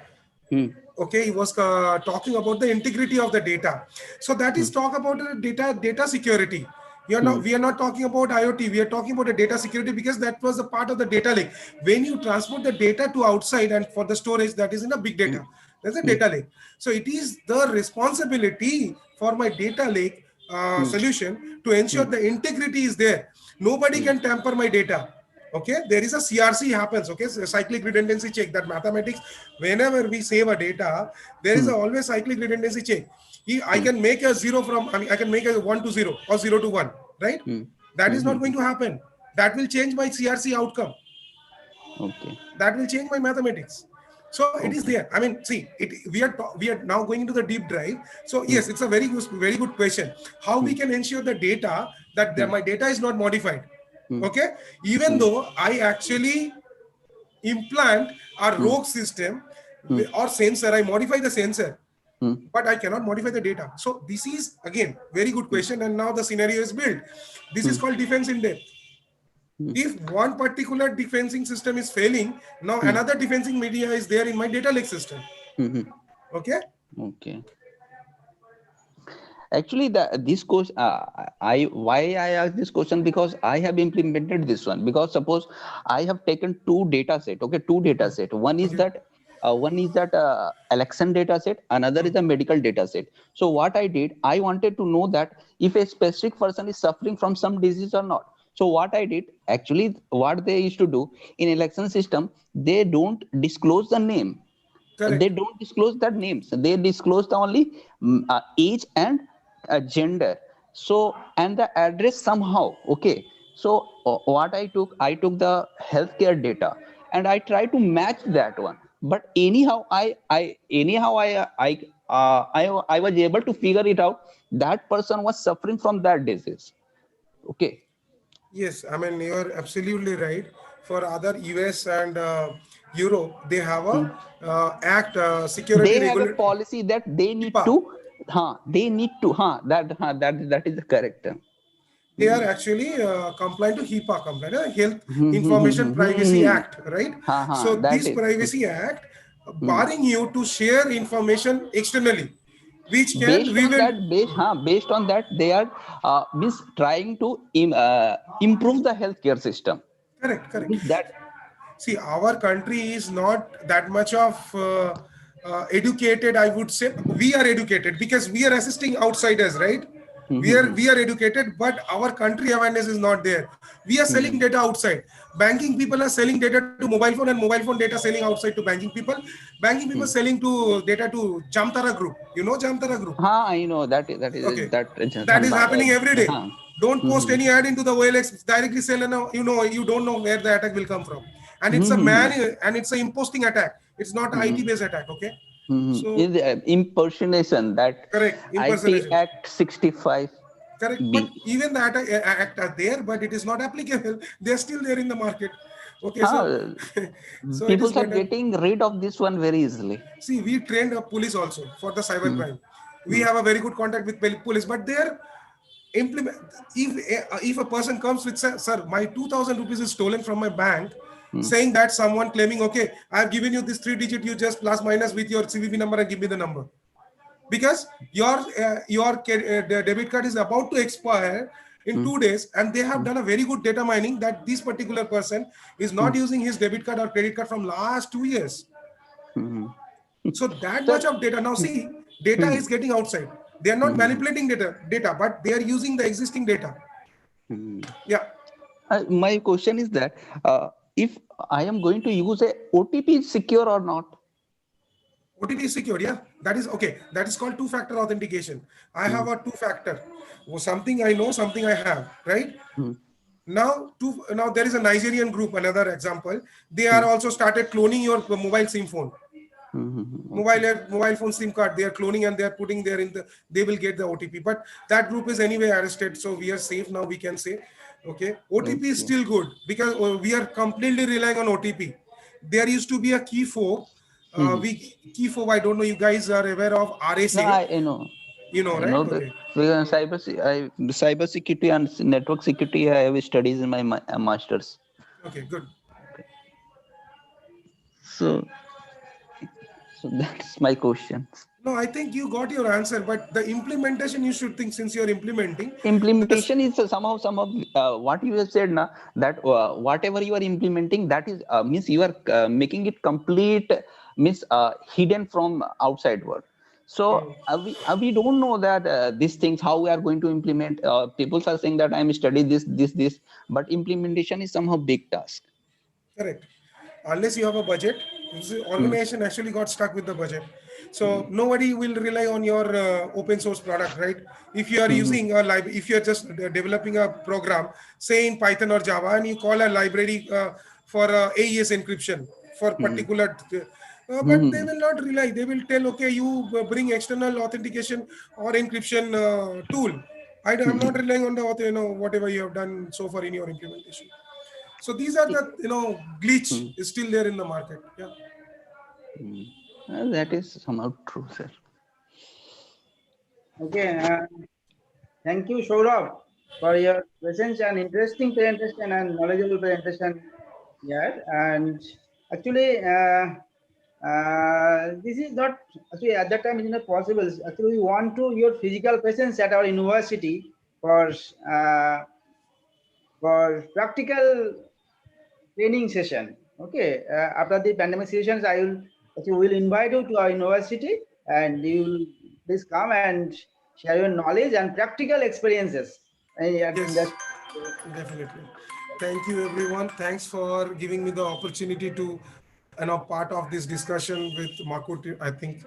Hmm. okay, he was talking about the integrity of the data. So that Hmm. is talk about data security. Hmm. We are not talking about IoT. We are talking about the data security, because that was a part of the data lake. When you transport the data to outside and for the storage, that is in a big Hmm. data. There's a Hmm. data lake. So it is the responsibility for my data lake Hmm. solution to ensure Hmm. the integrity is there. Nobody Hmm. can tamper my data. Okay, there is a CRC happens. Okay, so cyclic redundancy check, that mathematics. Whenever we save a data, there is Hmm. a always cyclic redundancy check. I Hmm. can make a zero from, I mean, I can make a 1 to 0 or 0 to 1, right? Hmm. That is Hmm. not Hmm. going to happen. That will change my CRC outcome. Okay. That will change my mathematics. So it is Okay. there. I mean, see, we are now going into the deep dive. So Hmm. yes, it's a very good question. How we Hmm. can ensure the data that Hmm. my data is not modified? Hmm. Okay, even Hmm. though I actually implant a Hmm. rogue system Hmm. or sensor, I modify the sensor, Hmm. but I cannot modify the data. So this is again very good Hmm. question, and now the scenario is built. This is Hmm. called defense in depth. Hmm. If one particular defensing system is failing, now Hmm. another defensing media is there in my data lake system. Hmm. Okay. Okay. Actually, this question, I why I ask this question, because I have implemented this one. Because suppose I have taken two data set. Okay, two data set. Okay. One is that election data set. Another is a medical data set. So what I did, I wanted to know that if a specific person is suffering from some disease or not. So what I did, actually, what they used to do in election system, they don't disclose the name. They Correct. don't disclose the names. They disclose the only age and gender. So and the address somehow. Okay. So what I took the healthcare data, and I try to match that one. But anyhow, I was able to figure it out. That person was suffering from that disease. Okay. Yes, I mean you're absolutely right. For other US and Europe, they have a Hmm. act security They have a regulator, policy that they need HIPAA. to, that is the correct term. They are Hmm. actually compliant to HIPAA, compliant, Health Hmm, hmm, hmm, Information hmm, hmm, Privacy hmm. Act, right? Ha, So that this is. Privacy Act Hmm. barring you to share information externally, which can Based on reveal. that, based on that, they are means trying to improve the healthcare system. Correct, correct. Means that. See, our country is not that much of educated, I would say. We are educated because we are assisting outsiders, right? Hmm, we hmm, are hmm, we are educated, but our country awareness is not there. We are hmm, selling hmm. data outside. Banking people are selling data to mobile phone, and mobile phone data selling outside to banking people. Banking people Hmm. selling to data to Jamtara Group. You know Jamtara Group? I know Okay, that is that is Dhanbad. happening every day. Don't Hmm, post hmm, any ad into the OLX. Directly sell, and you don't know where the attack will come from. and it's a and it's an imposting attack. It's not IT based attack. Okay. So In the impersonation, that correct, IT impersonation. Act 65 Correct, but B. even that act are there, but it is not applicable. They're still there in the market. Okay, so Huh, so it is people are better. getting rid of this one very easily. See, we trained a police also for the cyber crime. We Hmm. have a very good contact with police, but they're implement. If a person comes with, sir, my 2,000 rupees is stolen from my bank, saying that someone claiming, okay, I've given you this 3-digit, you just plus minus with your CVV number and give me the number, because your debit card is about to expire in 2 days, and they have done a very good data mining that this particular person is not using his debit card or credit card from last 2 years. So that Sir, much of data. Now see, data is getting outside. They are not manipulating data, but they are using the existing data. Yeah. my question is that if I am going to use a OTP, secure or not? OTP is secure, yeah. That is okay. That is called two-factor authentication. I have a two-factor. Something I know, something I have, right? Now there is a Nigerian group, another example. They are also started cloning your mobile SIM phone. Mobile phone SIM card, they are cloning and they are putting there they will get the OTP. But that group is anyway arrested, so we are safe now, we can say. Okay, OTP is still good because we are completely relying on OTP. There used to be a key fob. Key fob, I don't know, you guys are aware of No, RSA. I know. You know, I right? know that Okay. cyber security and network security, I have studies in my masters. Okay, good. So that's my question. No, I think you got your answer, but the implementation you should think, since you're implementing. Implementation is somehow what you have said now, that whatever you are implementing, that is means you are making it complete, means hidden from outside world. So we don't know that these things how we are going to implement. People are saying that I am studying this, but implementation is somehow big task. Correct. Unless you have a budget, the organization actually got stuck with the budget. So nobody will rely on your open source product, right? If you are using a library, if you are just developing a program, say in Python or Java, and you call a library for AES encryption for particular, but they will not rely. They will tell, okay, you bring external authentication or encryption tool. I'm not relying on the whatever you have done so far in your implementation. So these are the glitch is still there in the market. Yeah. That is somehow true, sir. Okay. Thank you, Saurabh, for your presence and interesting presentation and knowledgeable presentation here. And actually, this is not actually at that time it is not possible. Actually, we want to your physical presence at our university for practical training session. Okay, after the pandemic sessions, will invite you to our university, and you will please come and share your knowledge and practical experiences. In Yes, that. definitely. Thank you, everyone. Thanks for giving me the opportunity to, part of this discussion with MAKAUT. I think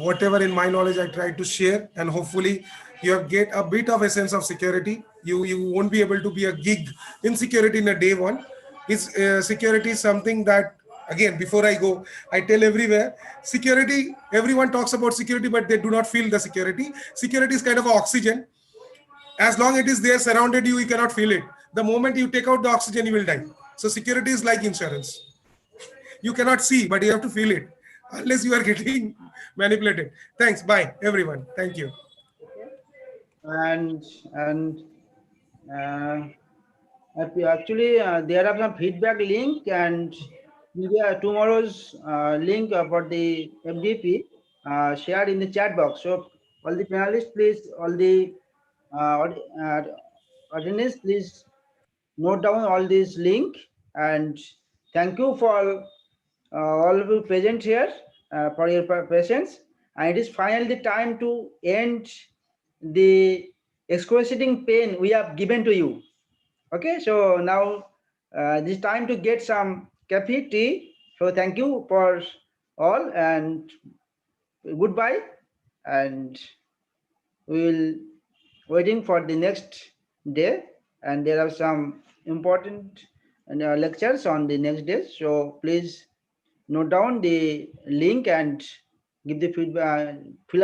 whatever in my knowledge I tried to share, and hopefully you have get a bit of a sense of security. You won't be able to be a gig in security in a day one. Security is something that, again, before I go, I tell everywhere, security, everyone talks about security, but they do not feel the security. Security is kind of oxygen. As long it is there surrounded you, you cannot feel it. The moment you take out the oxygen, you will die. So security is like insurance. You cannot see, but you have to feel it, unless you are getting manipulated. Thanks. Bye, everyone. Thank you. Okay. And uh, actually, there are some feedback link, and tomorrow's link for the FDP shared in the chat box. So all the panelists, please, all the audience, please note down all these link. And thank you for all of you present here for your patience. And it is finally the time to end the excruciating pain we have given to you. Okay, so now this time to get some coffee, tea. So thank you for all, and goodbye. And we will waiting for the next day. And there are some important lectures on the next day. So please note down the link and give the feedback, fill up